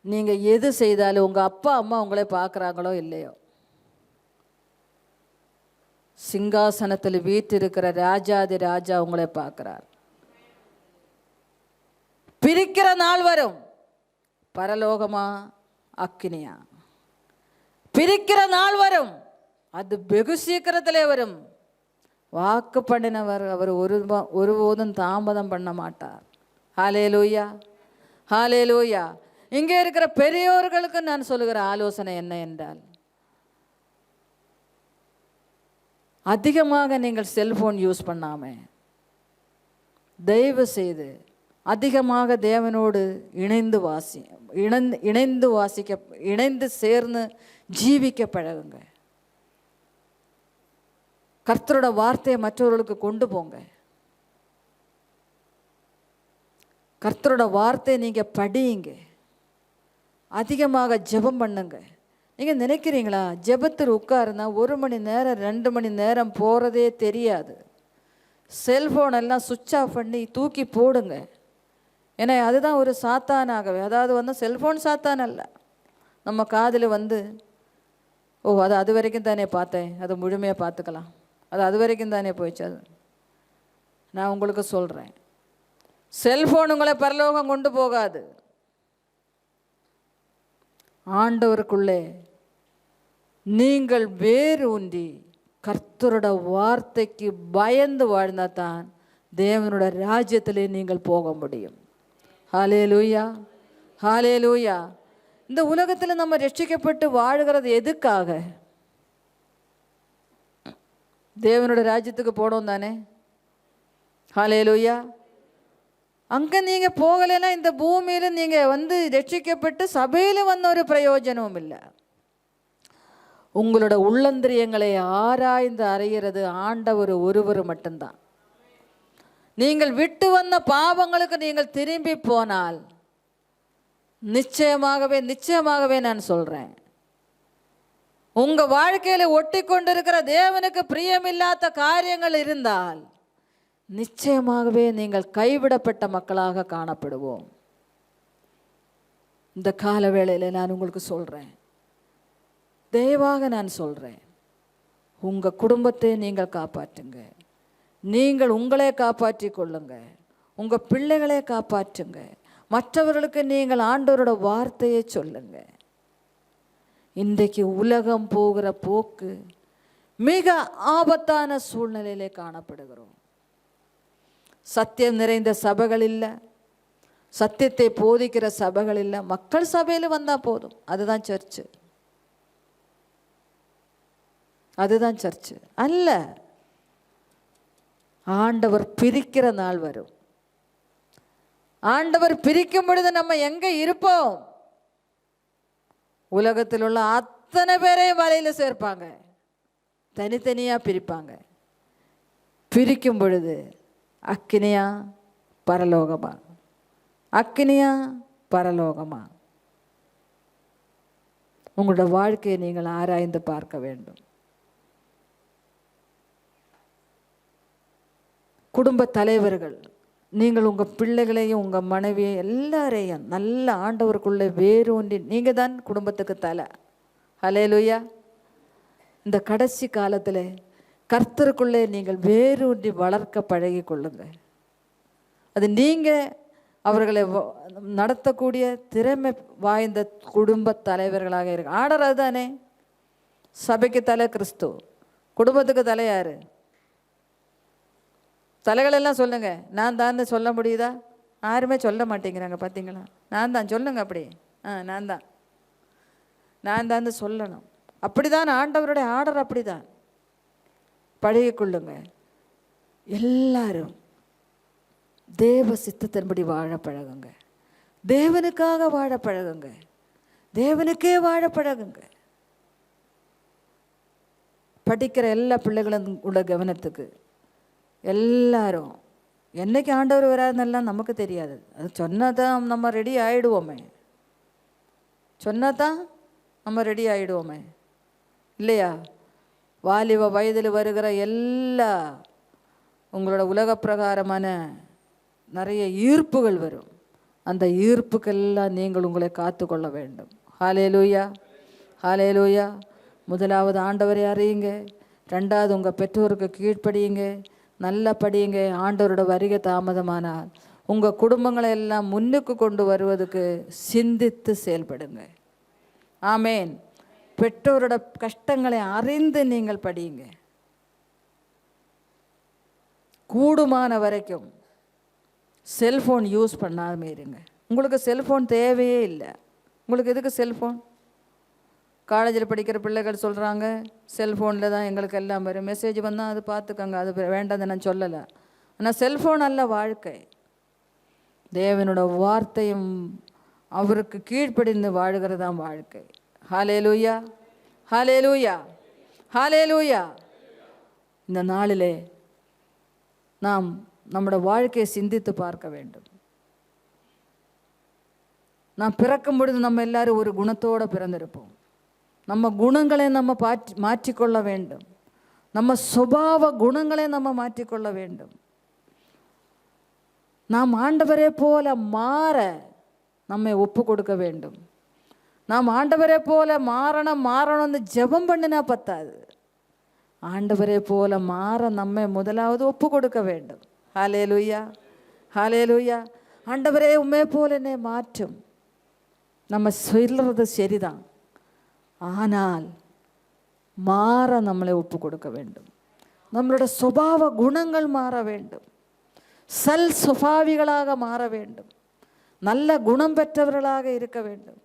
நீங்கள் எது செய்தாலும் உங்கள் அப்பா அம்மா உங்களே பார்க்குறாங்களோ இல்லையோ, சிங்காசனத்தில் வீற்றிருக்கிற ராஜாதி ராஜா உங்களை பார்க்குறார். பிரிக்கிற நாள் வரும், பரலோகமா அக்கினியா, பிரிக்கிற நாள் வரும், அது வெகு சீக்கிரத்திலே வரும். வாக்கு பண்ணினவர் அவர் ஒருபோதும் தாமதம் பண்ண மாட்டார். ஹல்லேலூயா, ஹல்லேலூயா. இங்கே இருக்கிற பெரியோர்களுக்கு நான் சொல்லுகிற ஆலோசனை என்ன என்றால், அதிகமாக நீங்கள் செல்போன் யூஸ் பண்ணாமல் தயவு செய்து அதிகமாக தேவனோடு இணைந்து சேர்ந்து ஜீவிக்க பழகுங்க. கர்த்தரோட வார்த்தையை மற்றவர்களுக்கு கொண்டு போங்க. கர்த்தரோட வார்த்தையை நீங்கள் படியுங்க. அதிகமாக ஜெபம் பண்ணுங்க. நீங்கள் நினைக்கிறீங்களா, ஜெபத்தில் உட்காருனா 1 மணி நேரம் 2 மணி நேரம் போகிறதே தெரியாது. செல்ஃபோனெல்லாம் சுவிட்ச் ஆஃப் பண்ணி தூக்கி போடுங்க. ஏன்னா அதுதான் ஒரு சாத்தானாகவே, அதாவது செல்ஃபோன் சாத்தான் அல்ல, நம்ம காதில் அது வரைக்கும் தானே பார்த்தேன், அதை முழுமையாக பார்த்துக்கலாம், அது வரைக்கும் தானே போயிடுச்சு. அது நான் உங்களுக்கு சொல்கிறேன், செல்ஃபோன் உங்களை பரலோகம் கொண்டு போகாது. ஆண்டவருக்குள்ளே நீங்கள் வேறு ஊன்றி கர்த்தரோட வார்த்தைக்கு பயந்து வாழ்ந்தால் தான் தேவனோட ராஜ்யத்திலே நீங்கள் போக முடியும். ஹல்லேலூயா, ஹல்லேலூயா. இந்த உலகத்தில் நம்ம ரட்சிக்கப்பட்டு வாழுகிறது எதுக்காக? தேவனோட ராஜ்யத்துக்கு போனோம் தானே. ஹல்லேலூயா. அங்கே நீங்கள் போகலைன்னா இந்த பூமியில் நீங்கள் ரட்சிக்கப்பட்டு சபையில் வந்த ஒரு பிரயோஜனமும் இல்லை. உங்களோட உள்ளந்திரியங்களை ஆராய்ந்து அறிகிறது ஆண்டவர் ஒருவர் மட்டும்தான். நீங்கள் விட்டு வந்த பாவங்களுக்கு நீங்கள் திரும்பி போனால் நிச்சயமாகவே நான் சொல்கிறேன், உங்கள் வாழ்க்கையில் ஒட்டி கொண்டிருக்கிற தேவனுக்கு பிரியமில்லாத காரியங்கள் இருந்தால் நிச்சயமாகவே நீங்கள் கைவிடப்பட்ட மக்களாக காணப்படுவோம். இந்த கால வேளையில் நான் உங்களுக்கு சொல்கிறேன், தயவாக நான் சொல்கிறேன், உங்கள் குடும்பத்தை நீங்கள் காப்பாற்றுங்க. நீங்கள் உங்களே காப்பாற்றி கொள்ளுங்க. உங்கள் பிள்ளைகளை காப்பாற்றுங்க. மற்றவர்களுக்கு நீங்கள் ஆண்டவரோட வார்த்தையை சொல்லுங்க. இன்றைக்கு உலகம் போகிற போக்கு மிக ஆபத்தான சூழ்நிலையிலே காணப்படுகிறோம். சத்தியம் நிறைந்த சபைகள் இல்லை, சத்தியத்தை போதிக்கிற சபைகள் இல்லை. மக்கள் சபையில் வந்தால் போதும், அதுதான் சர்ச்சு. அதுதான் சர்ச்சு அல்ல. ஆண்டவர் பிரிக்கிற நாள் வரும். ஆண்டவர் பிரிக்கும் பொழுது நம்ம எங்கே இருப்போம்? உலகத்தில் உள்ள அத்தனை பேரையும் வலையில் சேர்ப்பாங்க, தனித்தனியாக பிரிப்பாங்க. பிரிக்கும் பொழுது அக்கினியா பரலோகமா? அக்கினியா பரலோகமா? உங்களுடைய வாழ்க்கையை நீங்கள் ஆராய்ந்து பார்க்க வேண்டும். குடும்ப தலைவர்கள், நீங்கள் உங்கள் பிள்ளைகளையும் உங்கள் மனைவியையும் எல்லாரையும் நல்ல ஆண்டவருக்குள்ளே வேரூன்றி, நீங்கள் தான் குடும்பத்துக்கு தலை. ஹல்லேலூயா. இந்த கடைசி காலத்தில் கர்த்தருக்குள்ளே நீங்கள் வேரூன்றி வளர்க்க பழகி கொள்ளுங்க. அது நீங்கள் அவர்களை நடத்தக்கூடிய திறமை வாய்ந்த குடும்ப தலைவர்களாக இருக்கு. ஆர்டர் அதுதானே. சபைக்கு தலை கிறிஸ்து, குடும்பத்துக்கு தலை யார்? தலைகளெல்லாம் சொல்லுங்க. நான் தான் சொல்ல முடியுதா? யாருமே சொல்ல மாட்டேங்கிறாங்க, பார்த்தீங்களா? நான் தான் சொல்லுங்க அப்படி. நான் தான் சொல்லணும். அப்படிதான் ஆண்டவருடைய ஆர்டர், அப்படிதான். பழகிக்கொள்ளுங்க. எல்லாரும் தேவ சித்தத்தின்படி வாழ பழகுங்க. தேவனுக்காக வாழ பழகுங்க. தேவனுக்கே வாழ பழகுங்க. படிக்கிற எல்லா பிள்ளைகளும் உள்ள கவனத்துக்கு, எல்லாரும் என்னைக்கு ஆண்டவர் வராதுன்னெல்லாம் நமக்கு தெரியாது. அது சொன்னாதான் நம்ம ரெடி ஆகிடுவோமே. சொன்னாதான் நம்ம ரெடி ஆகிடுவோமே, இல்லையா? வாலிப வயதில் வருகிற எல்லா உங்களோட உலக பிரகாரமான நிறைய ஈர்ப்புகள் வரும். அந்த ஈர்ப்புக்கெல்லாம் நீங்கள் உங்களை காத்து கொள்ள வேண்டும். ஹல்லேலூயா, ஹல்லேலூயா. முதலாவது ஆண்டவரை அறியுங்க. ரெண்டாவது உங்கள் பெற்றோருக்கு கீழ்ப்படியுங்க, நல்லா படியுங்க. ஆண்டவரோட வருகை தாமதமானால் உங்கள் குடும்பங்களை எல்லாம் முன்னுக்கு கொண்டு வருவதுக்கு சிந்தித்து செயல்படுங்க. ஆமேன். பெற்றோரோட கஷ்டங்களை அறிந்து நீங்கள் படியுங்க. கூடுமான வரைக்கும் செல்ஃபோன் யூஸ் பண்ணாமல் இருங்க. உங்களுக்கு செல்ஃபோன் தேவையே இல்லை. உங்களுக்கு எதுக்கு செல்ஃபோன்? காலேஜில் படிக்கிற பிள்ளைகள் சொல்கிறாங்க, செல்ஃபோனில் தான் எங்களுக்கு எல்லாம் வரும், மெசேஜ் வந்தால் அது பார்த்துக்கோங்க, அது வேண்டாம் நான் சொல்லலை. ஆனால் செல்ஃபோன் அல்ல வாழ்க்கை. தேவனோட வார்த்தையும் அவருக்கு கீழ்ப்படிந்து வாழ்கிறது தான் வாழ்க்கை. ஹல்லேலூயா, ஹல்லேலூயா, ஹல்லேலூயா. இந்த நாளிலே நாம் நம்முடைய வாழ்க்கையை சிந்தித்து பார்க்க வேண்டும். நாம் பிறக்கும் பொழுது நம்ம எல்லாரும் ஒரு குணத்தோடு பிறந்திருப்போம். நம்ம குணங்களை நம்ம மாற்றிக்கொள்ள வேண்டும். நம்ம சுபாவ குணங்களை நம்ம மாற்றிக்கொள்ள வேண்டும். நாம் ஆண்டவரை போல மாற நம்மை ஒப்பு கொடுக்க வேண்டும். நாம் ஆண்டவரை போல மாறணும்னு ஜெபம் பண்ணினா பத்தாது. ஆண்டவரை போல மாற நம்மை முதலாவது ஒப்பு கொடுக்க வேண்டும். ஹல்லேலூயா, ஹல்லேலூயா. ஆண்டவரே உண்மை போல என்னை மாற்றும். நம்ம சொல்கிறது சரிதான், ஆனால் மாற நம்மளை ஒப்பு கொடுக்க வேண்டும். நம்மளோட சுபாவ குணங்கள் மாற வேண்டும். சுபாவிகளாக மாற வேண்டும். நல்ல குணம் பெற்றவர்களாக இருக்க வேண்டும்.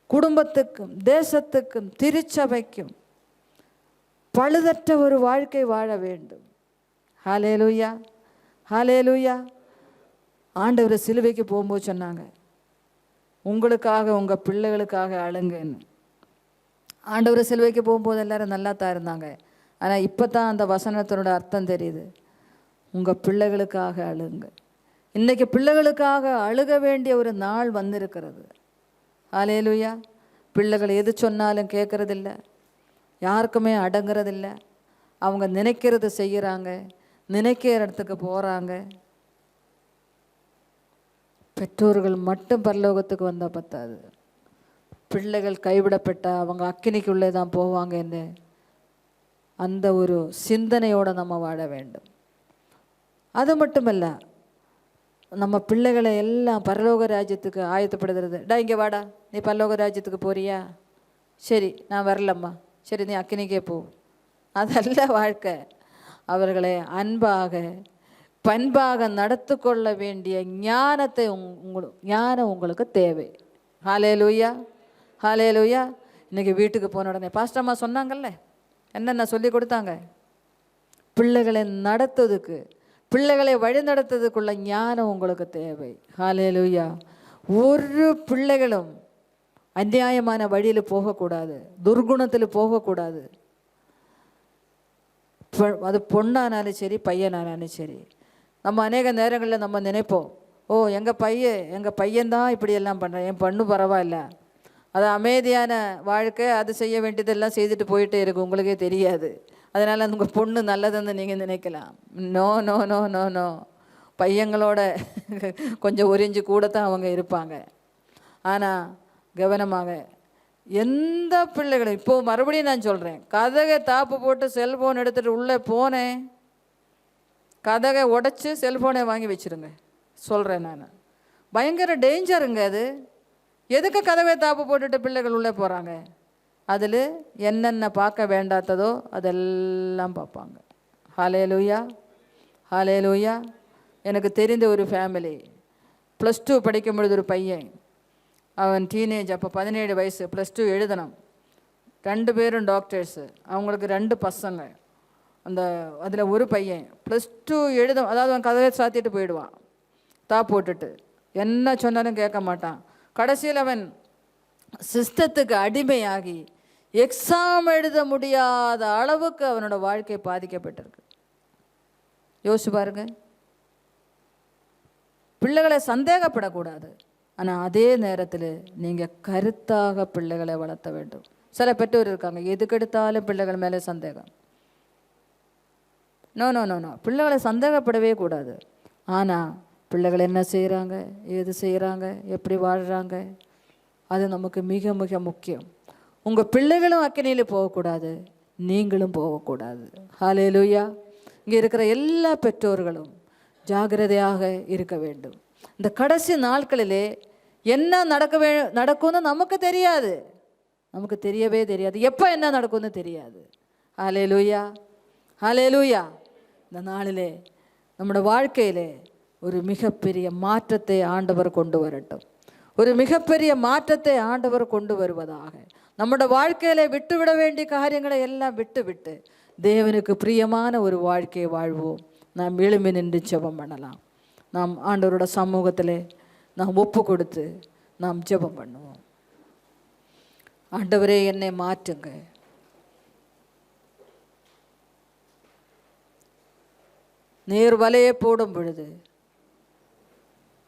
குடும்பத்துக்கும் தேசத்துக்கும் திருச்சபைக்கும் பழுதற்ற ஒரு வாழ்க்கை வாழ வேண்டும். ஹல்லேலூயா, ஹல்லேலூயா. ஆண்டவர் சிலுவைக்கு போகும்போது சொன்னாங்க, உங்களுக்காக உங்கள் பிள்ளைகளுக்காக அழுங்கன்னு. ஆண்டவர் சிலுவைக்கு போகும்போது எல்லாரும் நல்லா தான் இருந்தாங்க. ஆனால் இப்போ தான் அந்த வசனத்தினோட அர்த்தம் தெரியுது. உங்கள் பிள்ளைகளுக்காக அழுங்க. இன்றைக்கி பிள்ளைகளுக்காக அழுக வேண்டிய ஒரு நாள் வந்திருக்கிறது. ஹல்லேலூயா. பிள்ளைகள் எது சொன்னாலும் கேட்குறதில்ல, யாருக்குமே அடங்குறதில்ல. அவங்க நினைக்கிறது செய்கிறாங்க, நினைக்கிற இடத்துக்கு போகிறாங்க. பெற்றோர்கள் மட்டும் பரலோகத்துக்கு வந்தால் பத்தாது. பிள்ளைகள் கைவிடப்பட்டால் அவங்க அக்கினிக்குள்ளே தான் போவாங்கன்னு அந்த ஒரு சிந்தனையோடு நம்ம வாழ வேண்டும். அது மட்டுமல்ல, நம்ம பிள்ளைகளை எல்லாம் பரலோக ராஜ்யத்துக்கு ஆயத்தப்படுத்துறது. இங்கே வாடா, நீ பரலோக ராஜ்யத்துக்கு போறியா? சரி, நான் வரலம்மா. சரி, நீ அக்கினிக்கே போ. அதல்ல வாழ்க்கை. அவர்களை அன்பாக பண்பாக நடத்து கொள்ள வேண்டிய ஞானத்தை ஞானம் உங்களுக்கு தேவை. ஹல்லேலூயா, ஹல்லேலூயா. இன்றைக்கி வீட்டுக்கு போன உடனே பாஸ்டர்மா சொன்னாங்கல்ல, என்னென்ன சொல்லி கொடுத்தாங்க? பிள்ளைகளை நடத்துறதுக்கு, பிள்ளைகளை வழி நடத்துறதுக்குள்ள ஞானம் உங்களுக்கு தேவை. ஹல்லேலூயா. ஒரு பிள்ளைகளும் அநியாயமான வழியில் போகக்கூடாது, துர்குணத்தில் போகக்கூடாது. அது பொண்ணானாலும் சரி, பையனானாலும் சரி. நம்ம அநேக நேரங்களில் நம்ம நினைப்போம், ஓ எங்கள் பையன்தான் இப்படி எல்லாம் பண்ணுறேன், என் பொண்ணு பரவாயில்ல, அது அமைதியான வாழ்க்கை, அது செய்ய வேண்டியதெல்லாம் செய்துட்டு போயிட்டே இருக்கு, உங்களுக்கே தெரியாது, அதனால் உங்கள் பொண்ணு நல்லதுன்னு நீங்கள் நினைக்கலாம். No no no no no, பையங்களோட கொஞ்சம் ஒரிஞ்சு கூட தான் அவங்க இருப்பாங்க. ஆனால் கவனமாக, எந்த பிள்ளைகளும் இப்போது மறுபடியும் நான் சொல்கிறேன், கதகை தாப்பு போட்டு செல்ஃபோன் எடுத்துகிட்டு உள்ளே போனேன், கதகை உடச்சி செல்ஃபோனை வாங்கி வச்சுருங்க, சொல்கிறேன் நான். பயங்கர டேஞ்சருங்க அது. எதுக்கு கதவை தாப்பு போட்டுட்டு பிள்ளைகள் உள்ளே போகிறாங்க? அதில் என்னென்ன பார்க்க வேண்டாத்ததோ அதெல்லாம் பார்ப்பாங்க. ஹல்லேலூயா, ஹல்லேலூயா. எனக்கு தெரிந்த ஒரு ஃபேமிலி, +2 படிக்கும் பொழுது ஒரு பையன், அவன் டீனேஜ், அப்போ 17 வயசு, +2 எழுதணும், 2 பேரும் டாக்டர்ஸு, அவங்களுக்கு 2 பசங்க. அதில் ஒரு பையன் +2 எழுத, அதாவது அவன் கதவை சாத்திட்டு போயிடுவான், போட்டுட்டு என்ன சொன்னாலும் கேட்க மாட்டான். கடைசியில் அவன் சிஸ்டத்துக்கு அடிமையாகி எக்ஸாம் எழுத முடியாத அளவுக்கு அவனோட வாழ்க்கை பாதிக்கப்பட்டிருக்கு. யோசிச்சு பாருங்க. பிள்ளைகளை சந்தேகப்படக்கூடாது, ஆனால் அதே நேரத்தில் நீங்கள் கருத்தாக பிள்ளைகளை வளர்த்த வேண்டும். சில பெற்றோர் இருக்காங்க, எதுக்கெடுத்தாலும் பிள்ளைகள் மேலே சந்தேகம். நோ நோ நோ நோ, பிள்ளைகளை சந்தேகப்படவே கூடாது. ஆனால் பிள்ளைகள் என்ன செய்கிறாங்க, ஏது செய்கிறாங்க, எப்படி வாழ்கிறாங்க, அது நமக்கு மிக மிக முக்கியம். உங்கள் பிள்ளைகளும் அக்கினியில் போகக்கூடாது, நீங்களும் போகக்கூடாது. ஹல்லேலூயா. இங்கே இருக்கிற எல்லா பெற்றோர்களும் ஜாகிரதையாக இருக்க வேண்டும். இந்த கடைசி நாட்களிலே என்ன நடக்கும்னு நமக்கு தெரியாது, நமக்கு தெரியவே தெரியாது, எப்போ என்ன நடக்கும்னு தெரியாது. ஹல்லேலூயா, ஹல்லேலூயா. இந்த நாளிலே நம்முடைய வாழ்க்கையிலே ஒரு மிகப்பெரிய மாற்றத்தை ஆண்டவர் கொண்டு வரட்டும். ஒரு மிகப்பெரிய மாற்றத்தை ஆண்டவர் கொண்டு வருவதாக. நம்முடைய வாழ்க்கையில் விட்டுவிட வேண்டிய காரியங்களை எல்லாம் விட்டு தேவனுக்கு பிரியமான ஒரு வாழ்க்கையை வாழ்வோம். நாம் எழும்பி நின்று ஜெபம் பண்ணலாம். நாம் ஆண்டவரோட சமூகத்தில் நாம் ஒப்பு கொடுத்து நாம் ஜெபம் பண்ணுவோம். ஆண்டவரே, என்னை மாற்றுங்க. நீர் வலையை போடும் பொழுது,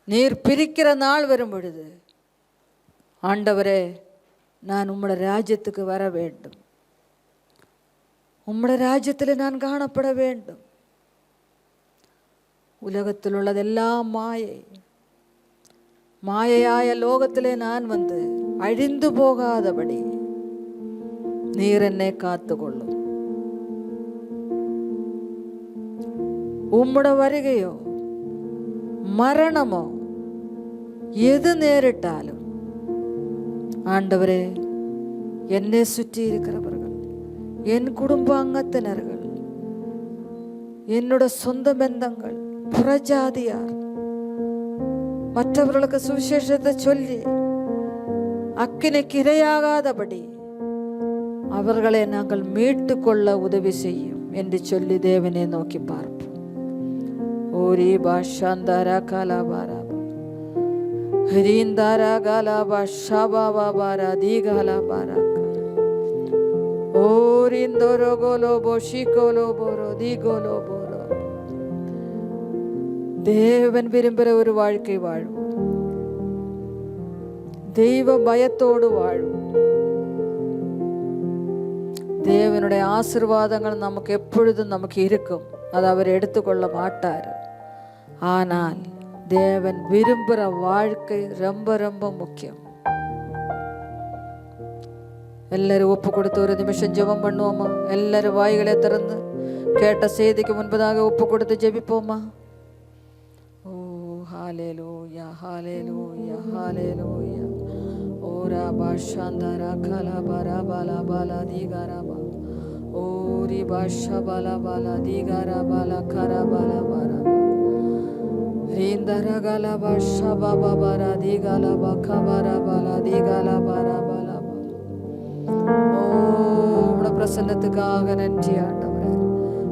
நீர் பிரிக்கிற நாள் வரும் பொழுது, ஆண்டவரே, நான் உம்முடைய ராஜ்யத்துக்கு வர வேண்டும், உம்முடைய ராஜ்யத்தில் நான் காணப்பட வேண்டும். உலகத்தில் உள்ளதெல்லாம் மாயை, மாயையாய லோகத்திலே நான் வந்து அழிந்து போகாதபடி நீர் என்னை காத்துக்கொள்ளும். உம்முடைய வருகையோ மரணமோ எது நேரிட்டாலும் ஆண்டவரே, என்னை சுற்றி இருக்கிறவர்கள், என் குடும்ப அங்கத்தினர்கள், என்னோட சொந்த பந்தங்கள், புறஜாதியார், மற்றவர்களுக்கு சுவிசேஷத்தை சொல்லி அக்கினிக்கு இரையாகாதபடி அவர்களை நாங்கள் மீட்டு கொள்ள உதவி செய்யும் என்று சொல்லி தேவனை நோக்கி பார்ப்போம். ஓரி பாஷாந்தாரா காலாபாரா ஹரிந்தாரா காலாபா ஷாபாபா பாரா தீகாலா பாரா ஓரிந்தோரோ கோலோபோ ஷிகோலோபோரோ தீகோலோபோரோ. தேவன் விரும்புகிற ஒரு வாழ்க்கை வாழ்வோம். தெய்வ பயத்தோடு வாழ்வோம். தேவனுடைய ஆசீர்வாதங்கள் நமக்கு எப்பொழுதும் நமக்கு இருக்கும். அதை அவர் எடுத்துக்கொள்ள மாட்டார். ஆனால் தேவன் விரும்புகிற வாழ்க்கை ரொம்ப ரொம்ப முக்கியம். எல்லாரும் ஒப்பு கொடுத்து ஒரு நிமிஷம் ஜெபம் பண்ணுவோமா? எல்லாரும் வாய்களை திறந்து கேட்ட செய்திக்கு முன்பதாக ஒப்பு கொடுத்து ஜெபிப்போமா? ஓ ஹல்லேலூயா, ஹல்லேலூயா, ஹல்லேலூயா. ஓரா பாஷாந்தாரா கலா பாரா பாலா பாலா தீகாராபா ஓரி பாஷா பாலா பாலா தீகாரா பாலா கரா பாலா பாரா ரீந்தரா காலா பாஷா பாபா பாரா தீகாலா பாக்கா பாரா பாலா தீகாலா பாரா பாலா. ஓ உம்முடைய பிரசன்னத்துக்காக நன்றி ஆண்டவரே,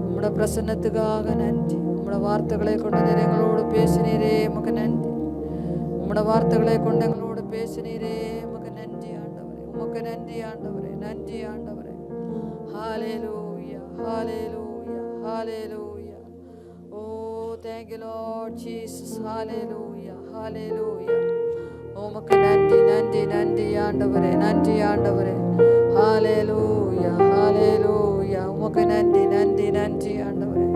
உம்முடைய பிரசன்னத்துக்காக நன்றி. உம்முடைய வார்த்தைகளை கொண்டு எங்களோடு பேசினீரே, உமக்கு நன்றி. உம்முடைய வார்த்தைகளை கொண்டு எங்களோடு பேசினீரே, உமக்கு நன்றி ஆண்டவரே, உமக்கு நன்றி ஆண்டவரே, நன்றி ஆண்டவரே. ஹல்லேலூயா, ஹல்லேலூயா, ஹல்லேலூயா. Oh, thank you, Lord Jesus. Hallelujah. ஹalleluya. உமக்கு நன்றி நன்றி நன்றி ஆண்டவரே, நன்றி ஆண்டவரே. ஹalleluya ஹalleluya. உமக்கு நன்றி நன்றி நன்றி ஆண்டவரே.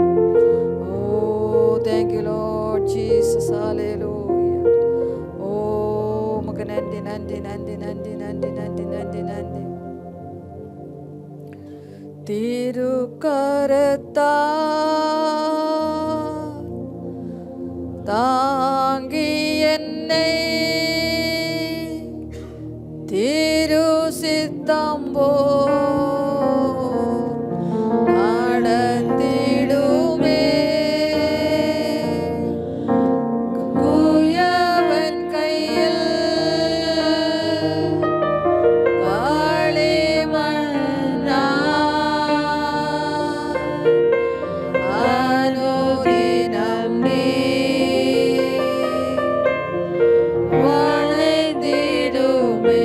Oh, thank you Lord Jesus. Hallelujah. Oh, உமக்கு நன்றி நன்றி நன்றி நன்றி நன்றி நன்றி நன்றி நன்றி. திருக்கரத்தா தாங்கி என்னை திரு சித்தம்போ நடத்திடுமே. குயவன் கையில் காளிமண்ணா அனுதினம் நீ வளைந்திடுமே.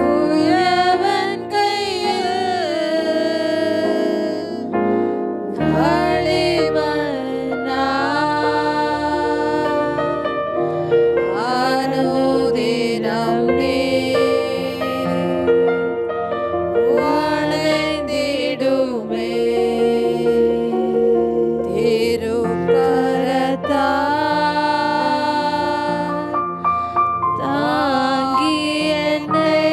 குயவன் கையில் காளிமண்ணா அனுதினம் நீ வளைந்திடுமே. திருக்கரத்தா தாங்கி என்னை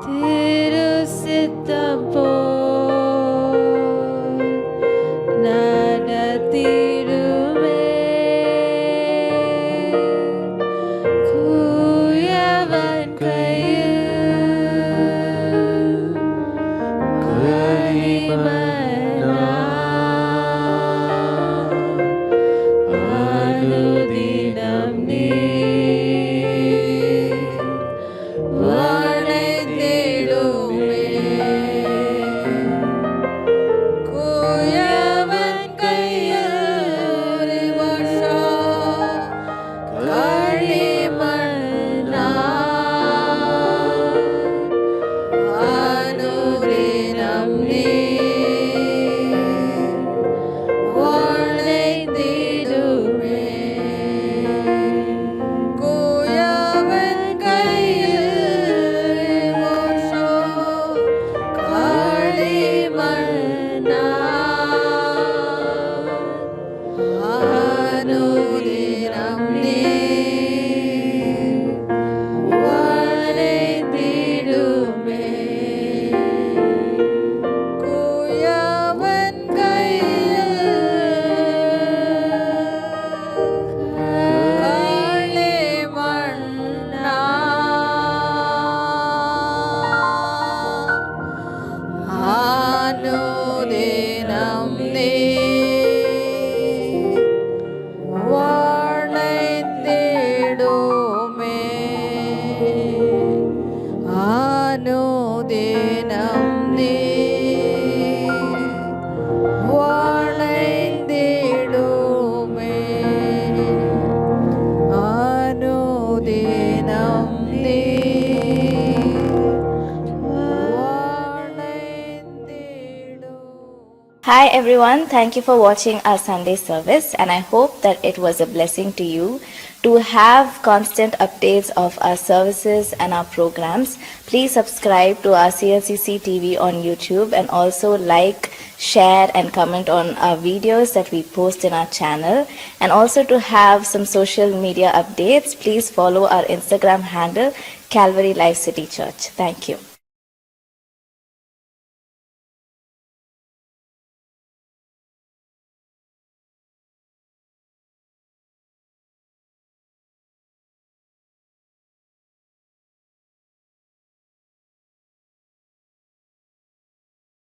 திரு சித்தம் போல் நடத்திடுமே. குயவன் கையில் களிமண்ணா அனுதினம் நீ வளைந்திடுமே. குயவன் கையில் ரிவஷா களிமண்ணா அனுதினம் நீ வளைந்திடுமே. குயவன் கையில் ரிவஷா களிமண்ணா அனுதினம் நீ வளைந்திடுமே. குயவன் கையில் களிமண்ணா அனுதினம் நீ வளைந்திடுமே. அனுதினம் நீ வளைந்திடுமே. அனுதினம் நீ வளைந்திடுமே. Hi everyone, thank you for watching our Sunday service and I hope that it was a blessing to you. To have constant updates of our services and our programs, please subscribe to our CLCC TV on YouTube and also like, share and comment on our videos that we post in our channel. And also to have some social media updates, please follow our Instagram handle Calvary Life City Church. Thank you.